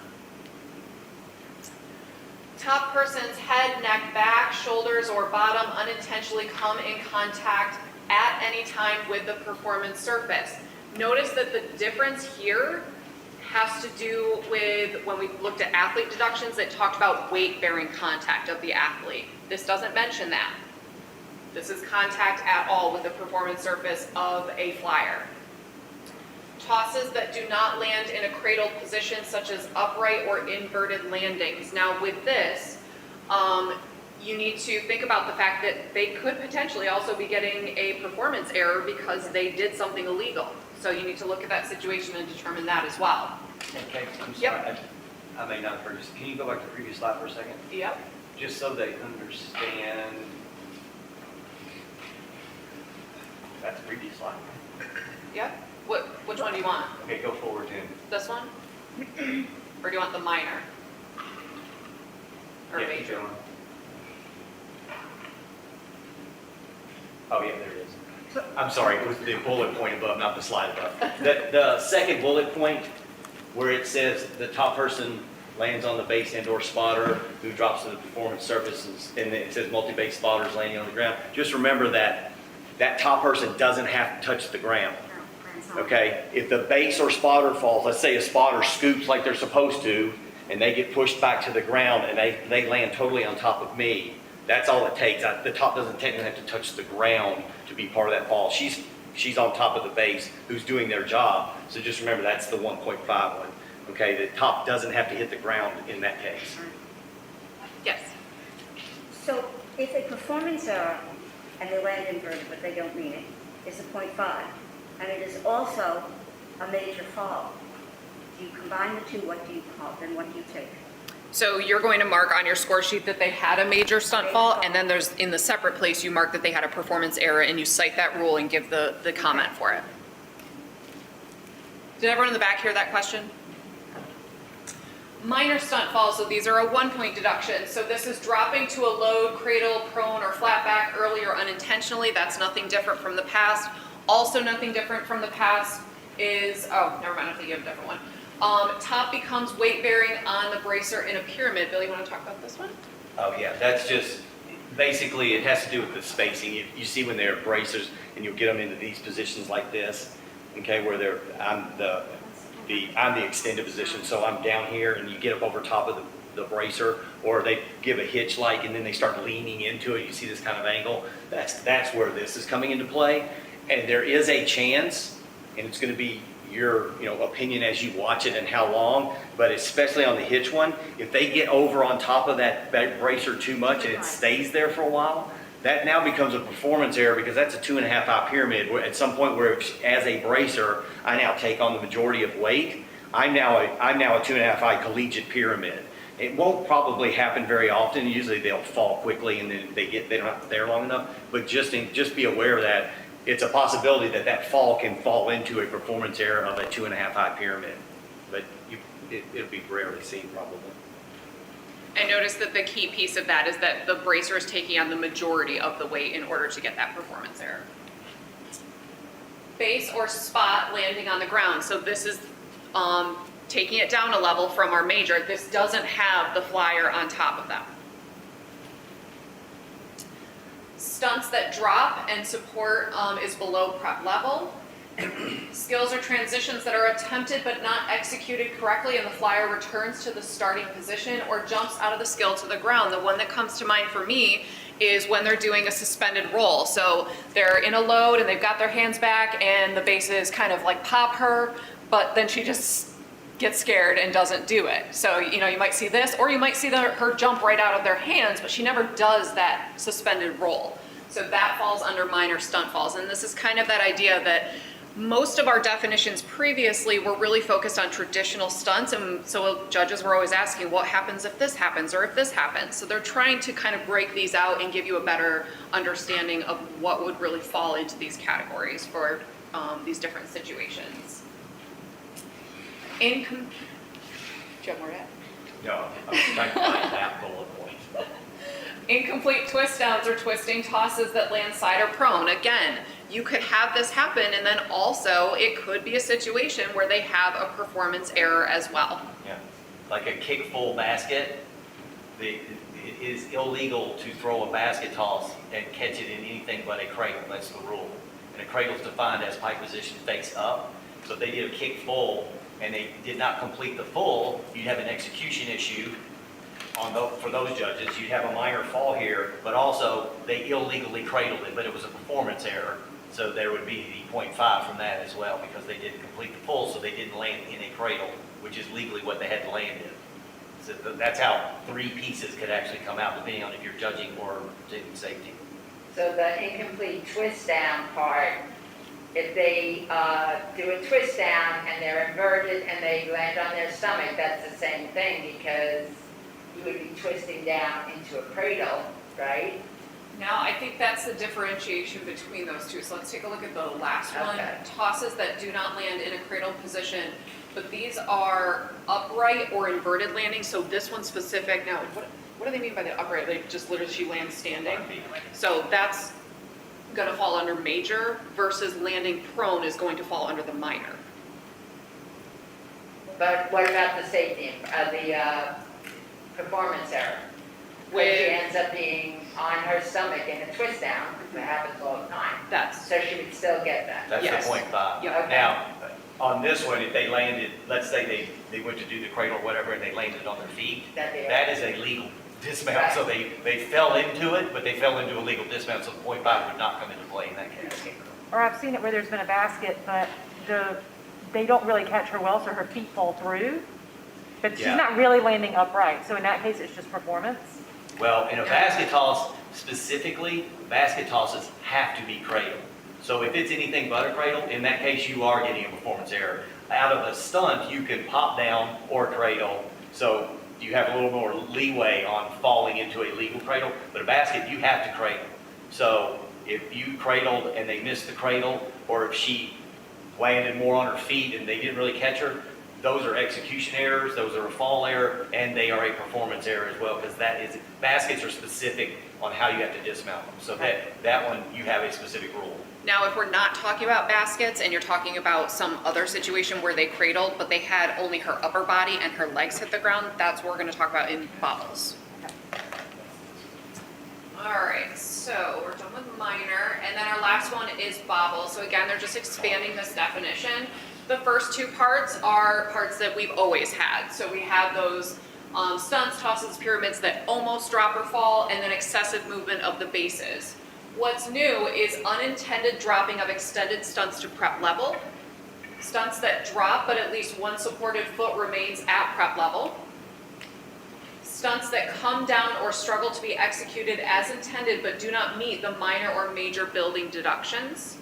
Top person's head, neck, back, shoulders, or bottom unintentionally come in contact at any time with the performance surface. Notice that the difference here has to do with when we looked at athlete deductions that talked about weight-bearing contact of the athlete. This doesn't mention that. This is contact at all with the performance surface of a flyer. Tosses that do not land in a cradled position, such as upright or inverted landings. Now with this, you need to think about the fact that they could potentially also be getting a performance error because they did something illegal. So you need to look at that situation and determine that as well. Okay, I'm sorry, Yep. I may not have heard this. Can you go back to the previous slide for a second? Yep. Just so they understand. That's the previous slide. Yep. Which one do you want? Okay, go forward then. This one? Or do you want the minor? Or Yeah, keep major? going. Oh, yeah, there it is. I'm sorry, it was the bullet point above, not the slide above. The second bullet point, where it says the top person lands on the base and/or spotter who drops to the performance surfaces, and it says multi-base spotters landing on the ground. Just remember that that top person doesn't have to touch the ground. Okay, if the base or spotter falls, let's say a spotter scoops like they're supposed to, and they get pushed back to the ground and they land totally on top of me, that's all it takes. The top doesn't technically have to touch the ground to be part of that fall. She's on top of the base who's doing their job. So just remember that's the 1.5 one. Okay, the top doesn't have to hit the ground in that case. Yes. So if a performance error and they land inverted, but they don't mean it, is a 0.5, and it is also a major fall, do you combine the two? What do you call? Then what do you take? So you're going to mark on your score sheet that they had a major stunt fall, and then there's, in the separate place, you mark that they had a performance error, and you cite that rule and give the comment for it. Did everyone in the back hear that question? Minor stunt falls, so these are a 1-point deduction. So this is dropping to a load, cradle, prone, or flat back early or unintentionally. That's nothing different from the past. Also nothing different from the past is, oh, never mind, I'm thinking of a different one. Top becomes weight bearing on the bracer in a pyramid. Bill, you want to talk about this one? Oh, yeah, that's just, basically, it has to do with the spacing. You see when they're bracers, and you'll get them into these positions like this, okay, where I'm the extended position, so I'm down here, and you get up over top of the bracer, or they give a hitch like, and then they start leaning into it. You see this kind of angle? That's where this is coming into play. And there is a chance, and it's going to be your opinion as you watch it and how long, but especially on the hitch one, if they get over on top of that bracer too much and it stays there for a while, that now becomes a performance error because that's a 2.5-eye pyramid. At some point where as a bracer, I now take on the majority of weight, I'm now a 2.5-eye collegiate pyramid. It won't probably happen very often. Usually they'll fall quickly and then they don't have to stay long enough, but just be aware of that. It's a possibility that fall can fall into a performance error of a 2.5-eye pyramid. But it'll be rarely seen probably. And notice that the key piece of that is that the bracer is taking on the majority of the weight in order to get that performance error. Base or spot landing on the ground. So this is taking it down a level from our major. This doesn't have the flyer on top of them. Stunts that drop and support is below prep level. Skills or transitions that are attempted but not executed correctly and the flyer returns to the starting position or jumps out of the skill to the ground. The one that comes to mind for me is when they're doing a suspended roll. So they're in a load and they've got their hands back and the bases kind of like pop her, but then she just gets scared and doesn't do it. So, you know, you might see this, or you might see her jump right out of their hands, but she never does that suspended roll. So that falls under minor stunt falls. And this is kind of that idea that most of our definitions previously were really focused on traditional stunts, and so judges were always asking, what happens if this happens or if this happens? So they're trying to kind of break these out and give you a better understanding of what would really fall into these categories for these different situations. Do you have more to add? No, I'm trying to find that bullet point. Incomplete twist downs or twisting tosses that land side or prone. Again, you could have this happen, and then also it could be a situation where they have a performance error as well. Yeah, like a kick full basket, it is illegal to throw a basket toss and catch it in anything but a cradle. That's the rule. And a cradle is defined as pike position face up. So if they did a kick full and they did not complete the full, you'd have an execution issue for those judges. You'd have a minor fall here, but also they illegally cradled it, but it was a performance error. So there would be the 0.5 from that as well, because they didn't complete the full, so they didn't land in a cradle, which is legally what they had to land in. So that's how 3 pieces could actually come out, depending on if you're judging or taking safety. So the incomplete twist down part, if they do a twist down and they're inverted and they land on their stomach, that's the same thing, because you would be twisting down into a cradle, right? Now, I think that's the differentiation between those two. So let's take a look at the last one. Okay. Tosses that do not land in a cradle position, but these are upright or inverted landing. So this one's specific. Now, what do they mean by the upright? They just literally, she lands standing. So that's gonna fall under major versus landing prone is going to fall under the minor. But what about the safety, the performance error? When she ends up being on her stomach in a twist down, that happens all the time. So she would still get that. That's Yes. the 0.5. Yeah. Okay. Now, on this one, if they landed, let's say they went to do the cradle or whatever, and they landed on their feet, that is a legal dismount. Right. So they fell into it, but they fell into a legal dismount, so the 0.5 would not come into play in that case. Or I've seen it where there's been a basket, but they don't really catch her well, so her feet fall through. But she's Yeah. not really landing upright, so in that case, it's just performance. Well, in a basket toss specifically, basket tosses have to be cradle. So if it's anything but a cradle, in that case, you are getting a performance error. Out of a stunt, you can pop down or cradle, so you have a little more leeway on falling into a legal cradle, but a basket, you have to cradle. So if you cradled and they missed the cradle, or if she landed more on her feet and they didn't really catch her, those are execution errors, those are a fall error, and they are a performance error as well, because baskets are specific on how you have to dismount them. So that one, you have a specific rule. Now, if we're not talking about baskets and you're talking about some other situation where they cradled, but they had only her upper body and her legs hit the ground, that's what we're gonna talk about in bobbles. All right, so we're done with minor, and then our last one is bobbles. So again, they're just expanding this definition. The first 2 parts are parts that we've always had. So we have those stunts, tosses, pyramids that almost drop or fall, and then excessive movement of the bases. What's new is unintended dropping of extended stunts to prep level, stunts that drop but at least one supported foot remains at prep level, stunts that come down or struggle to be executed as intended but do not meet the minor or major building deductions.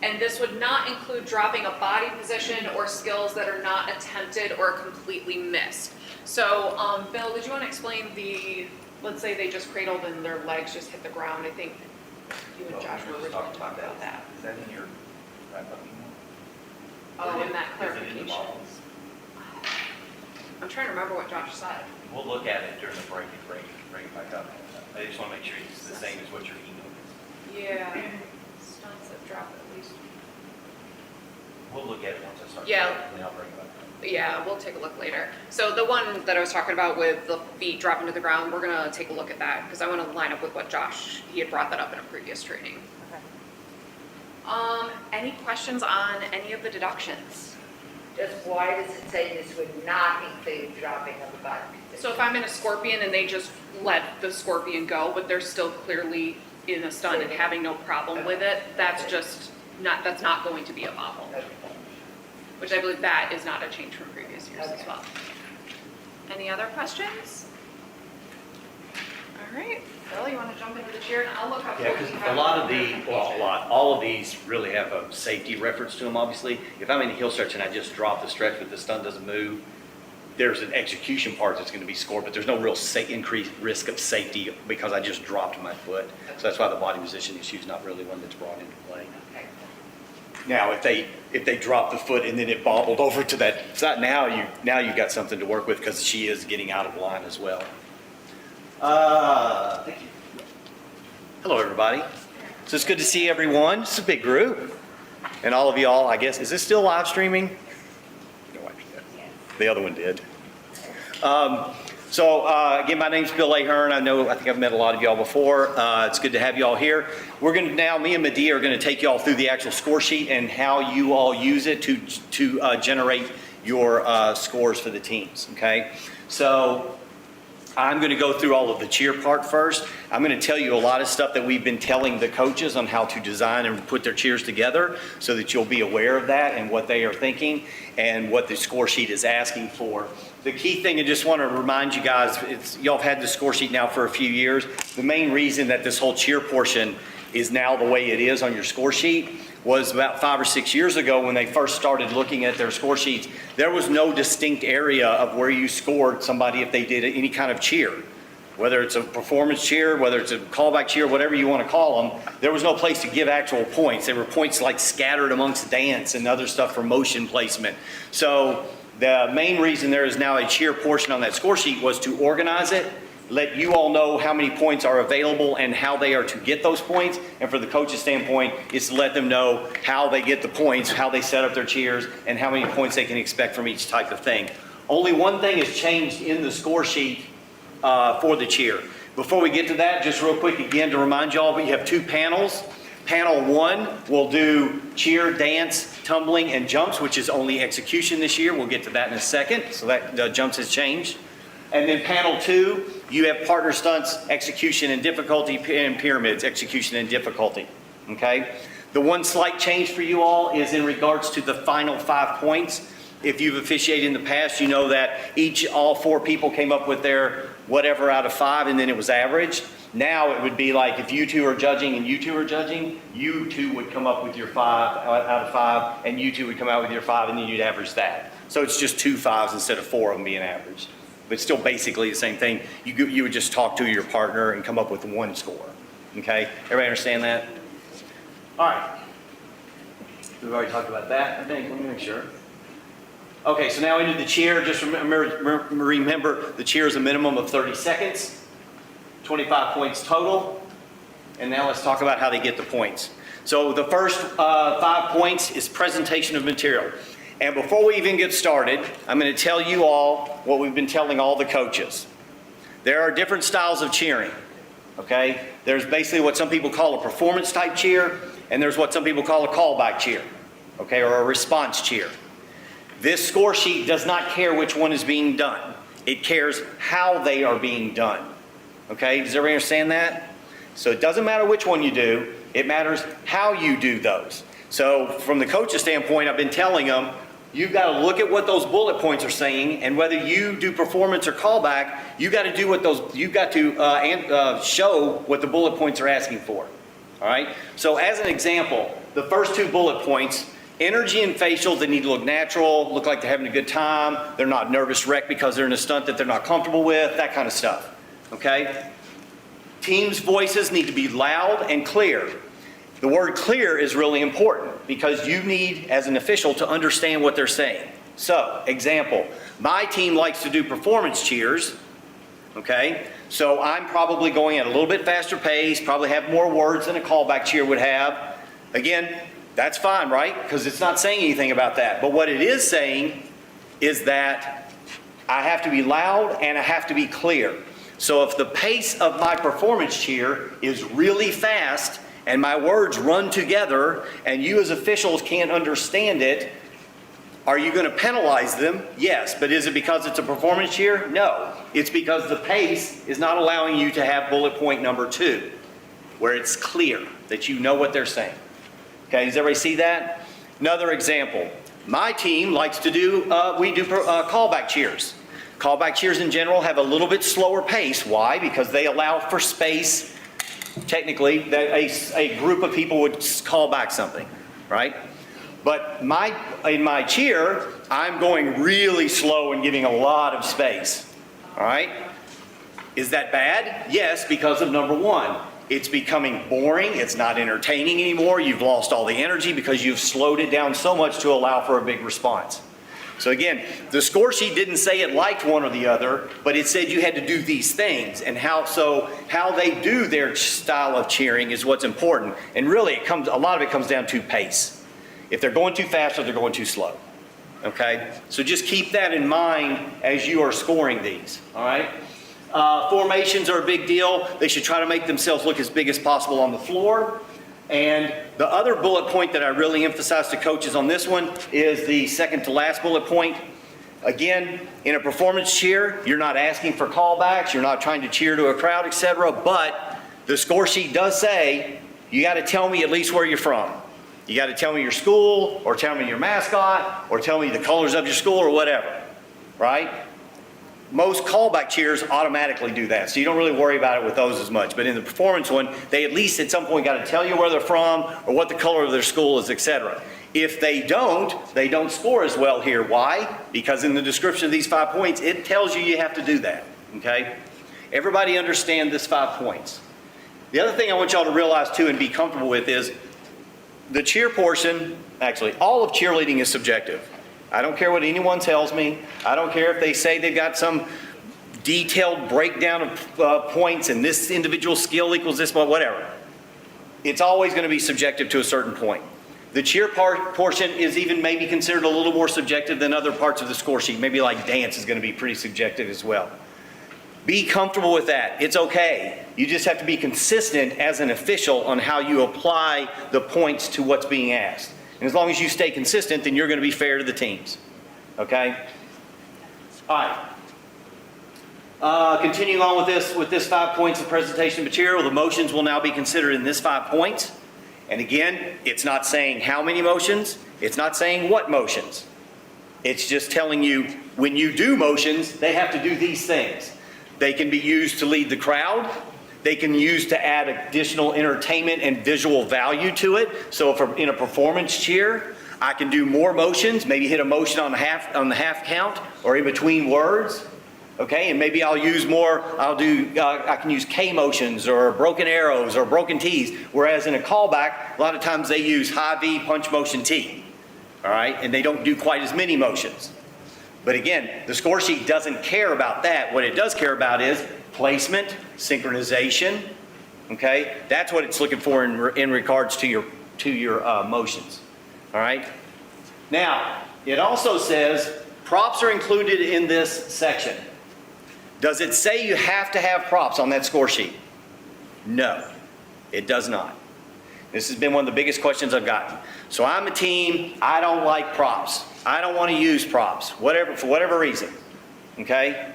And this would not include dropping a body position or skills that are not attempted or completely missed. So, Bill, did you want to explain let's say they just cradled and their legs just hit the ground? I think you and Josh were originally talking about that. Is that in your wrap-up email? Oh, and that Is it in the clarification. bobbles? I'm trying to remember what Josh said. We'll look at it during the break and bring it back up. I just want to make sure it's the same as what your email is. Yeah. Stunts that drop at least. We'll look at it once I start. Yeah. And then I'll bring it back up. Yeah, we'll take a look later. So the one that I was talking about with the feet dropping to the ground, we're gonna take a look at that because I want to line up with what Josh, he had brought that up in a previous training. Any questions on any of the deductions? Just why does it say this would not include dropping of the body position? So if I'm in a scorpion and they just let the scorpion go, but they're still clearly in a stun and having no problem with it, that's just not, that's not going to be a bobble. Okay. Which I believe that is not a change from previous years as Okay. well. Any other questions? All right, Bill, you want to jump into the chair and I'll look up. Yeah, what we because have a lot of on the, our well, page. all of these really have a safety reference to them, obviously. If I'm in a heel stretch and I just drop the stretch but the stun doesn't move, there's an execution part that's going to be scored, but there's no real increased risk of safety because I just dropped my foot. So that's why the body position issue is not really one that's brought into play. Okay. Now, if they drop the foot and then it bobbled over to that side, now you've got something to work with because she is getting out of line as well. Thank you. Hello, everybody. So it's good to see everyone. It's a big group. And all of y'all, I guess, is this still live streaming? No, the other one did. Again, my name's Bill Ahern. I think I've met a lot of y'all before. It's good to have y'all here. We're going to now, me and Medea are going to take y'all through the actual score sheet and how you all use it to generate your scores for the teams, okay? So I'm going to go through all of the cheer part first. I'm going to tell you a lot of stuff that we've been telling the coaches on how to design and put their cheers together so that you'll be aware of that and what they are thinking and what the score sheet is asking for. The key thing I just want to remind you guys, y'all have had the score sheet now for a few years. The main reason that this whole cheer portion is now the way it is on your score sheet was about 5 or 6 years ago when they first started looking at their score sheets. There was no distinct area of where you scored somebody if they did any kind of cheer. Whether it's a performance cheer, whether it's a callback cheer, whatever you want to call them, there was no place to give actual points. There were points like scattered amongst dance and other stuff for motion placement. So the main reason there is now a cheer portion on that score sheet was to organize it, let you all know how many points are available and how they are to get those points. And for the coach's standpoint, it's to let them know how they get the points, how they set up their cheers, and how many points they can expect from each type of thing. Only one thing has changed in the score sheet for the cheer. Before we get to that, just real quick again to remind y'all, we have 2 panels. Panel 1 will do cheer, dance, tumbling, and jumps, which is only execution this year. We'll get to that in a second. So that jumps has changed. And then panel 2, you have partner stunts, execution and difficulty, and pyramids, execution and difficulty. Okay? The one slight change for you all is in regards to the final 5 points. If you've officiated in the past, you know that all 4 people came up with their whatever out of 5, and then it was averaged. Now it would be like if you 2 are judging and you 2 are judging, you 2 would come up with your 5 out of 5, and you 2 would come out with your 5, and then you'd average that. So it's just 2 5s instead of 4 of them being averaged. But it's still basically the same thing. You would just talk to your partner and come up with 1 score. Okay? Everybody understand that? All right. We've already talked about that, I think. Let me make sure. Okay, so now into the cheer. Just remember the cheer is a minimum of 30 seconds, 25 points total. And now let's talk about how they get the points. So the first 5 points is presentation of material. And before we even get started, I'm going to tell you all what we've been telling all the coaches. There are different styles of cheering, okay? There's basically what some people call a performance type cheer, and there's what some people call a callback cheer, okay, or a response cheer. This score sheet does not care which one is being done. It cares how they are being done, okay? Does everybody understand that? So it doesn't matter which one you do, it matters how you do those. So from the coach's standpoint, I've been telling them, you've got to look at what those bullet points are saying, and whether you do performance or callback, you got to do what those, you got to show what the bullet points are asking for. All right. So as an example, the first 2 bullet points, energy and facials, they need to look natural, look like they're having a good time, they're not nervous wreck because they're in a stunt that they're not comfortable with, that kind of stuff. Okay. Teams' voices need to be loud and clear. The word clear is really important because you need, as an official, to understand what they're saying. So, example, my team likes to do performance cheers, okay? So I'm probably going at a little bit faster pace, probably have more words than a callback cheer would have. Again, that's fine, right? Because it's not saying anything about that. But what it is saying is that I have to be loud and I have to be clear. So if the pace of my performance cheer is really fast and my words run together and you as officials can't understand it, are you going to penalize them? Yes. But is it because it's a performance cheer? No. It's because the pace is not allowing you to have bullet point number 2, where it's clear that you know what they're saying. Okay, does everybody see that? Another example. My team likes to do, callback cheers. Callback cheers in general have a little bit slower pace. Why? Because they allow for space, technically, that a group of people would call back something, right? But in my cheer, I'm going really slow and giving a lot of space, all right? Is that bad? Yes, because of number 1. It's becoming boring, it's not entertaining anymore, you've lost all the energy because you've slowed it down so much to allow for a big response. So again, the score sheet didn't say it liked one or the other, but it said you had to do these things, and how they do their style of cheering is what's important. And really, a lot of it comes down to pace. If they're going too fast or they're going too slow, okay? So just keep that in mind as you are scoring these, all right? Formations are a big deal. They should try to make themselves look as big as possible on the floor. And the other bullet point that I really emphasize to coaches on this one is the second to last bullet point. Again, in a performance cheer, you're not asking for callbacks, you're not trying to cheer to a crowd, etc. But the score sheet does say, you got to tell me at least where you're from. You got to tell me your school, or tell me your mascot, or tell me the colors of your school, or whatever, right? Most callback cheers automatically do that, so you don't really worry about it with those as much. But in the performance one, they at least at some point got to tell you where they're from, or what the color of their school is, etc. If they don't score as well here. Why? Because in the description of these 5 points, it tells you you have to do that, okay? Everybody understand this 5 points. The other thing I want y'all to realize too and be comfortable with is the cheer portion, actually, all of cheerleading is subjective. I don't care what anyone tells me. I don't care if they say they've got some detailed breakdown of points and this individual skill equals this, but whatever. It's always going to be subjective to a certain point. The cheer portion is even maybe considered a little more subjective than other parts of the score sheet. Maybe like dance is going to be pretty subjective as well. Be comfortable with that. It's okay. You just have to be consistent as an official on how you apply the points to what's being asked. And as long as you stay consistent, then you're going to be fair to the teams. Okay? All right. Continuing on with this 5 points of presentation material, the motions will now be considered in this 5 points. And again, it's not saying how many motions. It's not saying what motions. It's just telling you when you do motions, they have to do these things. They can be used to lead the crowd. They can use to add additional entertainment and visual value to it. So if in a performance cheer, I can do more motions, maybe hit a motion on the half count or in between words. Okay, and maybe I'll use more, I can use K motions or broken arrows or broken T's, whereas in a callback, a lot of times they use high V, punch motion T, all right, and they don't do quite as many motions. But again, the score sheet doesn't care about that. What it does care about is placement, synchronization, okay? That's what it's looking for in regards to your motions, all right? Now, it also says props are included in this section. Does it say you have to have props on that score sheet? No, it does not. This has been one of the biggest questions I've gotten. So I'm a team, I don't like props. I don't want to use props, for whatever reason, okay?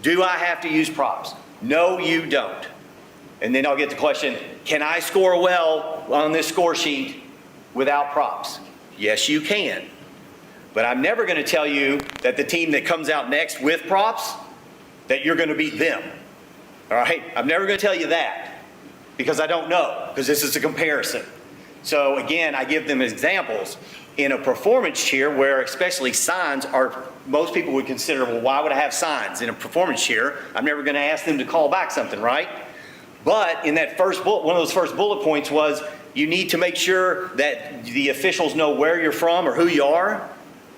Do I have to use props? No, you don't. And then I'll get the question, can I score well on this score sheet without props? Yes, you can. But I'm never going to tell you that the team that comes out next with props, that you're going to beat them, all right? I'm never going to tell you that because I don't know, because this is a comparison. So again, I give them examples. In a performance cheer where especially signs are, most people would consider, well, why would I have signs in a performance cheer? I'm never going to ask them to call back something, right? But in that first bullet, one of those first bullet points was you need to make sure that the officials know where you're from or who you are.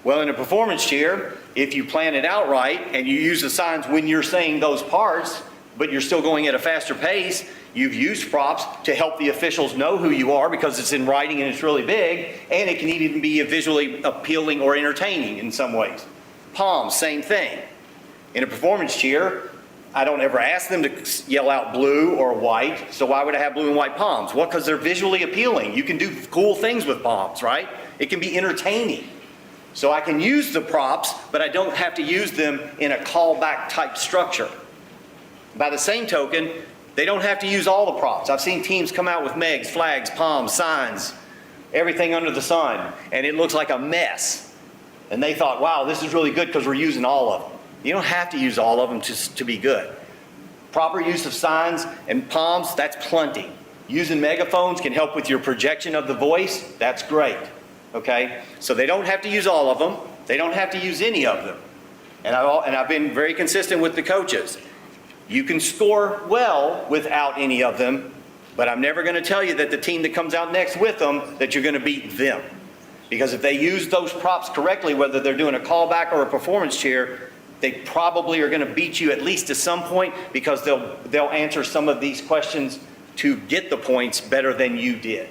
Well, in a performance cheer, if you plan it out right and you use the signs when you're saying those parts, but you're still going at a faster pace, you've used props to help the officials know who you are because it's in writing and it's really big, and it can even be visually appealing or entertaining in some ways. Palms, same thing. In a performance cheer, I don't ever ask them to yell out blue or white, so why would I have blue and white palms? Well, because they're visually appealing. You can do cool things with palms, right? It can be entertaining. So I can use the props, but I don't have to use them in a callback type structure. By the same token, they don't have to use all the props. I've seen teams come out with megs, flags, palms, signs, everything under the sun, and it looks like a mess. And they thought, wow, this is really good because we're using all of them. You don't have to use all of them to be good. Proper use of signs and palms, that's plenty. Using megaphones can help with your projection of the voice, that's great. Okay? So they don't have to use all of them. They don't have to use any of them. And I've been very consistent with the coaches. You can score well without any of them, but I'm never going to tell you that the team that comes out next with them, that you're going to beat them. Because if they use those props correctly, whether they're doing a callback or a performance cheer, they probably are going to beat you at least to some point because they'll answer some of these questions to get the points better than you did.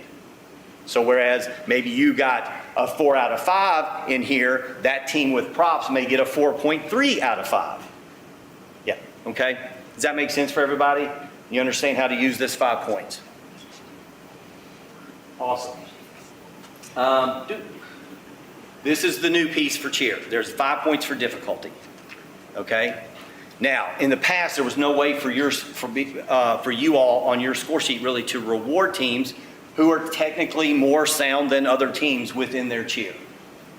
So whereas maybe you got a 4 out of 5 in here, that team with props may get a 4.3 out of 5. Yeah, okay? Does that make sense for everybody? You understand how to use this 5 points? Awesome. This is the new piece for cheer. There's 5 points for difficulty, okay? Now, in the past, there was no way for you all on your score sheet really to reward teams who are technically more sound than other teams within their cheer.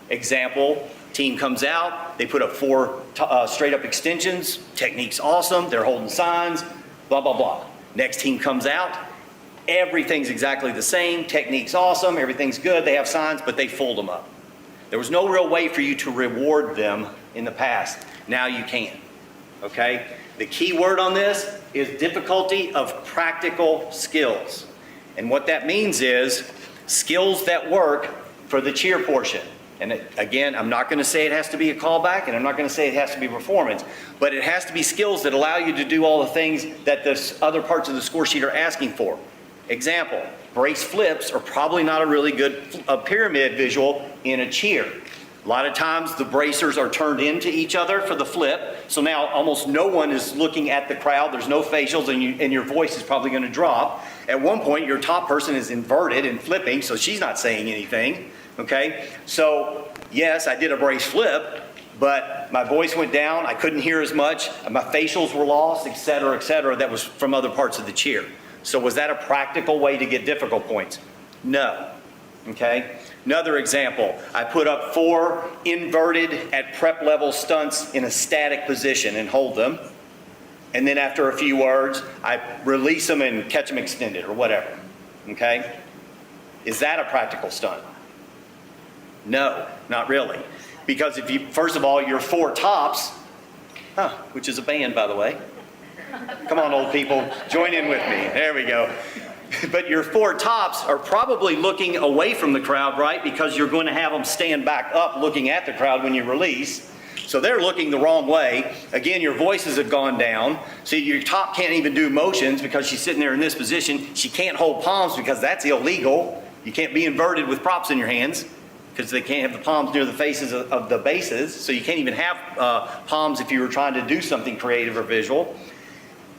Example, team comes out, they put up 4 straight up extensions, technique's awesome, they're holding signs, blah, blah, blah. Next team comes out, everything's exactly the same, technique's awesome, everything's good, they have signs, but they fold them up. There was no real way for you to reward them in the past. Now you can, okay? The key word on this is difficulty of practical skills. And what that means is skills that work for the cheer portion. And again, I'm not going to say it has to be a callback, and I'm not going to say it has to be performance, but it has to be skills that allow you to do all the things that the other parts of the score sheet are asking for. Example, brace flips are probably not a really good pyramid visual in a cheer. A lot of times the bracers are turned into each other for the flip, so now almost no one is looking at the crowd, there's no facials, and your voice is probably going to drop. At one point, your top person is inverted and flipping, so she's not saying anything, okay? So, yes, I did a brace flip, but my voice went down, I couldn't hear as much, my facials were lost, et cetera, that was from other parts of the cheer. So was that a practical way to get difficult points? No, okay? Another example, I put up 4 inverted at prep level stunts in a static position and hold them. And then after a few words, I release them and catch them extended or whatever, okay? Is that a practical stunt? No, not really. Because if you, first of all, your 4 tops, which is a band, by the way. Come on, old people, join in with me. There we go. But your 4 tops are probably looking away from the crowd, right? Because you're going to have them stand back up looking at the crowd when you release. So they're looking the wrong way. Again, your voices have gone down. So your top can't even do motions because she's sitting there in this position. She can't hold palms because that's illegal. You can't be inverted with props in your hands because they can't have the palms near the faces of the bases. So you can't even have palms if you were trying to do something creative or visual.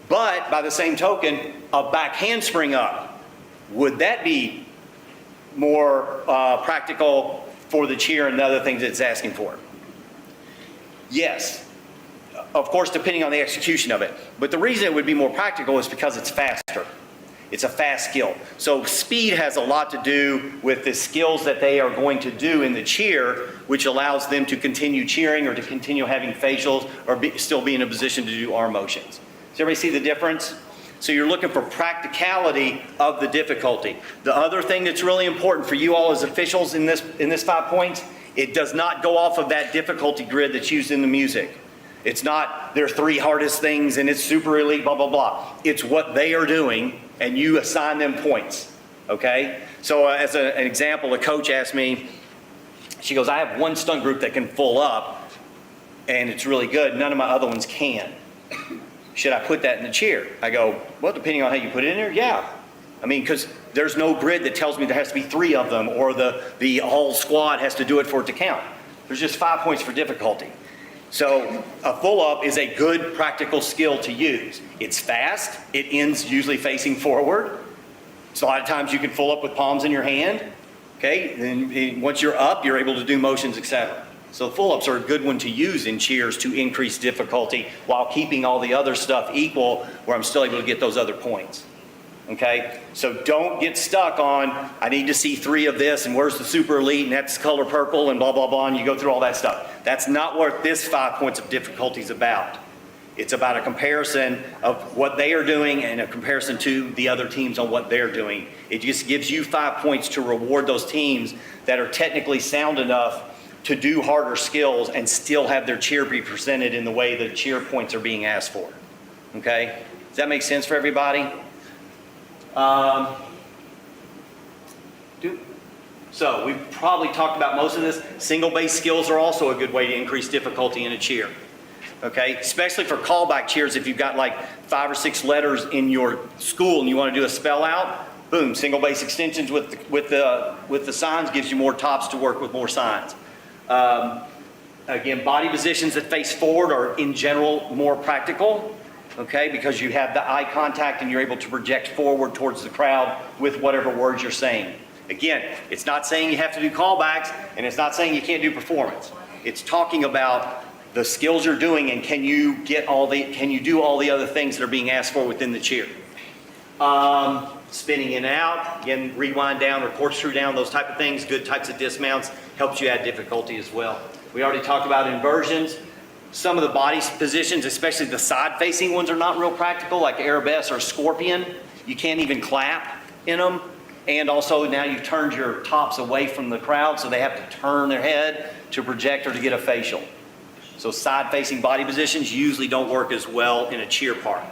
But by the same token, a back handspring up, would that be more practical for the cheer and the other things it's asking for? Yes, of course, depending on the execution of it. But the reason it would be more practical is because it's faster. It's a fast skill. So speed has a lot to do with the skills that they are going to do in the cheer, which allows them to continue cheering or to continue having facials or still be in a position to do arm motions. Does everybody see the difference? So you're looking for practicality of the difficulty. The other thing that's really important for you all as officials in this 5 points, it does not go off of that difficulty grid that's used in the music. It's not their 3 hardest things and it's super elite, blah, blah, blah. It's what they are doing and you assign them points, okay? So as an example, a coach asked me, She goes, I have one stunt group that can full up, and it's really good. None of my other ones can. Should I put that in the cheer? I go, well, depending on how you put it in there, yeah. I mean, because there's no grid that tells me there has to be 3 of them, or the whole squad has to do it for it to count. There's just 5 points for difficulty. So a full-up is a good practical skill to use. It's fast. It ends usually facing forward. So a lot of times you can full up with palms in your hand. Okay, then once you're up, you're able to do motions, etc. So full-ups are a good one to use in cheers to increase difficulty while keeping all the other stuff equal, where I'm still able to get those other points. Okay, so don't get stuck on, I need to see 3 of this, and where's the super elite, and that's color purple, and blah, blah, blah, and you go through all that stuff. That's not what this 5 points of difficulty is about. It's about a comparison of what they are doing and a comparison to the other teams on what they're doing. It just gives you 5 points to reward those teams that are technically sound enough to do harder skills and still have their cheer be presented in the way the cheer points are being asked for. Okay, does that make sense for everybody? So we've probably talked about most of this. Single base skills are also a good way to increase difficulty in a cheer. Okay, especially for callback cheers, if you've got like 5 or 6 letters in your school and you want to do a spell out, boom, single base extensions with the signs gives you more tops to work with more signs. Again, body positions that face forward are in general more practical. Okay, because you have the eye contact and you're able to project forward towards the crowd with whatever words you're saying. Again, it's not saying you have to do callbacks, and it's not saying you can't do performance. It's talking about the skills you're doing and can you do all the other things that are being asked for within the cheer. Spinning in and out, again, rewind down or corkscrew down, those type of things, good types of dismounts, helps you add difficulty as well. We already talked about inversions. Some of the body positions, especially the side-facing ones, are not real practical, like arabesque or scorpion. You can't even clap in them. And also now you've turned your tops away from the crowd, so they have to turn their head to project or to get a facial. So side-facing body positions usually don't work as well in a cheer part.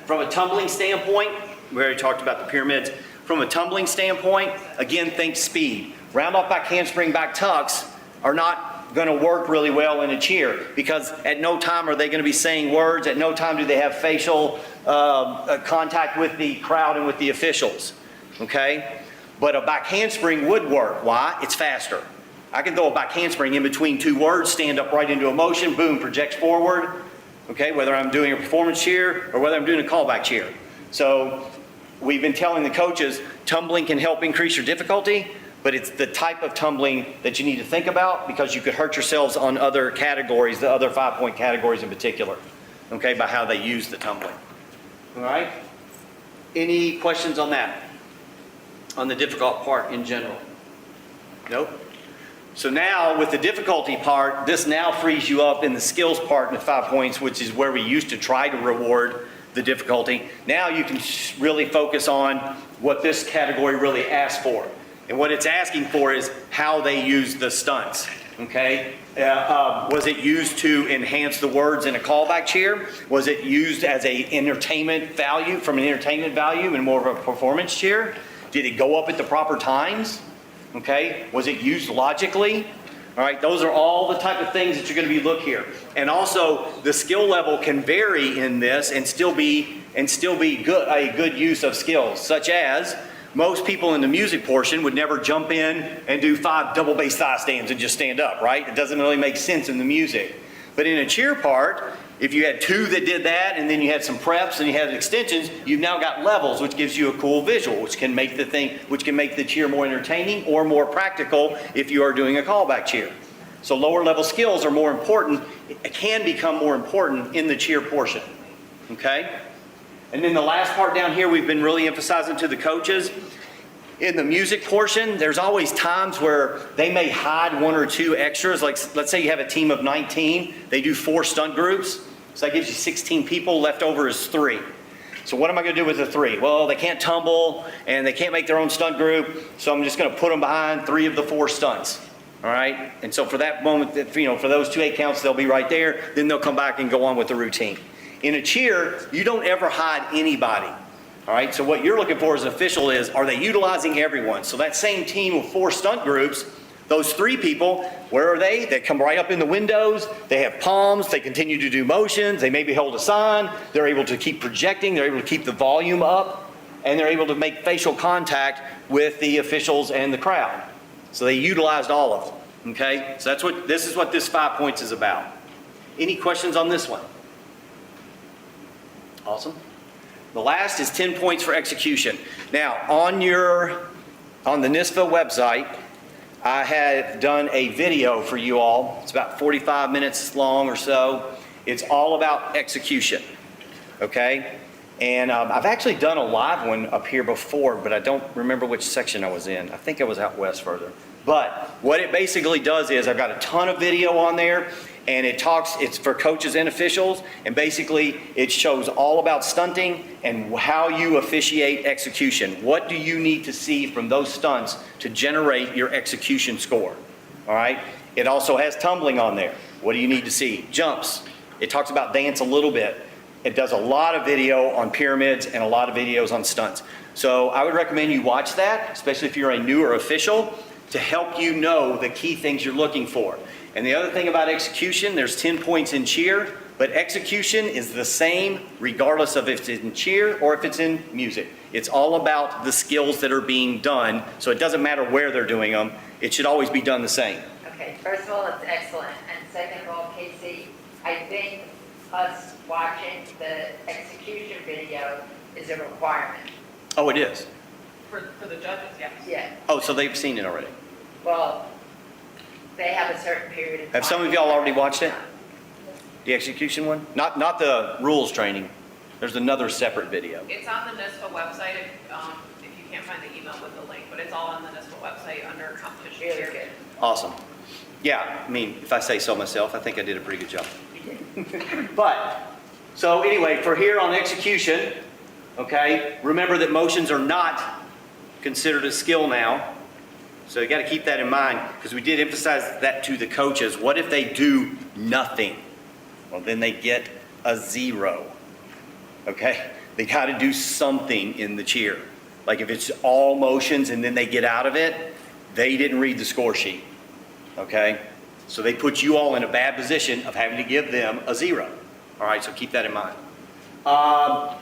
From a tumbling standpoint, we already talked about the pyramids. From a tumbling standpoint, again, think speed. Round off back handspring, back tucks are not going to work really well in a cheer, because at no time are they going to be saying words. At no time do they have facial contact with the crowd and with the officials. Okay, but a back handspring would work. Why? It's faster. I can throw a back handspring in between 2 words, stand up right into a motion, boom, project forward. Okay, whether I'm doing a performance cheer or whether I'm doing a callback cheer. So we've been telling the coaches tumbling can help increase your difficulty, but it's the type of tumbling that you need to think about, because you could hurt yourselves on other categories, the other 5-point categories in particular, okay, by how they use the tumbling. All right? Any questions on that? On the difficult part in general? Nope. So now with the difficulty part, this now frees you up in the skills part in the 5 points, which is where we used to try to reward the difficulty. Now you can really focus on what this category really asks for. And what it's asking for is how they use the stunts, okay? Was it used to enhance the words in a callback cheer? Was it used as an entertainment value, from an entertainment value and more of a performance cheer? Did it go up at the proper times? Okay, was it used logically? All right, those are all the type of things that you're going to be look here. And also, the skill level can vary in this and still be good, a good use of skills, such as most people in the music portion would never jump in and do 5 double bass thigh stands and just stand up, right? It doesn't really make sense in the music. But in a cheer part, if you had 2 that did that, and then you had some preps and you had extensions, you've now got levels, which gives you a cool visual, which can make the cheer more entertaining or more practical if you are doing a callback cheer. So lower level skills are more important, it can become more important in the cheer portion, okay? And then the last part down here, we've been really emphasizing to the coaches. In the music portion, there's always times where they may hide 1 or 2 extras. Like, let's say you have a team of 19, they do 4 stunt groups. So that gives you 16 people, left over is 3. So what am I gonna do with the 3? Well, they can't tumble and they can't make their own stunt group, so I'm just gonna put them behind 3 of the 4 stunts, all right? And so for that moment, for those 2 8 counts, they'll be right there, then they'll come back and go on with the routine. In a cheer, you don't ever hide anybody. All right, so what you're looking for as an official is, are they utilizing everyone? So that same team of 4 stunt groups, Those 3 people, where are they? They come right up in the windows, they have palms, they continue to do motions, they maybe hold a sign, they're able to keep projecting, they're able to keep the volume up, and they're able to make facial contact with the officials and the crowd. So they utilized all of them, okay? So this is what this 5 points is about. Any questions on this one? Awesome. The last is 10 points for execution. Now, on the NYSPHSAA website, I have done a video for you all. It's about 45 minutes long or so. It's all about execution, okay? And I've actually done a live one up here before, but I don't remember which section I was in. I think I was out west further. But what it basically does is I've got a ton of video on there, and it's for coaches and officials, and basically it shows all about stunting and how you officiate execution. What do you need to see from those stunts to generate your execution score? All right? It also has tumbling on there. What do you need to see? Jumps. It talks about dance a little bit. It does a lot of video on pyramids and a lot of videos on stunts. So I would recommend you watch that, especially if you're a newer official, to help you know the key things you're looking for. And the other thing about execution, there's 10 points in cheer, but execution is the same regardless of if it's in cheer or if it's in music. It's all about the skills that are being done, so it doesn't matter where they're doing them. It should always be done the same. Okay, first of all, it's excellent, and second of all, Casey, I think us watching the execution video is a requirement. Oh, it is? For the judges, yes. Yeah, Oh, so they've seen it already. well, they have a certain period of time. Have some of y'all already watched it? The execution one? Not the rules training. There's another separate video. It's on the NYSPHSAA website, if you can't find the email with the link, but it's all on the NYSPHSAA website under competition Really cheer. good. Awesome. Yeah, I mean, if I say so myself, I think I did a pretty good job. But, so anyway, for here on execution, okay, remember that motions are not considered a skill now. So you got to keep that in mind, because we did emphasize that to the coaches. What if they do nothing? Well, then they get a 0. Okay? They got to do something in the cheer. Like if it's all motions and then they get out of it, they didn't read the score sheet. Okay? So they put you all in a bad position of having to give them a 0. All right, so keep that in mind.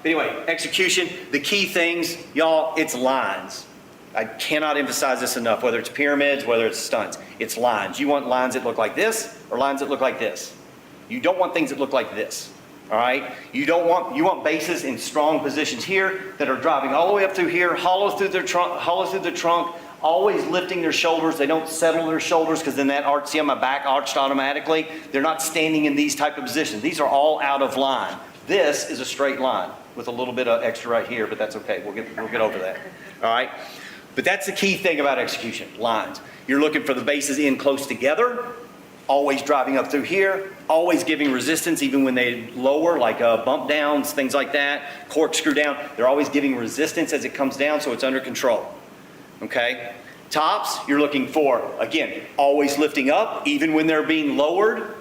Anyway, execution, the key things, y'all, it's lines. I cannot emphasize this enough, whether it's pyramids, whether it's stunts. It's lines. You want lines that look like this or lines that look like this. You don't want things that look like this. All right? You want bases in strong positions here that are driving all the way up through here, hollow through the trunk, always lifting their shoulders. They don't settle their shoulders because then that arch, see on my back arched automatically. They're not standing in these type of positions. These are all out of line. This is a straight line with a little bit of extra right here, but that's okay. We'll get over that. All right? But that's the key thing about execution, lines. You're looking for the bases in close together, always driving up through here, always giving resistance even when they lower, like bump downs, things like that, corkscrew down. They're always giving resistance as it comes down so it's under control. Okay? Tops, you're looking for, again, always lifting up even when they're being lowered.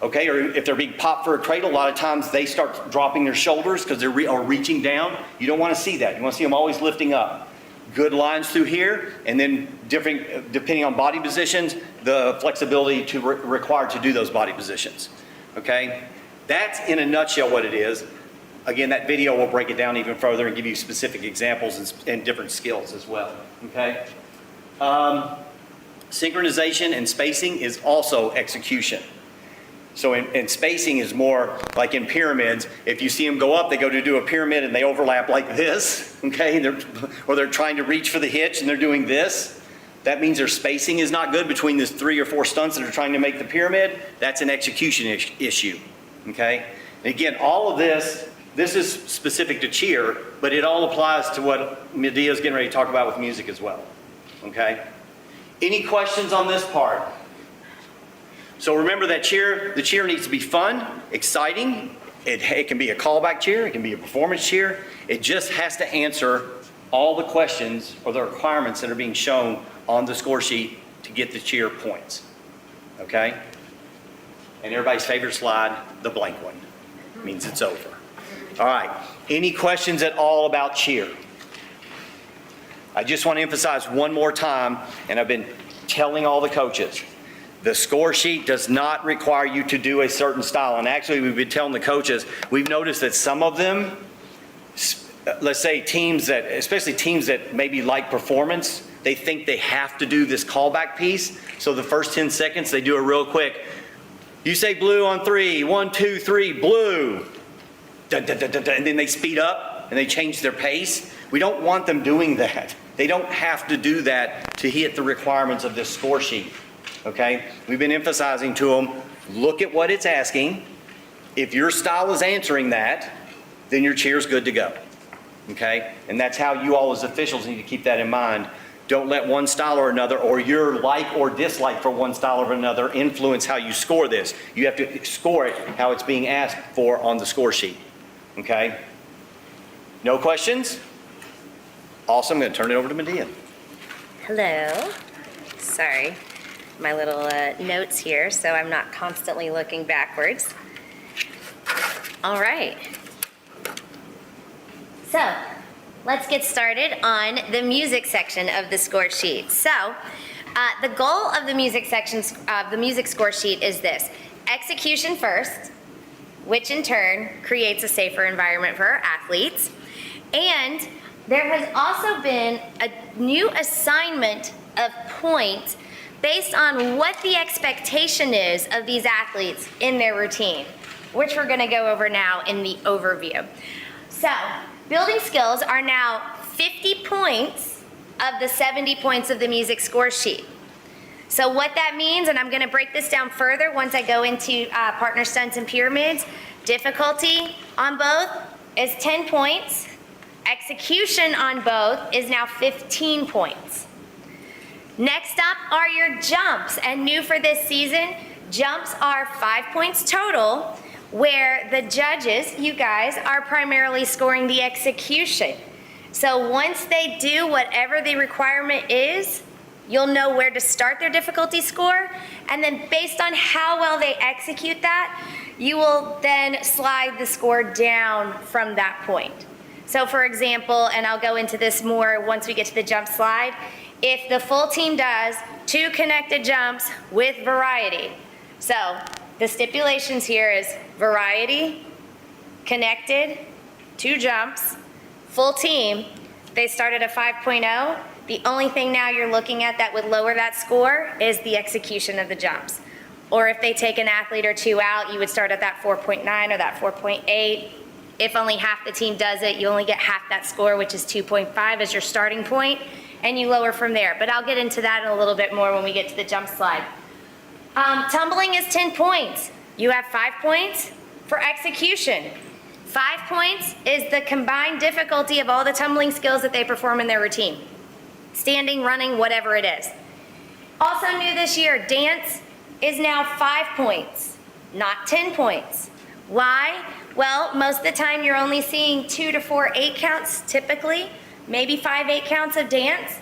Okay, or if they're being popped for a cradle, a lot of times they start dropping their shoulders because they're reaching down. You don't want to see that. You want to see them always lifting up. Good lines through here, and then depending on body positions, the flexibility required to do those body positions. Okay, that's in a nutshell what it is. Again, that video will break it down even further and give you specific examples and different skills as well. Okay, synchronization and spacing is also execution. So in spacing is more like in pyramids. If you see them go up, they go to do a pyramid and they overlap like this, okay? Or they're trying to reach for the hitch and they're doing this. That means their spacing is not good between these 3 or 4 stunts that are trying to make the pyramid. That's an execution issue, okay? And again, all of this is specific to cheer, but it all applies to what Medea's getting ready to talk about with music as well, okay? Any questions on this part? So remember that the cheer needs to be fun, exciting. It can be a callback cheer. It can be a performance cheer. It just has to answer all the questions or the requirements that are being shown on the score sheet to get the cheer points. Okay? And everybody's favorite slide, the blank one. Means it's over. All right. Any questions at all about cheer? I just want to emphasize one more time, and I've been telling all the coaches, the score sheet does not require you to do a certain style. And actually, we've been telling the coaches, we've noticed that some of them, let's say teams that, especially teams that maybe like performance, they think they have to do this callback piece. So the first 10 seconds, they do it real quick. You say blue on 3, 1, 2, 3, blue. Dun, dun, dun, dun, dun, and then they speed up and they change their pace. We don't want them doing that. They don't have to do that to hit the requirements of this score sheet, okay? We've been emphasizing to them, look at what it's asking. If your style is answering that, then your cheer's good to go, okay? And that's how you all as officials need to keep that in mind. Don't let one style or another, or your like or dislike for one style or another, influence how you score this. You have to score it how it's being asked for on the score sheet, okay? No questions? Awesome, I'm gonna turn it over to Medea. Hello. Sorry, my little notes here, so I'm not constantly looking backwards. All right. So, let's get started on the music section of the score sheet. So, the goal of the music section, the music score sheet is this: execution first, which in turn creates a safer environment for our athletes. And there has also been a new assignment of points based on what the expectation is of these athletes in their routine, which we're gonna go over now in the overview. So, building skills are now 50 points of the 70 points of the music score sheet. So what that means, and I'm gonna break this down further once I go into partner stunts and pyramids, difficulty on both is 10 points. Execution on both is now 15 points. Next up are your jumps, and new for this season, jumps are 5 points total, where the judges, you guys, are primarily scoring the execution. So once they do whatever the requirement is, you'll know where to start their difficulty score, and then based on how well they execute that, you will then slide the score down from that point. So for example, and I'll go into this more once we get to the jump slide, if the full team does 2 connected jumps with variety, so the stipulations here is variety, connected, 2 jumps, full team, they start at a 5.0. The only thing now you're looking at that would lower that score is the execution of the jumps. Or if they take an athlete or 2 out, you would start at that 4.9 or that 4.8. If only half the team does it, you only get half that score, which is 2.5 as your starting point, and you lower from there. But I'll get into that in a little bit more when we get to the jump slide. Tumbling is 10 points. You have 5 points for execution. 5 points is the combined difficulty of all the tumbling skills that they perform in their routine. Standing, running, whatever it is. Also new this year, dance is now 5 points, not 10 points. Why? Well, most of the time you're only seeing 2 to 4 8 counts typically, maybe 5 8 counts of dance,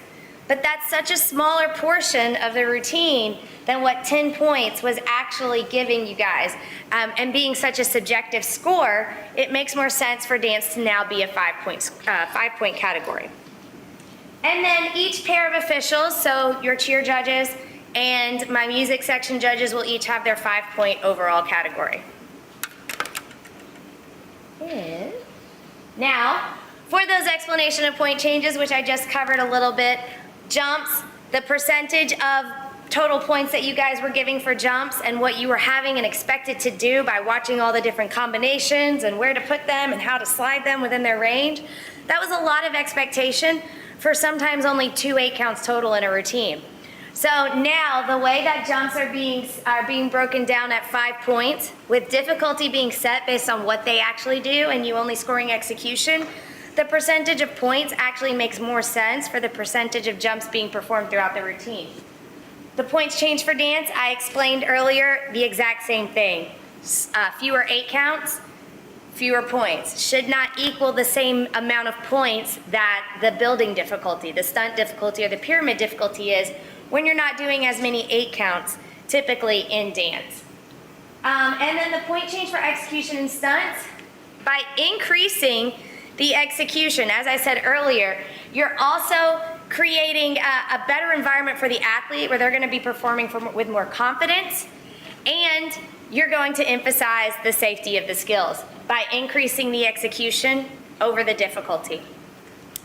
but that's such a smaller portion of the routine than what 10 points was actually giving you guys. And being such a subjective score, it makes more sense for dance to now be a 5-point category. And then each pair of officials, so your cheer judges and my music section judges, will each have their 5-point overall category. Now, for those explanation of point changes, which I just covered a little bit, jumps, the percentage of total points that you guys were giving for jumps and what you were having and expected to do by watching all the different combinations and where to put them and how to slide them within their range, that was a lot of expectation for sometimes only 2 8 counts total in a routine. So now the way that jumps are being broken down at 5 points, with difficulty being set based on what they actually do and you only scoring execution, the percentage of points actually makes more sense for the percentage of jumps being performed throughout the routine. The points change for dance, I explained earlier, the exact same thing. Fewer 8 counts, fewer points. Should not equal the same amount of points that the building difficulty, the stunt difficulty, or the pyramid difficulty is when you're not doing as many 8 counts, typically in dance. And then the point change for execution and stunts, by increasing the execution, as I said earlier, You're also creating a better environment for the athlete where they're going to be performing with more confidence, and you're going to emphasize the safety of the skills by increasing the execution over the difficulty.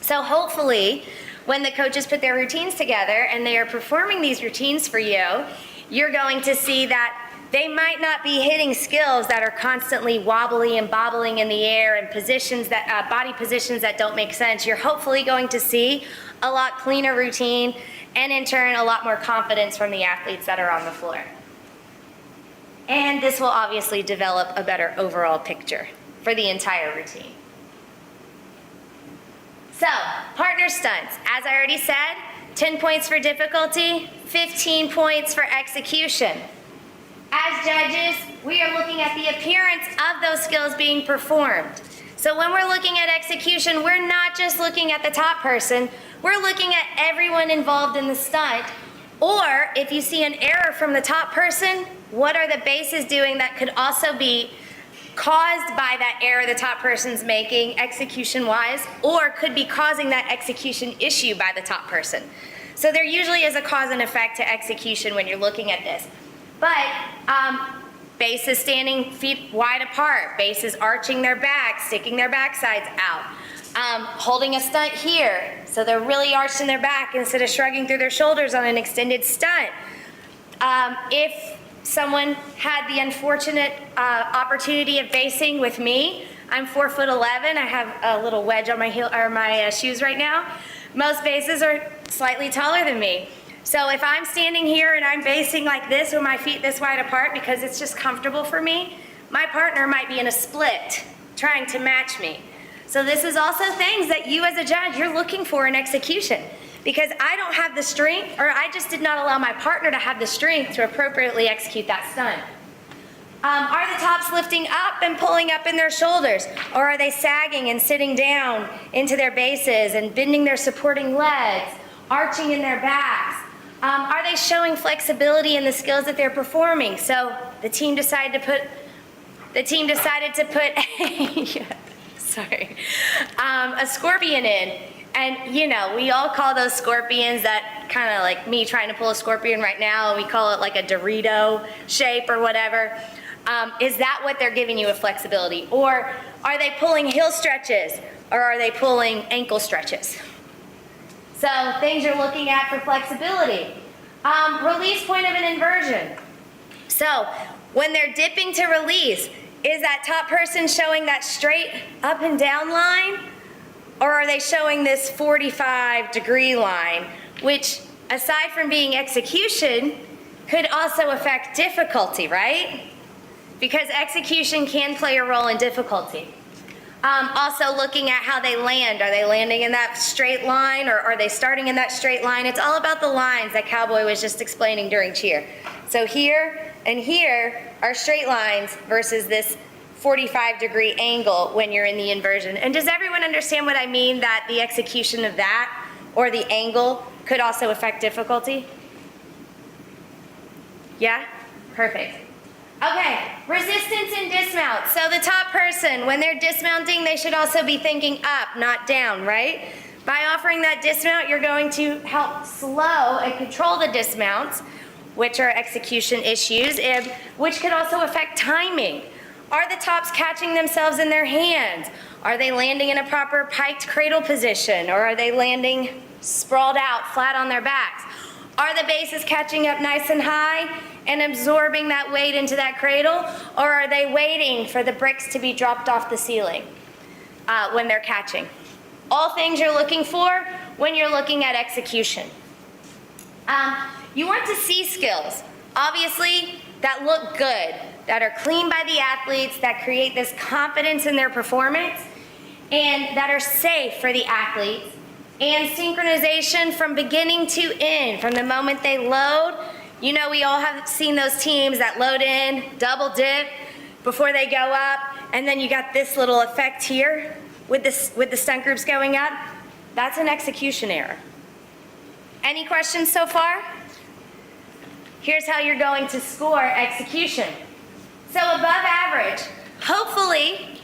So hopefully, when the coaches put their routines together and they are performing these routines for you, you're going to see that they might not be hitting skills that are constantly wobbly and bobbling in the air and positions that, body positions that don't make sense. You're hopefully going to see a lot cleaner routine and in turn a lot more confidence from the athletes that are on the floor. And this will obviously develop a better overall picture for the entire routine. So, partner stunts, as I already said, 10 points for difficulty, 15 points for execution. As judges, we are looking at the appearance of those skills being performed. So when we're looking at execution, we're not just looking at the top person, we're looking at everyone involved in the stunt. Or if you see an error from the top person, what are the bases doing that could also be caused by that error the top person's making execution-wise, or could be causing that execution issue by the top person. So there usually is a cause and effect to execution when you're looking at this. But bases standing feet wide apart, bases arching their back, sticking their backsides out, holding a stunt here, so they're really arched in their back instead of shrugging through their shoulders on an extended stunt. If someone had the unfortunate opportunity of basing with me, I'm 4'11", I have a little wedge on my heel or my shoes right now. Most bases are slightly taller than me. So if I'm standing here and I'm basing like this with my feet this wide apart because it's just comfortable for me, my partner might be in a split trying to match me. So this is also things that you as a judge, you're looking for in execution, because I don't have the strength, or I just did not allow my partner to have the strength to appropriately execute that stunt. Are the tops lifting up and pulling up in their shoulders, or are they sagging and sitting down into their bases and bending their supporting legs, arching in their backs? Are they showing flexibility in the skills that they're performing? So the team decided to put a scorpion in. And you know, we all call those scorpions that kind of like me trying to pull a scorpion right now, and we call it like a Dorito shape or whatever. Is that what they're giving you, a flexibility? Or are they pulling heel stretches? Or are they pulling ankle stretches? So things you're looking at for flexibility. Release point of an inversion. So when they're dipping to release, is that top person showing that straight up and down line? Or are they showing this 45-degree line, which aside from being execution, could also affect difficulty, right? Because execution can play a role in difficulty. Also looking at how they land. Are they landing in that straight line, or are they starting in that straight line? It's all about the lines that Cowboy was just explaining during cheer. So here and here are straight lines versus this 45-degree angle when you're in the inversion. And does everyone understand what I mean, that the execution of that or the angle could also affect difficulty? Yeah? Perfect. Okay, resistance and dismount. So the top person, when they're dismounting, they should also be thinking up, not down, right? By offering that dismount, you're going to help slow and control the dismounts, which are execution issues, which could also affect timing. Are the tops catching themselves in their hands? Are they landing in a proper piked cradle position, or are they landing sprawled out, flat on their backs? Are the bases catching up nice and high and absorbing that weight into that cradle, or are they waiting for the bricks to be dropped off the ceiling when they're catching? All things you're looking for when you're looking at execution. You want to see skills, obviously, that look good, that are clean by the athletes, that create this confidence in their performance, and that are safe for the athletes, and synchronization from beginning to end, from the moment they load. You know, we all have seen those teams that load in, double dip before they go up, and then you got this little effect here with the stunt groups going up. That's an execution error. Any questions so far? Here's how you're going to score execution. So above average, hopefully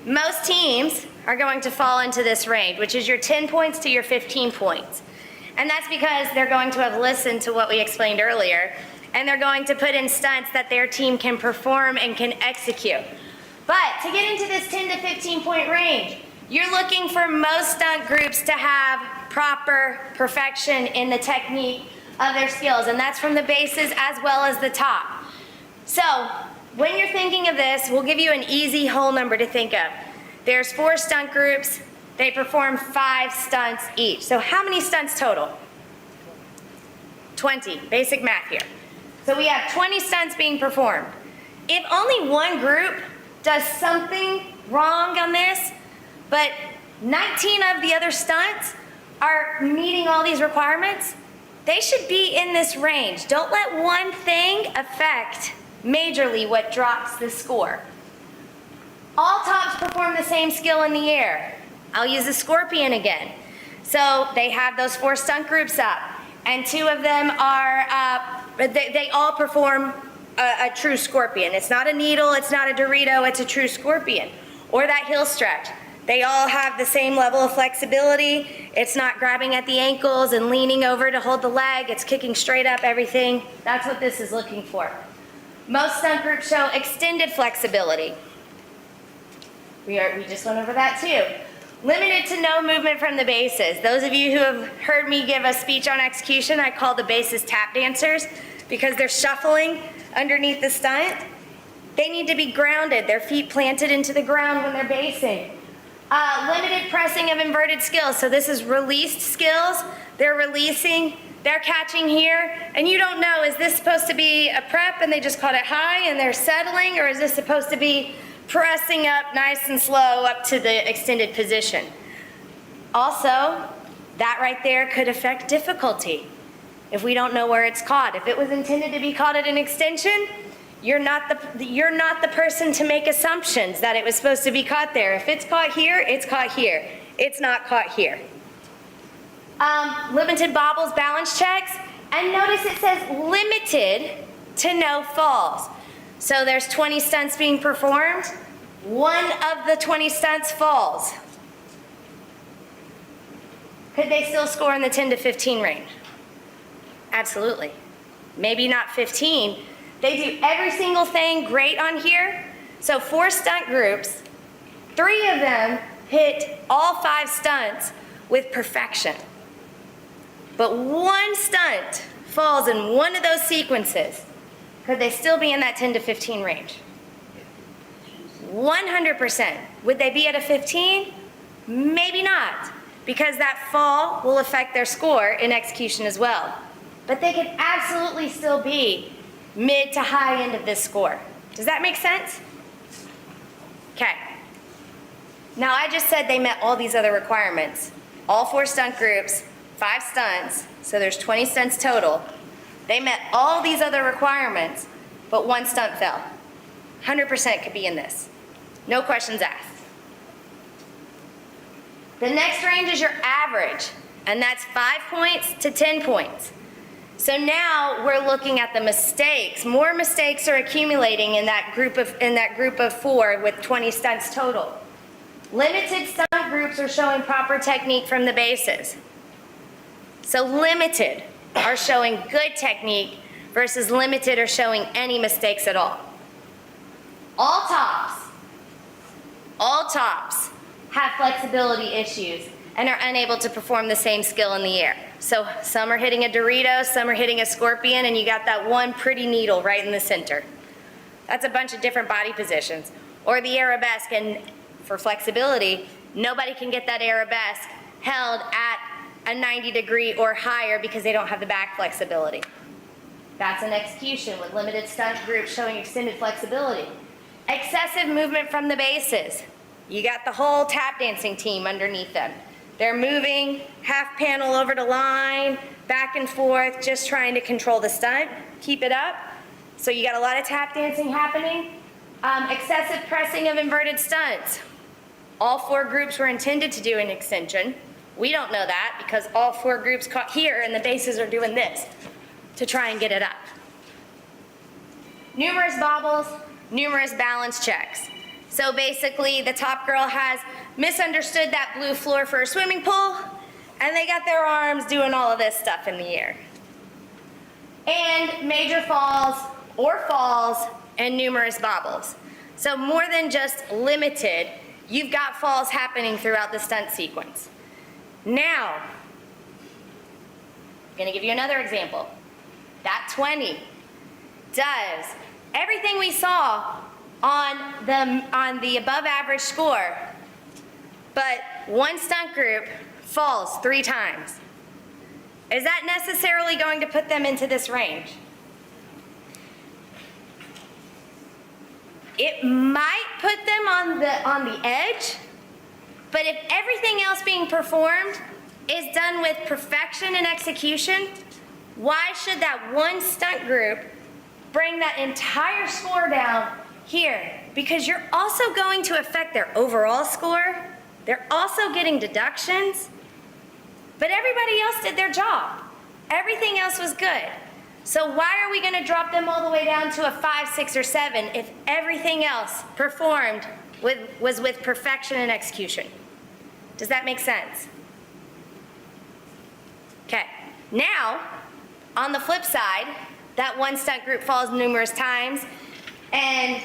most teams are going to fall into this range, which is your 10 points to your 15 points. And that's because they're going to have listened to what we explained earlier, and they're going to put in stunts that their team can perform and can execute. But to get into this 10 to 15 point range, you're looking for most stunt groups to have proper perfection in the technique of their skills, and that's from the bases as well as the top. So when you're thinking of this, we'll give you an easy whole number to think of. There's 4 stunt groups. They perform 5 stunts each. So how many stunts total? 20, basic math here. So we have 20 stunts being performed. If only one group does something wrong on this, but 19 of the other stunts are meeting all these requirements, they should be in this range. Don't let one thing affect majorly what drops the score. All tops perform the same skill in the air. I'll use the scorpion again. So they have those 4 stunt groups up, and 2 of them are, they all perform a true scorpion. It's not a needle, it's not a Dorito, it's a true scorpion. Or that heel stretch. They all have the same level of flexibility. It's not grabbing at the ankles and leaning over to hold the leg. It's kicking straight up, everything. That's what this is looking for. Most stunt groups show extended flexibility. We just went over that too. Limited to no movement from the bases. Those of you who have heard me give a speech on execution, I call the bases tap dancers because they're shuffling underneath the stunt. They need to be grounded, their feet planted into the ground when they're basing. Limited pressing of inverted skills. So this is released skills. They're releasing, they're catching here, and you don't know, is this supposed to be a prep and they just caught it high and they're settling, or is this supposed to be pressing up nice and slow up to the extended position? Also, that right there could affect difficulty if we don't know where it's caught. If it was intended to be caught at an extension, you're not the person to make assumptions that it was supposed to be caught there. If it's caught here, it's caught here. It's not caught here. Limited bobbles, balance checks, and notice it says limited to no falls. So there's 20 stunts being performed. One of the 20 stunts falls. Could they still score in the 10 to 15 range? Absolutely. Maybe not 15. They do every single thing great on here. So 4 stunt groups, 3 of them hit all 5 stunts with perfection. But 1 stunt falls in one of those sequences. Could they still be in that 10 to 15 range? 100%. Would they be at a 15? Maybe not, because that fall will affect their score in execution as well. But they could absolutely still be mid to high end of this score. Does that make sense? Okay. Now I just said they met all these other requirements. All 4 stunt groups, 5 stunts, so there's 20 stunts total. They met all these other requirements, but 1 stunt fell. 100% could be in this. No questions asked. The next range is your average, and that's 5 points to 10 points. So now we're looking at the mistakes. More mistakes are accumulating in that group of 4 with 20 stunts total. Limited stunt groups are showing proper technique from the bases. So limited are showing good technique versus limited are showing any mistakes at all. All tops have flexibility issues and are unable to perform the same skill in the air. So some are hitting a Dorito, some are hitting a scorpion, and you got that one pretty needle right in the center. That's a bunch of different body positions. Or the arabesque, and for flexibility, nobody can get that arabesque held at a 90-degree or higher because they don't have the back flexibility. That's an execution with limited stunt groups showing extended flexibility. Excessive movement from the bases. You got the whole tap dancing team underneath them. They're moving half panel over to line, back and forth, just trying to control the stunt. Keep it up. So you got a lot of tap dancing happening. Excessive pressing of inverted stunts. All 4 groups were intended to do an extension. We don't know that because all 4 groups caught here and the bases are doing this to try and get it up. Numerous bobbles, numerous balance checks. So basically, the top girl has misunderstood that blue floor for a swimming pool, and they got their arms doing all of this stuff in the air. And major falls or falls and numerous bobbles. So more than just limited, you've got falls happening throughout the stunt sequence. Now, I'm gonna give you another example. That 20 does everything we saw on the above average score, but one stunt group falls 3 times. Is that necessarily going to put them into this range? It might put them on the edge, but if everything else being performed is done with perfection and execution, why should that one stunt group bring that entire score down here? Because you're also going to affect their overall score. They're also getting deductions, but everybody else did their job. Everything else was good. So why are we gonna drop them all the way down to a 5, 6, or 7 if everything else performed was with perfection and execution? Does that make sense? Okay, now, on the flip side, that one stunt group falls numerous times, and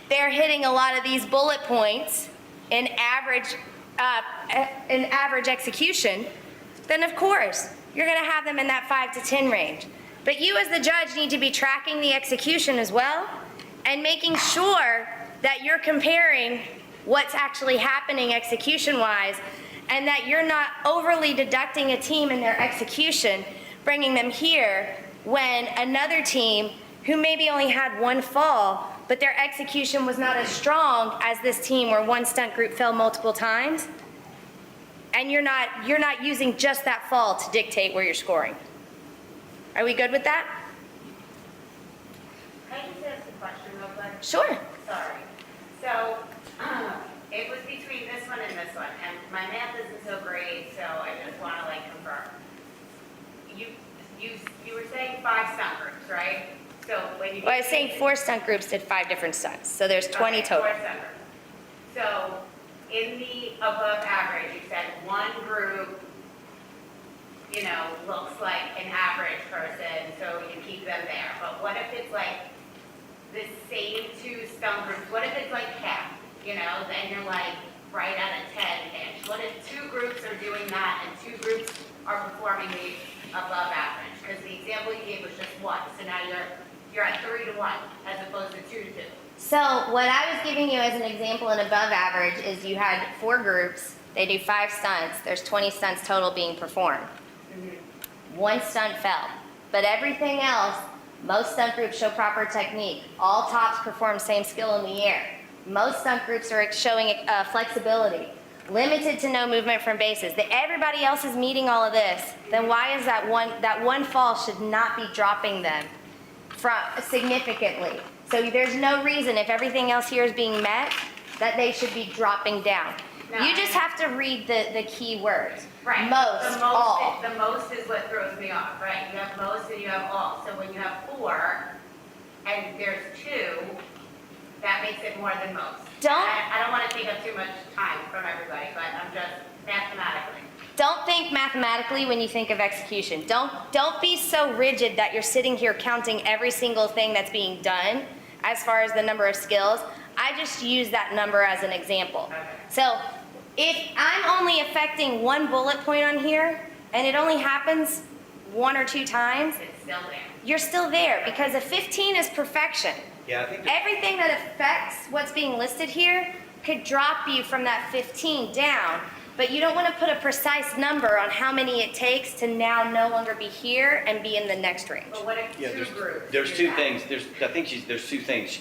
they're hitting a lot of these bullet points in average execution, then of course, you're gonna have them in that 5 to 10 range. But you as the judge need to be tracking the execution as well and making sure that you're comparing what's actually happening execution-wise and that you're not overly deducting a team in their execution, bringing them here when another team who maybe only had 1 fall, but their execution was not as strong as this team where one stunt group fell multiple times, and you're not using just that fall to dictate where you're scoring. Are we good with that? Can I just ask a question real quick? Sure. Sorry. So, it was between this one and this one, and my math isn't so great, so I just want to confirm. You were saying 5 stunt groups, right? So when you. Well, I was saying 4 stunt groups did 5 different stunts, so there's 20 Okay, total. 4 stunt groups. So in the above average, you said one group, looks like an average person, so you keep them there. But what if it's like the same 2 stunt groups? What if it's like half? Then you're like right at a 10-ish. What if 2 groups are doing that and 2 groups are performing the above average? Because the example you gave was just 1, so now you're at 3 to 1 as opposed to 2 to 2. So what I was giving you as an example in above average is you had 4 groups, they do 5 stunts, there's 20 stunts total being performed. 1 stunt fell, but everything else, most stunt groups show proper technique. All tops perform same skill in the air. Most stunt groups are showing flexibility, limited to no movement from bases. Everybody else is meeting all of this, then why is that one fall should not be dropping them significantly? So there's no reason, if everything else here is being met, that they should be dropping down. No, You just have to read the key words. Right. Most, all. The most is what throws me off, right? You have most and you have all. So when you have 4 and there's 2, that makes it more than most. I don't want to take up too much time from everybody, but I'm just mathematically. Don't think mathematically when you think of execution. Don't be so rigid that you're sitting here counting every single thing that's being done as far as the number of skills. I just use that number as an example. Okay. So if I'm only affecting 1 bullet point on here and it only happens 1 or 2 times, It's still there. you're still there because a 15 is perfection. Yeah, I think Everything that affects what's being listed here could drop you from that 15 down, but you don't want to put a precise number on how many it takes to now no longer be here and be in the next range. But what if Yeah, 2 groups? there's do 2 that? things. There's 2 things.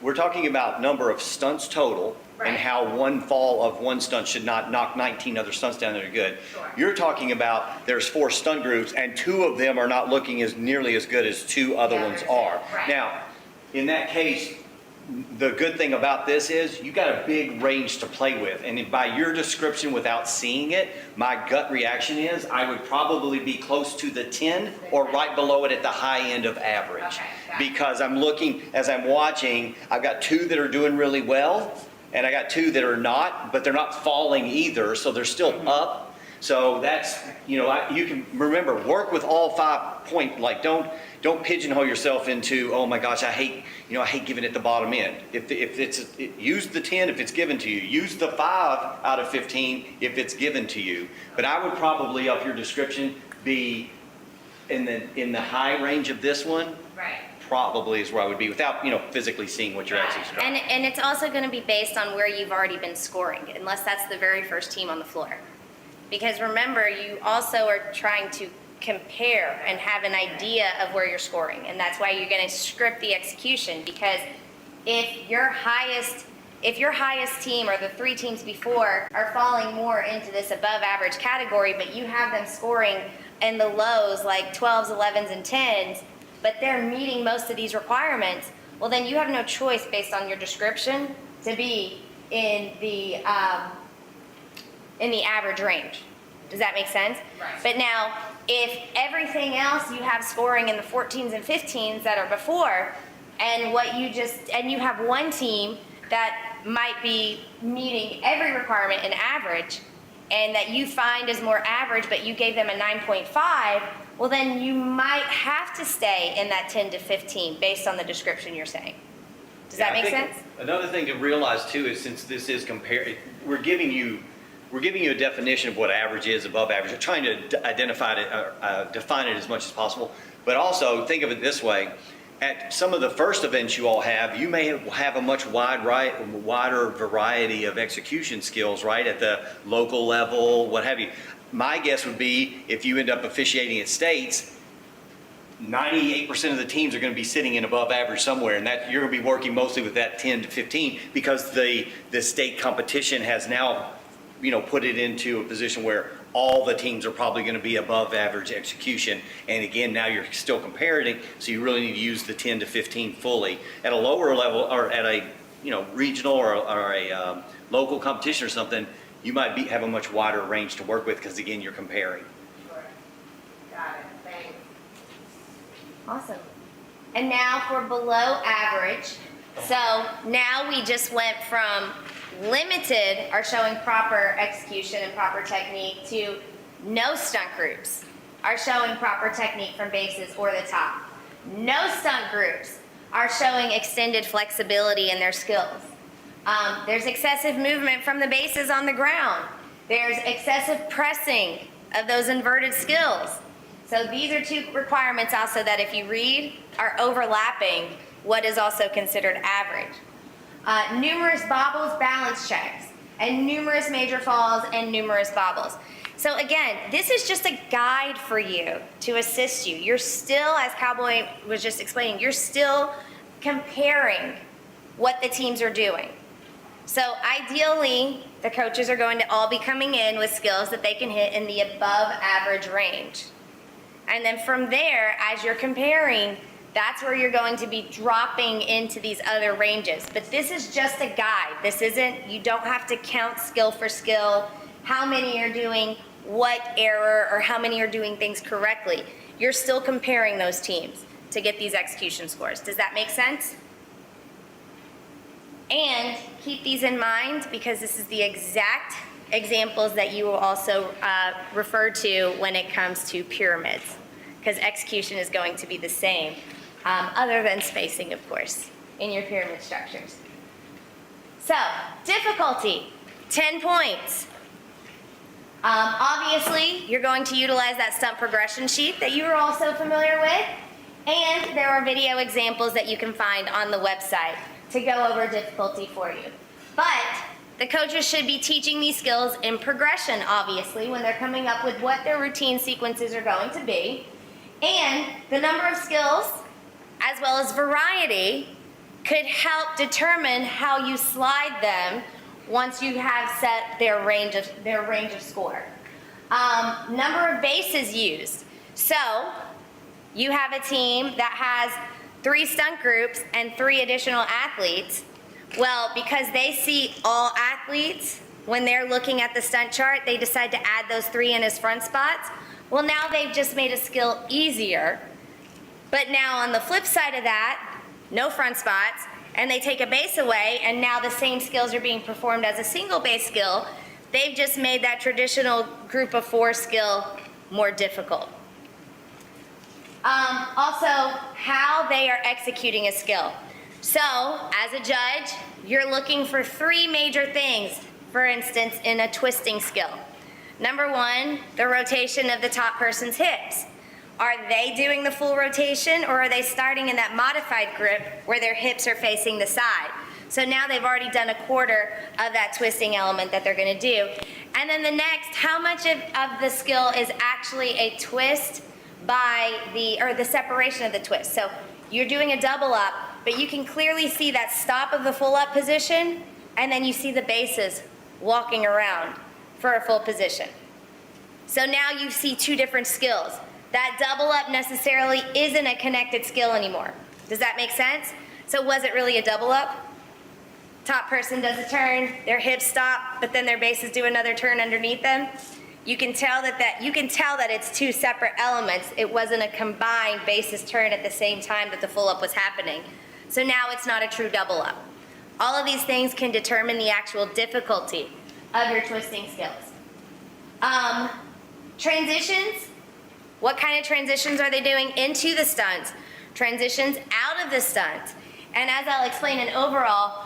We're talking about number of stunts total and Right. how 1 fall of 1 stunt should not knock 19 other stunts down that are good. Sure. You're talking about there's 4 stunt groups and 2 of them are not looking as nearly as good as 2 other The ones other 2, are. right. Now, in that case, the good thing about this is you got a big range to play with. And by your description without seeing it, my gut reaction is I would probably be close to the 10 or right below it at the high end of average. Okay, got it. Because I'm looking, as I'm watching, I've got 2 that are doing really well and I got 2 that are not, but they're not falling either, so they're still up. So that's, you know, you can remember, work with all 5 point, like don't pigeonhole yourself into, oh my gosh, I hate giving it the bottom end. Use the 10 if it's given to you. Use the 5 out of 15 if it's given to you. But I would probably up your description be in the high range of this one. Right. Probably is where I would be without, physically seeing what you're actually describing. And it's also going to be based on where you've already been scoring, unless that's the very first team on the floor. Because remember, you also are trying to compare and have an idea of where you're scoring. And that's why you're going to script the execution, because if your highest team or the 3 teams before are falling more into this above average category, but you have them scoring in the lows like 12s, 11s, and 10s, but they're meeting most of these requirements, well then you have no choice based on your description to be in the average range. Does that make sense? Right. But now, if everything else you have scoring in the 14s and 15s that are before, and you have one team that might be meeting every requirement in average, and that you find is more average, but you gave them a 9.5, well then you might have to stay in that 10 to 15 based on the description you're saying. Does that make sense? Another thing to realize too is, since this is we're giving you a definition of what average is, above average. We're trying to define it as much as possible. But also think of it this way: at some of the first events you all have, you may have a much wider variety of execution skills, right? At the local level, what have you. My guess would be if you end up officiating at states, 98% of the teams are going to be sitting in above average somewhere, and that you're going to be working mostly with that 10 to 15 because the state competition has now, put it into a position where all the teams are probably going to be above average execution. And again, now you're still comparing, so you really need to use the 10 to 15 fully. At a lower level, or at a regional or a local competition or something, you might have a much wider range to work with because again, you're comparing. Sure. Got it, thanks. Awesome. And now for below average. So now we just went from limited, are showing proper execution and proper technique, to no stunt groups are showing proper technique from bases or the top. No stunt groups are showing extended flexibility in their skills. There's excessive movement from the bases on the ground. There's excessive pressing of those inverted skills. So these are 2 requirements also that if you read are overlapping what is also considered average. Numerous bobbles, balance checks, and numerous major falls and numerous bobbles. So again, this is just a guide for you to assist you. You're still, as Cowboy was just explaining, you're still comparing what the teams are doing. So ideally, the coaches are going to all be coming in with skills that they can hit in the above average range. And then from there, as you're comparing, that's where you're going to be dropping into these other ranges. But this is just a guide. This isn't, you don't have to count skill for skill, how many are doing what error, or how many are doing things correctly. You're still comparing those teams to get these execution scores. Does that make sense? And keep these in mind because this is the exact examples that you will also refer to when it comes to pyramids, because execution is going to be the same, other than spacing, of course, in your pyramid structures. So, difficulty, 10 points. Obviously, you're going to utilize that stunt progression sheet that you are also familiar with, and there are video examples that you can find on the website to go over difficulty for you. But the coaches should be teaching these skills in progression, obviously, when they're coming up with what their routine sequences are going to be. And the number of skills, as well as variety, could help determine how you slide them once you have set their range of score. Number of bases used. So you have a team that has 3 stunt groups and 3 additional athletes. Well, because they see all athletes, when they're looking at the stunt chart, they decide to add those 3 in as front spots. Well, now they've just made a skill easier. But now on the flip side of that, no front spots, and they take a base away, and now the same skills are being performed as a single base skill. They've just made that traditional group of 4 skill more difficult. Also, how they are executing a skill. So, as a judge, you're looking for 3 major things, for instance, in a twisting skill. Number 1, the rotation of the top person's hips. Are they doing the full rotation, or are they starting in that modified grip where their hips are facing the side? So now they've already done a quarter of that twisting element that they're gonna do. And then the next, how much of the skill is actually a twist by the separation of the twist? So you're doing a double up, but you can clearly see that stop of the full up position, and then you see the bases walking around for a full position. So now you see 2 different skills. That double up necessarily isn't a connected skill anymore. Does that make sense? So was it really a double up? Top person does a turn, their hips stop, but then their bases do another turn underneath them. You can tell that it's 2 separate elements. It wasn't a combined bases turn at the same time that the full up was happening. So now it's not a true double up. All of these things can determine the actual difficulty of your twisting skills. Transitions. What kind of transitions are they doing into the stunts? Transitions out of the stunts. And as I'll explain in overall,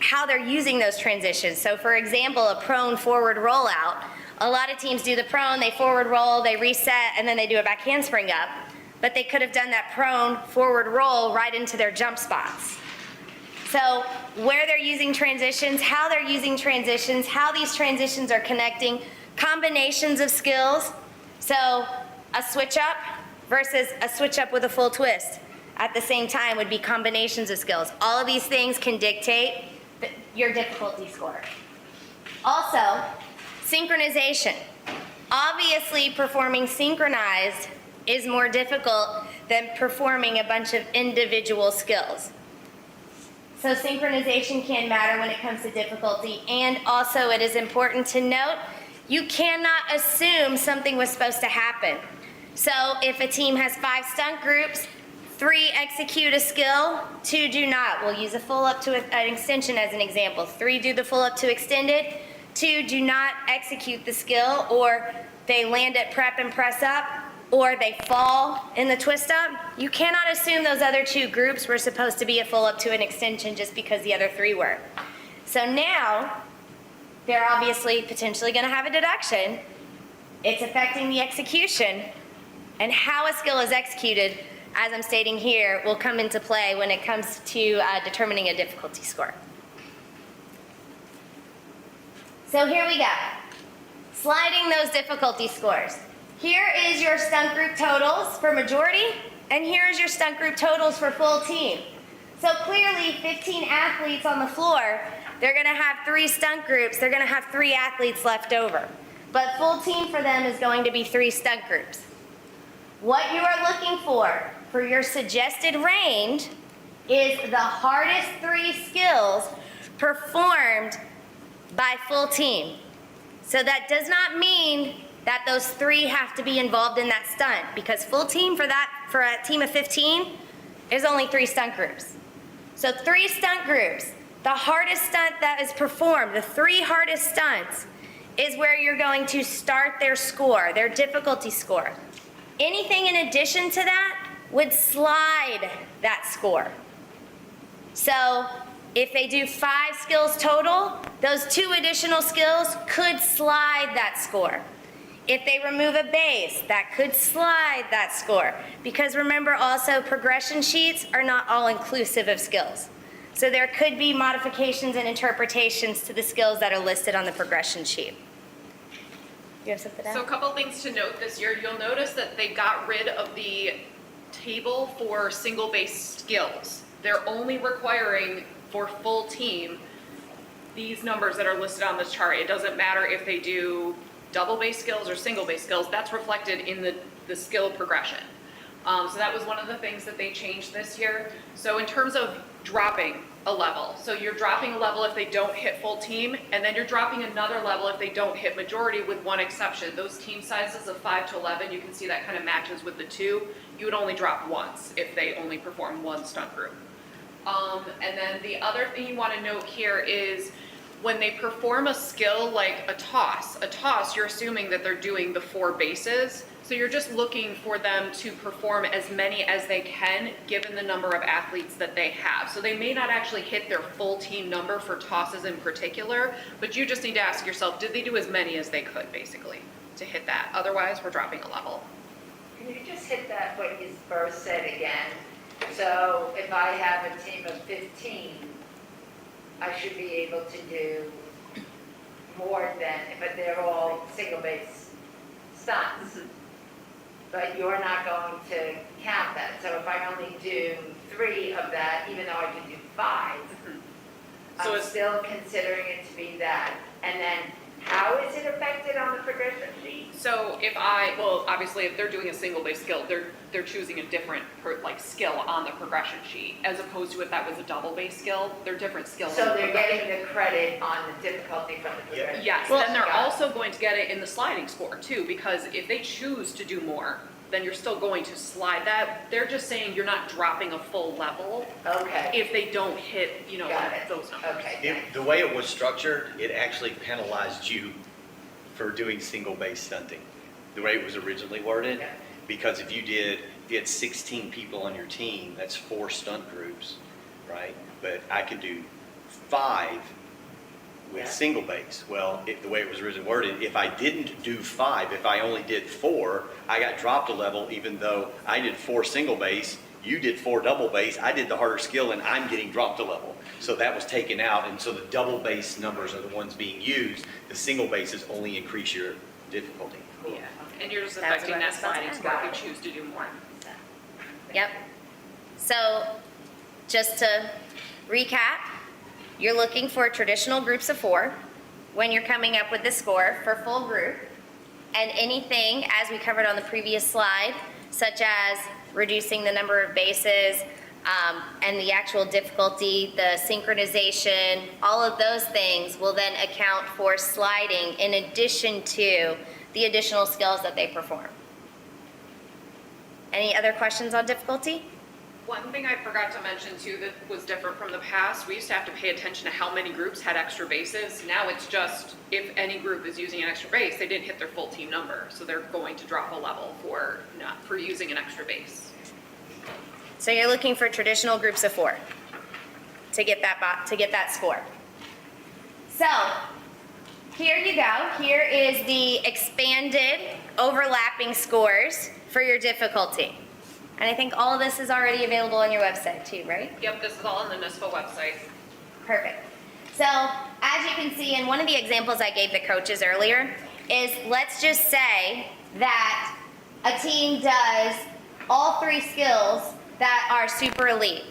how they're using those transitions. So for example, a prone forward rollout. A lot of teams do the prone, they forward roll, they reset, and then they do a back handspring up. But they could have done that prone forward roll right into their jump spots. So where they're using transitions, how they're using transitions, how these transitions are connecting, combinations of skills. So a switch up versus a switch up with a full twist at the same time would be combinations of skills. All of these things can dictate your difficulty score. Also, synchronization. Obviously, performing synchronized is more difficult than performing a bunch of individual skills. So synchronization can matter when it comes to difficulty, and also it is important to note, you cannot assume something was supposed to happen. So if a team has 5 stunt groups, 3 execute a skill, 2 do not. We'll use a full up to an extension as an example. 3 do the full up to extended, 2 do not execute the skill, or they land at prep and press up, or they fall in the twist up. You cannot assume those other 2 groups were supposed to be a full up to an extension just because the other 3 were. So now, they're obviously potentially gonna have a deduction. It's affecting the execution, and how a skill is executed, as I'm stating here, will come into play when it comes to determining a difficulty score. So here we go. Sliding those difficulty scores. Here is your stunt group totals for majority, and here's your stunt group totals for full team. So clearly, 15 athletes on the floor, they're gonna have 3 stunt groups, they're gonna have 3 athletes left over. But full team for them is going to be 3 stunt groups. What you are looking for your suggested range, is the hardest 3 skills performed by full team. So that does not mean that those 3 have to be involved in that stunt, because full team for a team of 15 is only 3 stunt groups. So 3 stunt groups, the hardest stunt that is performed, the 3 hardest stunts, is where you're going to start their score, their difficulty score. Anything in addition to that would slide that score. So if they do 5 skills total, those 2 additional skills could slide that score. If they remove a base, that could slide that score. Because remember also, progression sheets are not all inclusive of skills. So there could be modifications and interpretations to the skills that are listed on the progression sheet. You have something to add? So a couple things to note this year. You'll notice that they got rid of the table for single base skills. They're only requiring for full team these numbers that are listed on this chart. It doesn't matter if they do double base skills or single base skills. That's reflected in the skill progression. So that was one of the things that they changed this year. So in terms of dropping a level, so you're dropping a level if they don't hit full team, and then you're dropping another level if they don't hit majority, with one exception. Those team sizes of 5 to 11, you can see that kind of matches with the 2. You would only drop once if they only perform one stunt group. And then the other thing you want to note here is when they perform a skill like a toss, you're assuming that they're doing the 4 bases. So you're just looking for them to perform as many as they can, given the number of athletes that they have. So they may not actually hit their full team number for tosses in particular, but you just need to ask yourself, did they do as many as they could, basically, to hit that? Otherwise, we're dropping a level. Can you just hit that, what you first said again? So if I have a team of 15, I should be able to do more than, but they're all single base stunts. But you're not going to count that. So if I only do 3 of that, even though I can do 5, So I'm it's- still considering it to be that. And then how is it affected on the progression sheet? So well, obviously, if they're doing a single base skill, they're choosing a different skill on the progression sheet, as opposed to if that was a double base skill, they're different skills. So on the they're progression. getting the credit on the difficulty from the progression? Yes, Well, then they're got it. also going to get it in the sliding score too, because if they choose to do more, then you're still going to slide that. They're just saying you're not dropping a full level Okay, if they don't hit, got it. those numbers. Okay, The way it was structured, it actually penalized you for doing single base stunting, the way it was originally worded. Yeah. Because if you had 16 people on your team, that's 4 stunt groups, right? But I could do 5 with Yeah. single base. Well, the way it was originally worded, if I didn't do 5, if I only did 4, I got dropped a level, even though I did 4 single base, you did 4 double base, I did the harder skill, and I'm getting dropped a level. So that was taken out, and so the double base numbers are the ones being used. The single bases only increase your difficulty. Yeah, and you're just That was affecting what I that was about to sliding add. score if you choose to do more. Yep. So, just to recap, you're looking for traditional groups of 4 when you're coming up with the score for full group. And anything, as we covered on the previous slide, such as reducing the number of bases, and the actual difficulty, the synchronization, all of those things will then account for sliding in addition to the additional skills that they perform. Any other questions on difficulty? One thing I forgot to mention too that was different from the past, we used to have to pay attention to how many groups had extra bases. Now it's just, if any group is using an extra base, they didn't hit their full team number, so they're going to drop a level for using an extra base. So you're looking for traditional groups of 4 to get that score. So here you go. Here is the expanded overlapping scores for your difficulty. And I think all of this is already available on your website too, right? Yep, this is all on the NYSPHSAA website. Perfect. So as you can see, and one of the examples I gave the coaches earlier is, let's just say that a team does all 3 skills that are super elite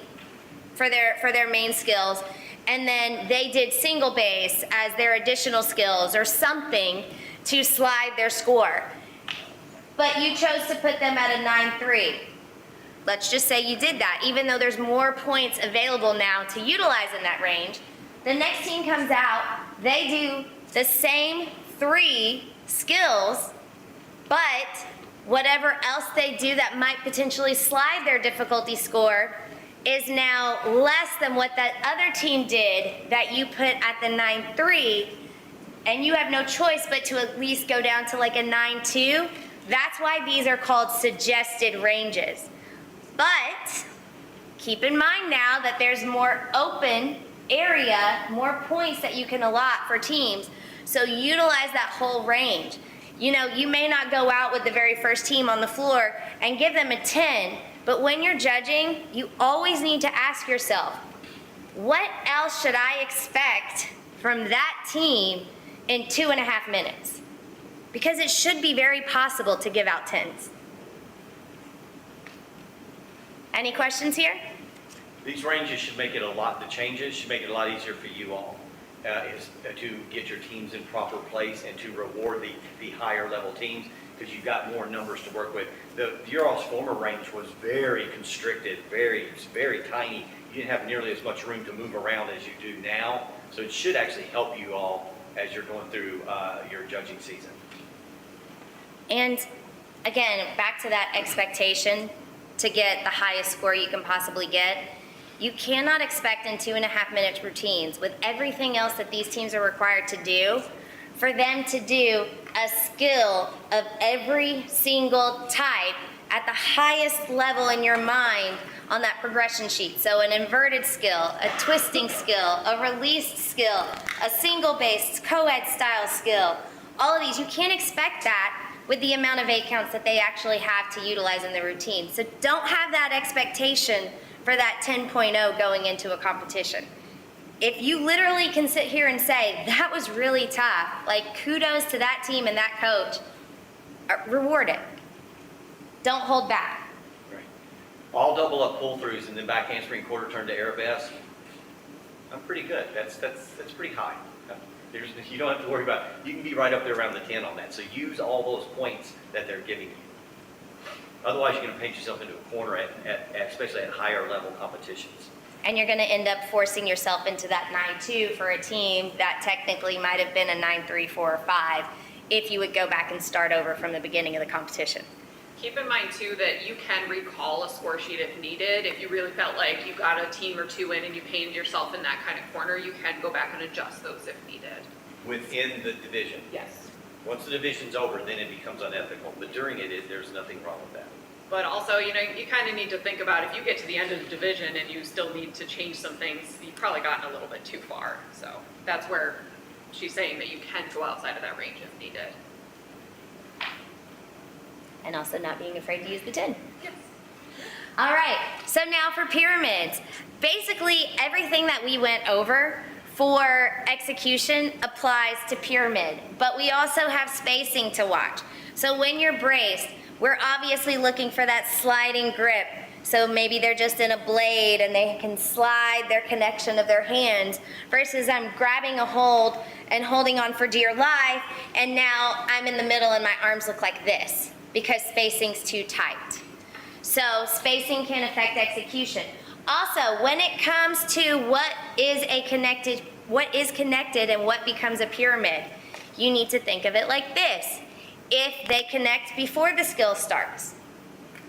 for their main skills, and then they did single base as their additional skills or something to slide their score. But you chose to put them at a 9.3. Let's just say you did that, even though there's more points available now to utilize in that range. The next team comes out, they do the same 3 skills, but whatever else they do that might potentially slide their difficulty score is now less than what that other team did that you put at the 9.3, and you have no choice but to at least go down to like a 9.2. That's why these are called suggested ranges. But keep in mind now that there's more open area, more points that you can allot for teams, so utilize that whole range. You know, you may not go out with the very first team on the floor and give them a 10, but when you're judging, you always need to ask yourself, what else should I expect from that team in 2.5 minutes? Because it should be very possible to give out 10s. Any questions here? These ranges should make it the changes should make it a lot easier for you all, to get your teams in proper place and to reward the higher level teams. because you've got more numbers to work with. Your all's former range was very constricted, very tiny. You didn't have nearly as much room to move around as you do now. So it should actually help you all as you're going through your judging season. And again, back to that expectation to get the highest score you can possibly get. You cannot expect in 2.5 minute routines with everything else that these teams are required to do, for them to do a skill of every single type at the highest level in your mind on that progression sheet. So an inverted skill, a twisting skill, a released skill, a single-based co-ed style skill. All of these, you can't expect that with the amount of 8 counts that they actually have to utilize in the routine. So don't have that expectation for that 10.0 going into a competition. If you literally can sit here and say, that was really tough, like kudos to that team and that coach, reward it. Don't hold back. Right. All double up pull-throughs and then back handspring quarter turn to arabesque. I'm pretty good. That's pretty high. You don't have to worry about, you can be right up there around the 10 on that. So use all those points that they're giving you. Otherwise, you're going to paint yourself into a corner especially at higher level competitions. And you're going to end up forcing yourself into that 9-2 for a team that technically might have been a 9-3, 4, or 5 if you would go back and start over from the beginning of the competition. Keep in mind too that you can recall a score sheet if needed. If you really felt like you got a team or two in and you painted yourself in that kind of corner, you can go back and adjust those if needed. Within the division. Yes. Once the division's over, then it becomes unethical. But during it, there's nothing wrong with that. But also, you know, you kind of need to think about if you get to the end of the division and you still need to change some things, you've probably gotten a little bit too far. So that's where she's saying that you can go outside of that range if needed. And also not being afraid to use the 10. Yes. All right, so now for pyramids. Basically, everything that we went over for execution applies to pyramid, but we also have spacing to watch. So when you're braced, we're obviously looking for that sliding grip. So maybe they're just in a blade and they can slide their connection of their hands versus I'm grabbing a hold and holding on for dear life, and now I'm in the middle and my arms look like this because spacing's too tight. So spacing can affect execution. Also, when it comes to what is connected and what becomes a pyramid, you need to think of it like this. If they connect before the skill starts,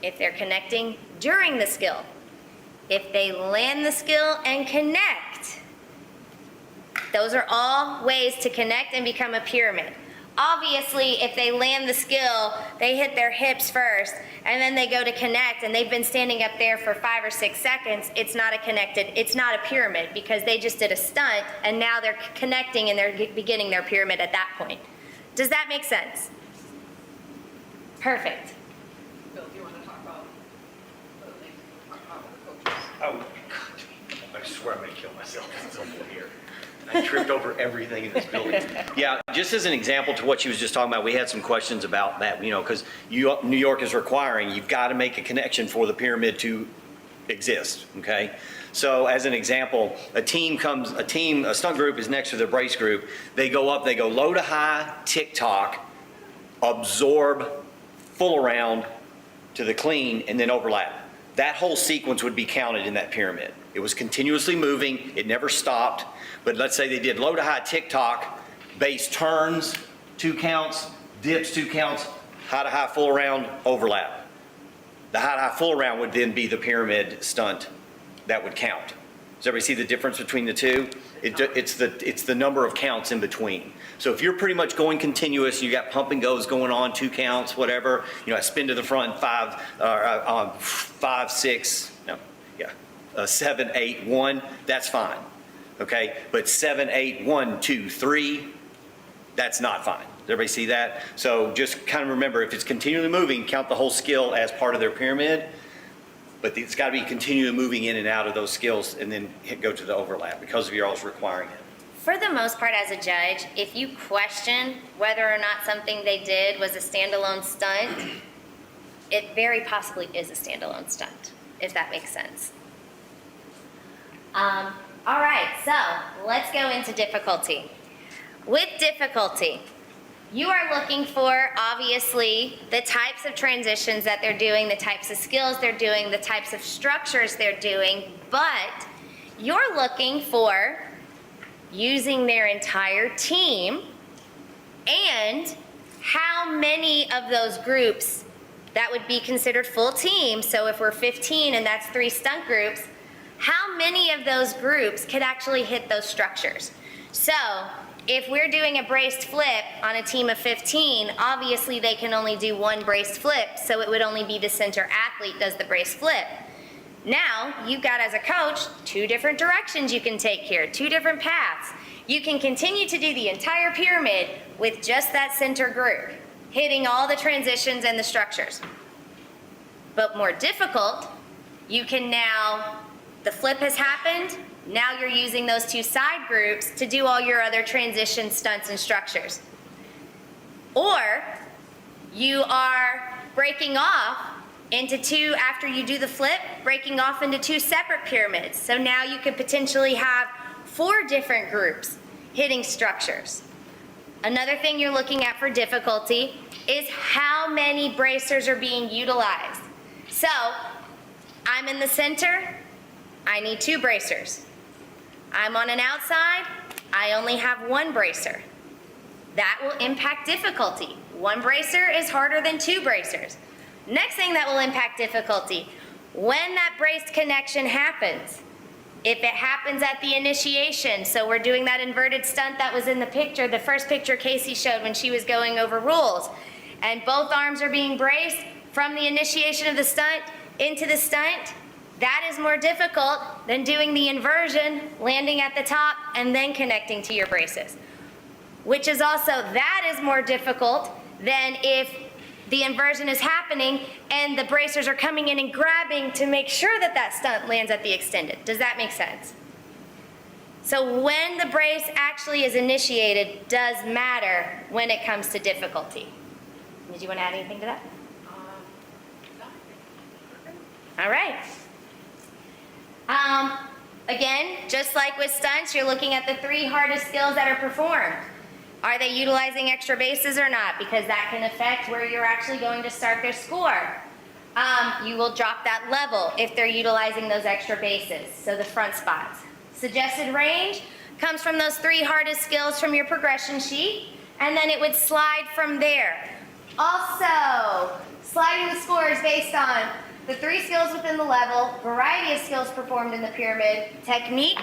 if they're connecting during the skill, if they land the skill and connect, those are all ways to connect and become a pyramid. Obviously, if they land the skill, they hit their hips first, and then they go to connect, and they've been standing up there for 5 or 6 seconds, it's not a pyramid, because they just did a stunt, and now they're connecting and they're beginning their pyramid at that point. Does that make sense? Perfect. Bill, do you want to talk about the things you talk about with the coaches? Oh, God. I swear I'm going to kill myself. It's over here. I tripped over everything in this building. Yeah, just as an example to what she was just talking about, we had some questions about that, you know, because New York is requiring, you've got to make a connection for the pyramid to exist, okay? So as an example, a stunt group is next to the brace group. They go up, they go low to high, tick-tock, absorb, full around to the clean, and then overlap. That whole sequence would be counted in that pyramid. It was continuously moving, it never stopped, but let's say they did low to high tick-tock, base turns, 2 counts, dips, 2 counts, high to high full around, overlap. The high to high full around would then be the pyramid stunt that would count. Does everybody see the difference between the two? It's the number of counts in between. So if you're pretty much going continuous, you got pump and goes going on, 2 counts, whatever, you know, I spin to the front, 7, 8, 1, that's fine, okay? But 7, 8, 1, 2, 3, that's not fine. Does everybody see that? So just kind of remember, if it's continually moving, count the whole skill as part of their pyramid, but it's got to be continually moving in and out of those skills and then go to the overlap because of your all's requiring it. For the most part, as a judge, if you question whether or not something they did was a standalone stunt, it very possibly is a standalone stunt, if that makes sense. All right, so let's go into difficulty. With difficulty, You are looking for, obviously, the types of transitions that they're doing, the types of skills they're doing, the types of structures they're doing, but you're looking for using their entire team and how many of those groups that would be considered full team. So if we're 15 and that's 3 stunt groups, how many of those groups could actually hit those structures? So if we're doing a braced flip on a team of 15, obviously they can only do 1 braced flip, so it would only be the center athlete does the braced flip. Now, you've got as a coach 2 different directions you can take here, 2 different paths. You can continue to do the entire pyramid with just that center group, hitting all the transitions and the structures. But more difficult, you can now, the flip has happened, now you're using those 2 side groups to do all your other transition stunts and structures. Or you are breaking off into 2, after you do the flip, breaking off into 2 separate pyramids. So now you could potentially have 4 different groups hitting structures. Another thing you're looking at for difficulty is how many bracers are being utilized. So I'm in the center, I need 2 bracers. I'm on an outside, I only have 1 bracer. That will impact difficulty. 1 bracer is harder than 2 bracers. Next thing that will impact difficulty, when that braced connection happens, if it happens at the initiation, so we're doing that inverted stunt that was in the picture, the first picture Casey showed when she was going over rules, and both arms are being braced from the initiation of the stunt into the stunt, that is more difficult than doing the inversion, landing at the top, and then connecting to your braces. Which is also, that is more difficult than if the inversion is happening and the bracers are coming in and grabbing to make sure that that stunt lands at the extended. Does that make sense? So when the brace actually is initiated does matter when it comes to difficulty. Did you want to add anything to that? All right. Again, just like with stunts, you're looking at the 3 hardest skills that are performed. Are they utilizing extra bases or not? Because that can affect where you're actually going to start their score. You will drop that level if they're utilizing those extra bases, so the front spots. Suggested range comes from those 3 hardest skills from your progression sheet, and then it would slide from there. Also, sliding the score is based on the 3 skills within the level, variety of skills performed in the pyramid, technique,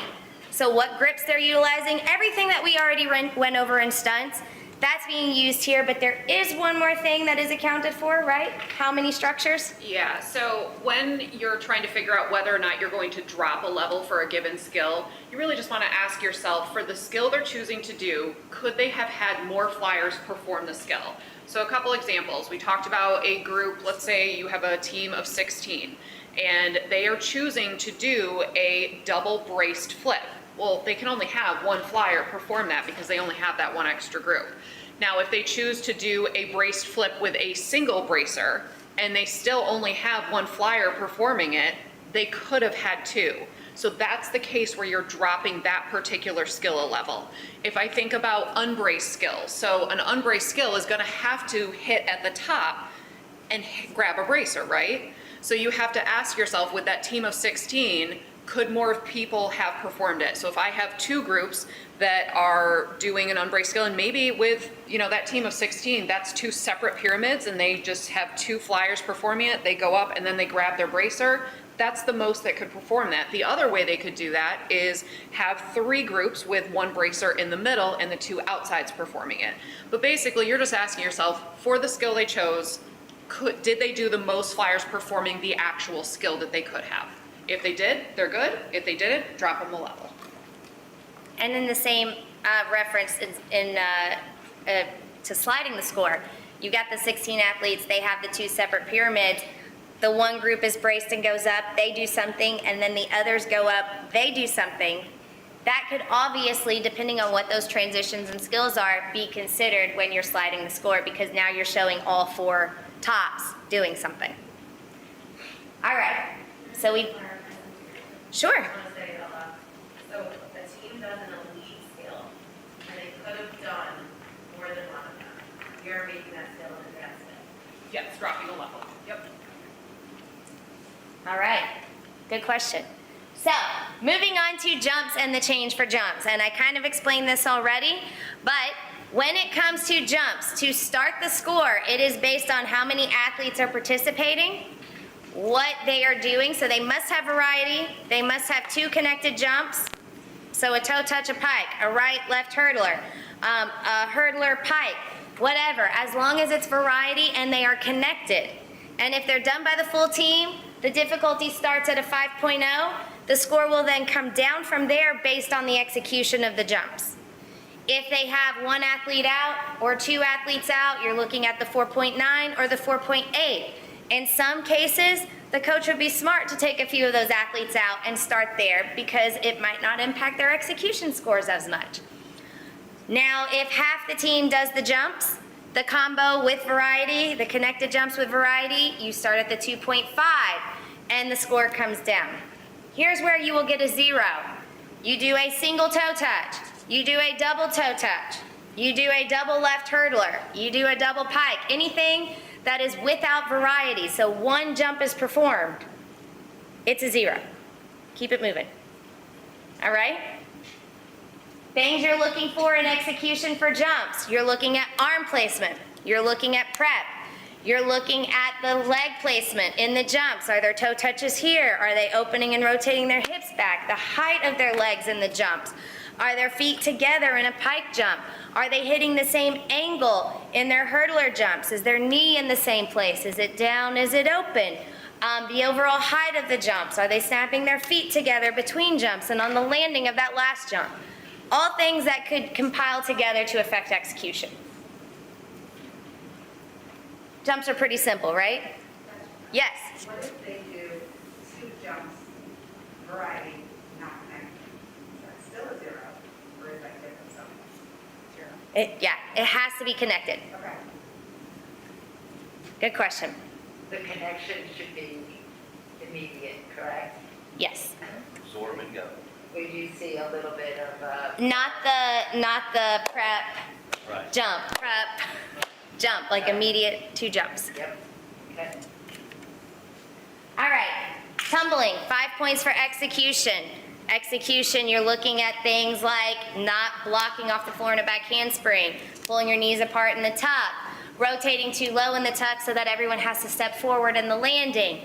so what grips they're utilizing, everything that we already went over in stunts, that's being used here, but there is one more thing that is accounted for, right? How many structures? Yeah, so when you're trying to figure out whether or not you're going to drop a level for a given skill, you really just want to ask yourself, for the skill they're choosing to do, could they have had more flyers perform the skill? So a couple examples. We talked about a group, let's say you have a team of 16, and they are choosing to do a double braced flip. Well, they can only have 1 flyer perform that because they only have that 1 extra group. Now, if they choose to do a braced flip with a single bracer and they still only have 1 flyer performing it, they could have had 2. So that's the case where you're dropping that particular skill a level. If I think about unbraced skills, so an unbraced skill is gonna have to hit at the top and grab a bracer, right? So you have to ask yourself, with that team of 16, could more people have performed it? So if I have 2 groups that are doing an unbraced skill, and maybe with, you know, that team of 16, that's 2 separate pyramids and they just have 2 flyers performing it, they go up and then they grab their bracer, that's the most that could perform that. The other way they could do that is have 3 groups with 1 bracer in the middle and the 2 outsides performing it. But basically you're just asking yourself, for the skill they chose, did they do the most flyers performing the actual skill that they could have? If they did, they're good. If they didn't, drop them a level. And in the same reference to sliding the score, you got the 16 athletes, they have the 2 separate pyramids. The one group is braced and goes up, they do something, and then the others go up, they do something. That could obviously, depending on what those transitions and skills are, be considered when you're sliding the score, because now you're showing all 4 tops doing something. All right, so we, sure. So the team does an elite skill, and they could have done more than one of them. you're making that still an investment. Yes, dropping a level. Yep. All right, good question. So, moving on to jumps and the change for jumps, and I kind of explained this already, but when it comes to jumps, to start the score, it is based on how many athletes are participating, what they are doing, so they must have variety, they must have 2 connected jumps, so a toe touch, a pike, a right, left hurdler, a hurdler, pike, whatever, as long as it's variety and they are connected. And if they're done by the full team, the difficulty starts at a 5.0. The score will then come down from there based on the execution of the jumps. If they have 1 athlete out or 2 athletes out, you're looking at the 4.9 or the 4.8. In some cases, the coach would be smart to take a few of those athletes out and start there because it might not impact their execution scores as much. Now, if half the team does the jumps, the combo with variety, the connected jumps with variety, you start at the 2.5 and the score comes down. Here's where you will get a 0. You do a single toe touch, you do a double toe touch, you do a double left hurdler, you do a double pike, anything that is without variety, so 1 jump is performed, it's a 0. Keep it moving. All right? Things you're looking for in execution for jumps. You're looking at arm placement. You're looking at prep. You're looking at the leg placement in the jumps. Are their toe touches here? Are they opening and rotating their hips back? The height of their legs in the jumps. Are their feet together in a pike jump? Are they hitting the same angle in their hurdler jumps? Is their knee in the same place? Is it down? Is it open? The overall height of the jumps. Are they snapping their feet together between jumps and on the landing of that last jump? All things that could compile together to affect execution. Jumps are pretty simple, right? Yes? What if they do 2 jumps, variety, not connected? That's still a 0, or is that different something? 0. It has to be connected. Okay. Good question. The connection should be immediate, correct? Yes. Absorb and go. We do see a little bit of, Not the prep, Right. jump, prep, jump, like immediate 2 jumps. yep, okay. All right, tumbling, 5 points for execution. Execution, you're looking at things like not blocking off the floor in a back handspring, pulling your knees apart in the tuck, rotating too low in the tuck so that everyone has to step forward in the landing,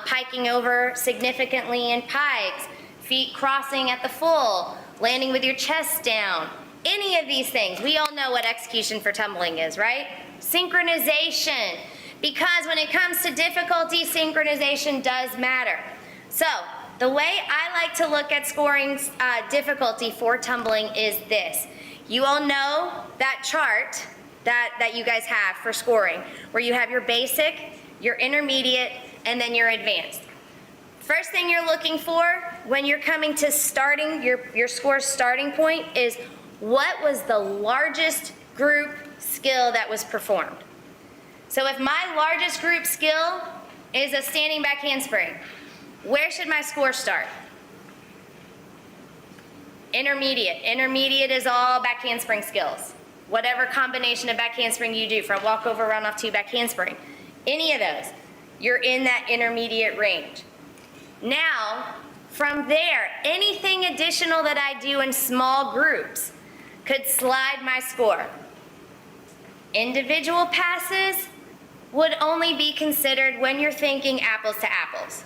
piking over significantly in pikes, feet crossing at the full, landing with your chest down. Any of these things, we all know what execution for tumbling is, right? Synchronization, because when it comes to difficulty, synchronization does matter. So, the way I like to look at scoring difficulty for tumbling is this. You all know that chart that you guys have for scoring, where you have your basic, your intermediate, and then your advanced. First thing you're looking for when you're coming to starting, your score's starting point is what was the largest group skill that was performed. So if my largest group skill is a standing back handspring, where should my score start? Intermediate. Intermediate is all back handspring skills. Whatever combination of back handspring you do, from walkover, run off to back handspring. Any of those, you're in that intermediate range. Now, from there, anything additional that I do in small groups could slide my score. Individual passes would only be considered when you're thinking apples to apples.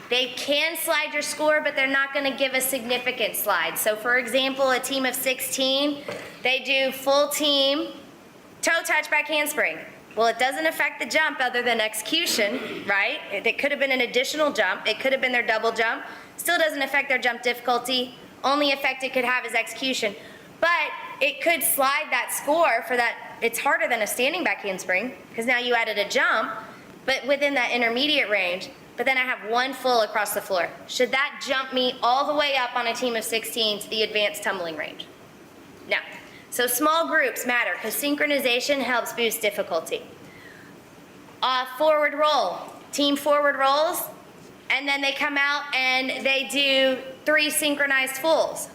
They can slide your score, but they're not going to give a significant slide. So for example, a team of 16, they do full team toe touch back handspring. Well, it doesn't affect the jump other than execution, right? It could have been an additional jump. It could have been their double jump. Still doesn't affect their jump difficulty. Only effect it could have is execution. But it could slide that score for that. It's harder than a standing back handspring because now you added a jump, but within that intermediate range. But then I have 1 full across the floor. Should that jump me all the way up on a team of 16 to the advanced tumbling range? No. So small groups matter because synchronization helps boost difficulty. Forward roll, team forward rolls, and then they come out and they do 3 synchronized fulls.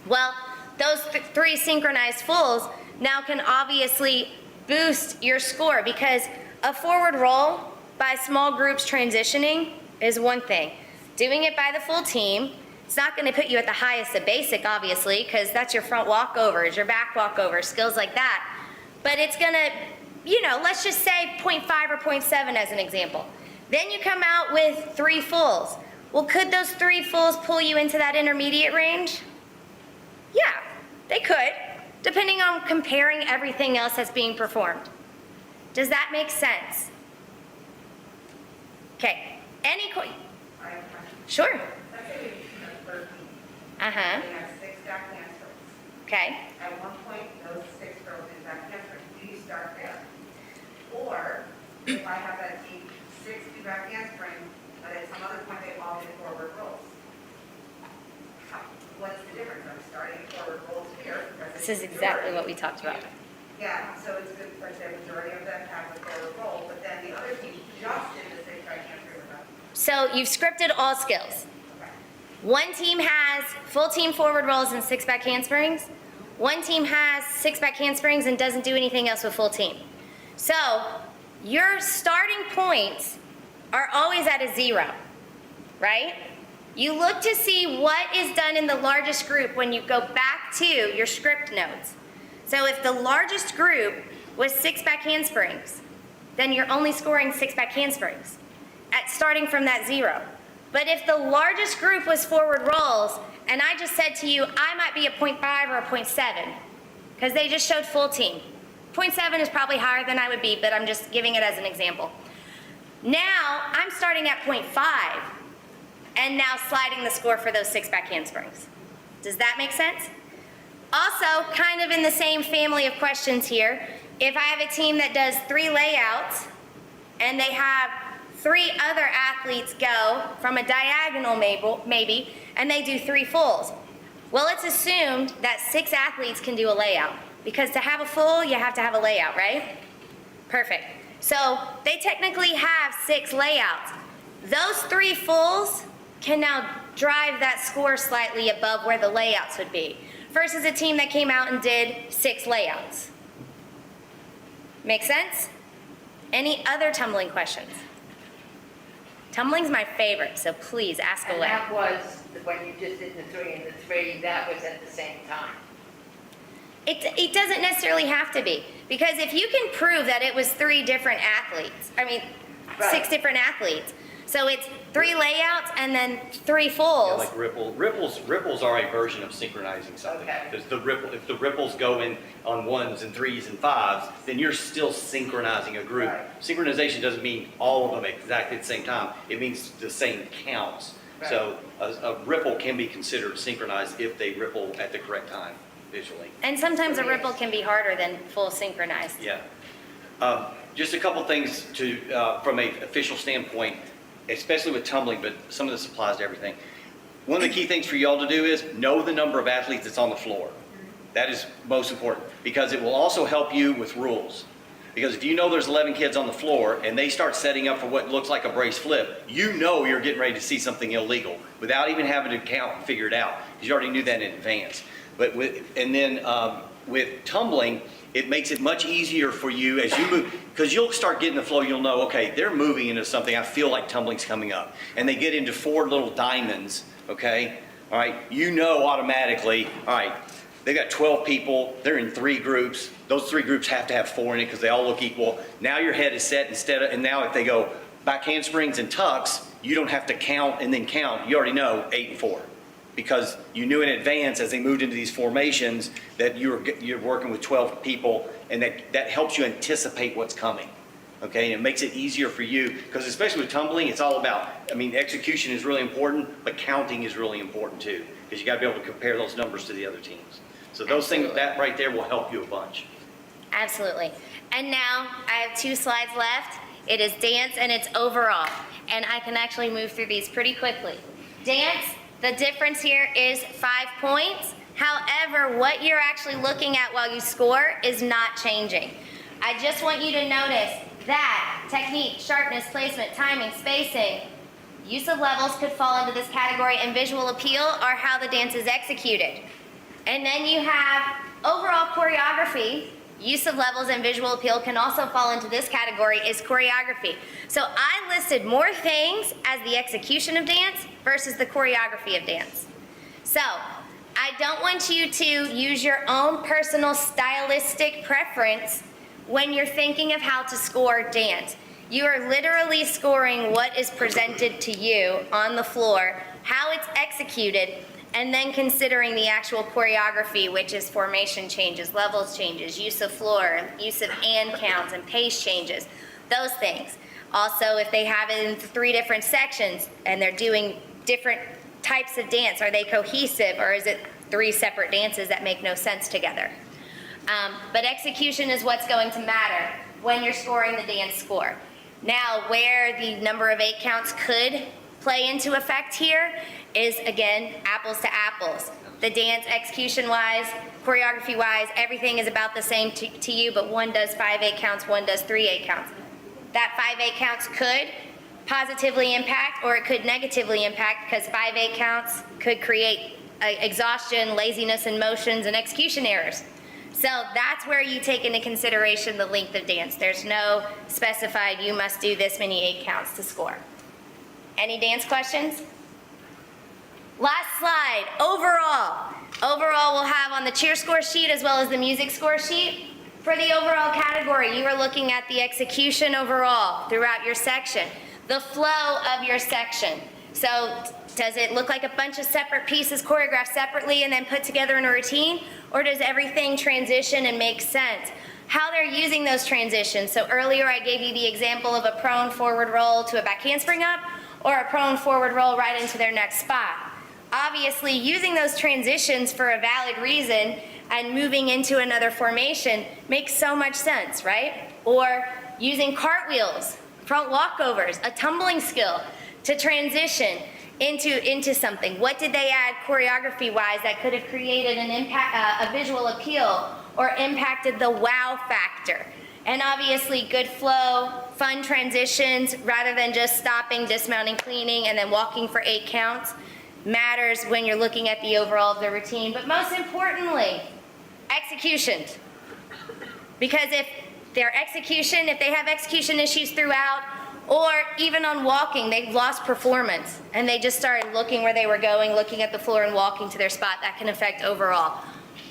Well, those 3 synchronized fulls now can obviously boost your score, because a forward roll by small groups transitioning is one thing. Doing it by the full team, it's not going to put you at the highest of basic, obviously, because that's your front walkovers, your back walkovers, skills like that. But it's going to, you know, let's just say 0.5 or 0.7 as an example. Then you come out with 3 fulls. Well, could those 3 fulls pull you into that intermediate range? Yeah, they could, depending on comparing everything else that's being performed. Does that make sense? Okay, any I have a question. Sure. Let's say we have a team of 13. Uh-huh, We have 6 back handsprings. okay. At one point, those 6 girls in back handspring, do you start there? Or if I have that team, 6 do back handspring, but at some other point, they all do forward rolls. What's the difference? I'm starting forward rolls here. This is exactly what we talked about. Yeah, so it's good, like the majority of them have a forward roll, but then the other team just did the 6 back handspring with them. So you've scripted all skills. Okay. One team has full team forward rolls and 6 back handsprings. One team has 6 back handsprings and doesn't do anything else with full team. So your starting points are always at a 0, right? You look to see what is done in the largest group when you go back to your script notes. So if the largest group was 6 back handsprings, then you're only scoring 6 back handsprings at starting from that 0. But if the largest group was forward rolls, and I just said to you, I might be a 0.5 or a 0.7, because they just showed full team. 0.7 is probably higher than I would be, but I'm just giving it as an example. Now, I'm starting at 0.5, and now sliding the score for those 6 back handsprings. Does that make sense? Also, kind of in the same family of questions here, if I have a team that does 3 layouts, and they have 3 other athletes go from a diagonal maybe, and they do 3 fulls. Well, it's assumed that 6 athletes can do a layout, because to have a full, you have to have a layout, right? Perfect. So they technically have 6 layouts. Those 3 fulls can now drive that score slightly above where the layouts would be, versus a team that came out and did 6 layouts. Make sense? Any other tumbling questions? Tumbling's my favorite, so please ask And away. that was, when you just did the 3 and the 3, that was at the same time. It doesn't necessarily have to be, because if you can prove that it was 3 different athletes, I mean, 6 Right. different athletes, so it's 3 layouts and then 3 Yeah, fulls. like ripples are a version of synchronizing something. Okay. Because if the ripples go in on 1s and 3s and 5s, then you're still synchronizing a group. Right. Synchronization doesn't mean all of them exactly at the same time. It means the same counts. So a ripple can be considered synchronized if they ripple at the correct time visually. And sometimes a ripple can be harder than full synchronized. Yeah. Just a couple things to, from an official standpoint, especially with tumbling, but some of this applies to everything. One of the key things for y'all to do is know the number of athletes that's on the floor. That is most important, because it will also help you with rules. Because if you know there's 11 kids on the floor and they start setting up for what looks like a brace flip, you know you're getting ready to see something illegal without even having to count and figure it out, because you already knew that in advance. But with tumbling, it makes it much easier for you as you move, because you'll start getting the flow, you'll know, okay, they're moving into something, I feel like tumbling's coming up. And they get into 4 little diamonds, okay? All right, you know automatically, all right, they got 12 people, they're in 3 groups. Those 3 groups have to have 4 in it because they all look equal. Now your head is set and now if they go back handsprings and tucks, you don't have to count and then count. You already know 8 and 4. Because you knew in advance as they moved into these formations that you're working with 12 people, and that helps you anticipate what's coming, okay? And it makes it easier for you, because especially with tumbling, it's all about, I mean, execution is really important, but counting is really important too, because you got to be able to compare those numbers to the other teams. So those things, that right there will help you a bunch. Absolutely. And now I have 2 slides left. It is dance and it's overall. And I can actually move through these pretty quickly. Dance, the difference here is 5 points. However, what you're actually looking at while you score is not changing. I just want you to notice that technique, sharpness, placement, timing, spacing, use of levels could fall into this category, and visual appeal are how the dance is executed. And then you have Overall choreography, use of levels and visual appeal can also fall into this category is choreography. So I listed more things as the execution of dance versus the choreography of dance. So I don't want you to use your own personal stylistic preference when you're thinking of how to score dance. You are literally scoring what is presented to you on the floor, how it's executed, and then considering the actual choreography, which is formation changes, levels changes, use of floor, use of and counts and pace changes, those things. Also, if they have it in 3 different sections and they're doing different types of dance, are they cohesive or is it 3 separate dances that make no sense together? But execution is what's going to matter when you're scoring the dance score. Now, where the number of 8 counts could play into effect here is, again, apples to apples. The dance execution-wise, choreography-wise, everything is about the same to you, but one does 5 8 counts, one does 3 8 counts. That 5 8 counts could positively impact or it could negatively impact because 5 8 counts could create exhaustion, laziness in motions, and execution errors. So that's where you take into consideration the length of dance. There's no specified, you must do this many 8 counts to score. Any dance questions? Last slide, overall. Overall, we'll have on the cheer score sheet as well as the music score sheet. For the overall category, you are looking at the execution overall throughout your section, the flow of your section. So does it look like a bunch of separate pieces choreographed separately and then put together in a routine? Or does everything transition and make sense? How they're using those transitions. So earlier I gave you the example of a prone forward roll to a back handspring up or a prone forward roll right into their next spot. Obviously, using those transitions for a valid reason and moving into another formation makes so much sense, right? Or using cartwheels, front walkovers, a tumbling skill to transition into something. What did they add choreography-wise that could have created an impact, a visual appeal or impacted the wow factor? And obviously good flow, fun transitions rather than just stopping, dismounting, cleaning, and then walking for 8 counts matters when you're looking at the overall of the routine. But most importantly, executions. Because if they have execution issues throughout, or even on walking, they've lost performance and they just started looking where they were going, looking at the floor and walking to their spot, that can affect overall.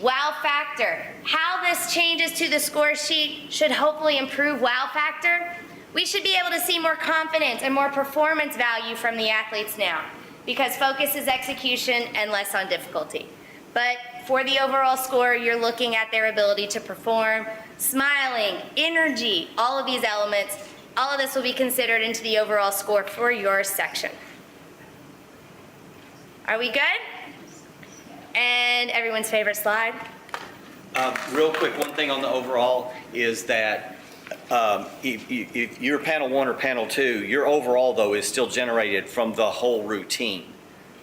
Wow factor. How this changes to the score sheet should hopefully improve wow factor. We should be able to see more confidence and more performance value from the athletes now because focus is execution and less on difficulty. But for the overall score, you're looking at their ability to perform, smiling, energy, all of these elements. All of this will be considered into the overall score for your section. Are we good? And everyone's favorite slide. Real quick, one thing on the overall is that if you're panel 1 or panel 2, your overall, though, is still generated from the whole routine,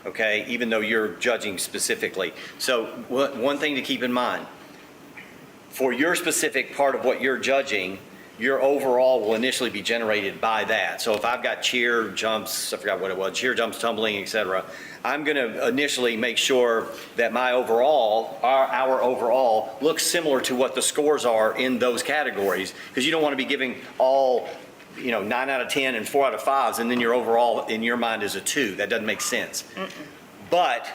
okay, even though you're judging specifically. So one thing to keep in mind, for your specific part of what you're judging, your overall will initially be generated by that. So if I've got cheer, jumps, I forgot what it was, cheer, jumps, tumbling, etc., I'm going to initially make sure that my overall, our overall, looks similar to what the scores are in those categories, because you don't want to be giving all, 9 out of 10 and 4 out of 5s, and then your overall in your mind is a 2. That doesn't make sense. But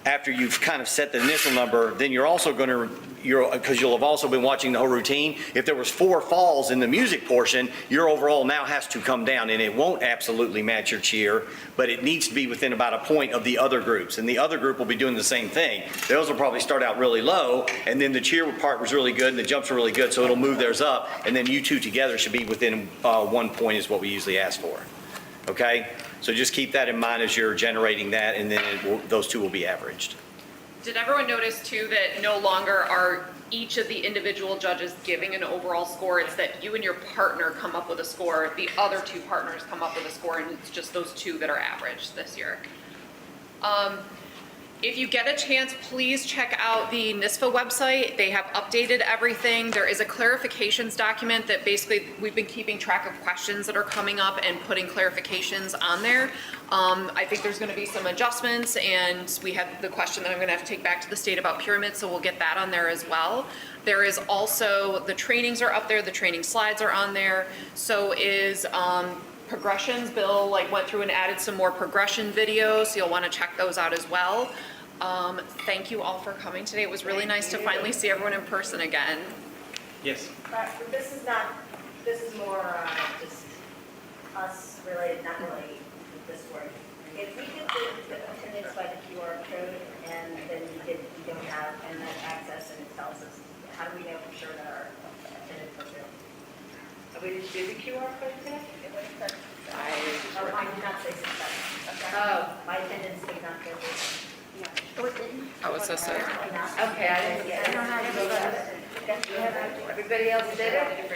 after you've kind of set the initial number, then you're also going to, because you'll have also been watching the whole routine, if there was 4 falls in the music portion, your overall now has to come down, and it won't absolutely match your cheer, but it needs to be within about a point of the other groups, and the other group will be doing the same thing. Those will probably start out really low, and then the cheer part was really good, and the jumps were really good, so it'll move theirs up, and then you two together should be within 1 point is what we usually ask for, okay? So just keep that in mind as you're generating that, and then those two will be averaged. Did everyone notice too that no longer are each of the individual judges giving an overall score? It's that you and your partner come up with a score, the other 2 partners come up with a score, and it's just those 2 that are averaged this year. If you get a chance, please check out the NYSPHSAA website. They have updated everything. There is a clarifications document that basically, we've been keeping track of questions that are coming up and putting clarifications on there. I think there's gonna be some adjustments, and we have the question that I'm gonna have to take back to the state about pyramids, so we'll get that on there as well. There is also, the trainings are up there, the training slides are on there. So is, progressions. Bill went through and added some more progression videos, so you'll want to check those out as well. Thank you all for coming today. It was really nice to finally see everyone in person again. Yes. But this is not, this is more just us related, not really with this work. If we get the attendance by the QR code and then you don't have and then access and it tells us, how do we know for sure that our attendance was there? We did the QR code today? I did not say 6 seconds. Oh, My attendance did not go through. Oh, it didn't? Oh, it's just a, okay, I didn't get I don't it. have it. Everybody else did it?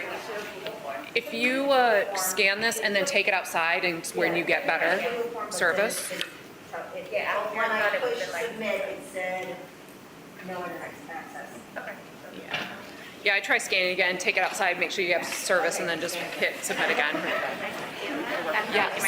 if you scan this and then take it outside and when you get better service. Yeah, when I pushed submit, it said no internet access. Yeah, I try scanning again, take it outside, make sure you have service, and then just hit submit again. Yes.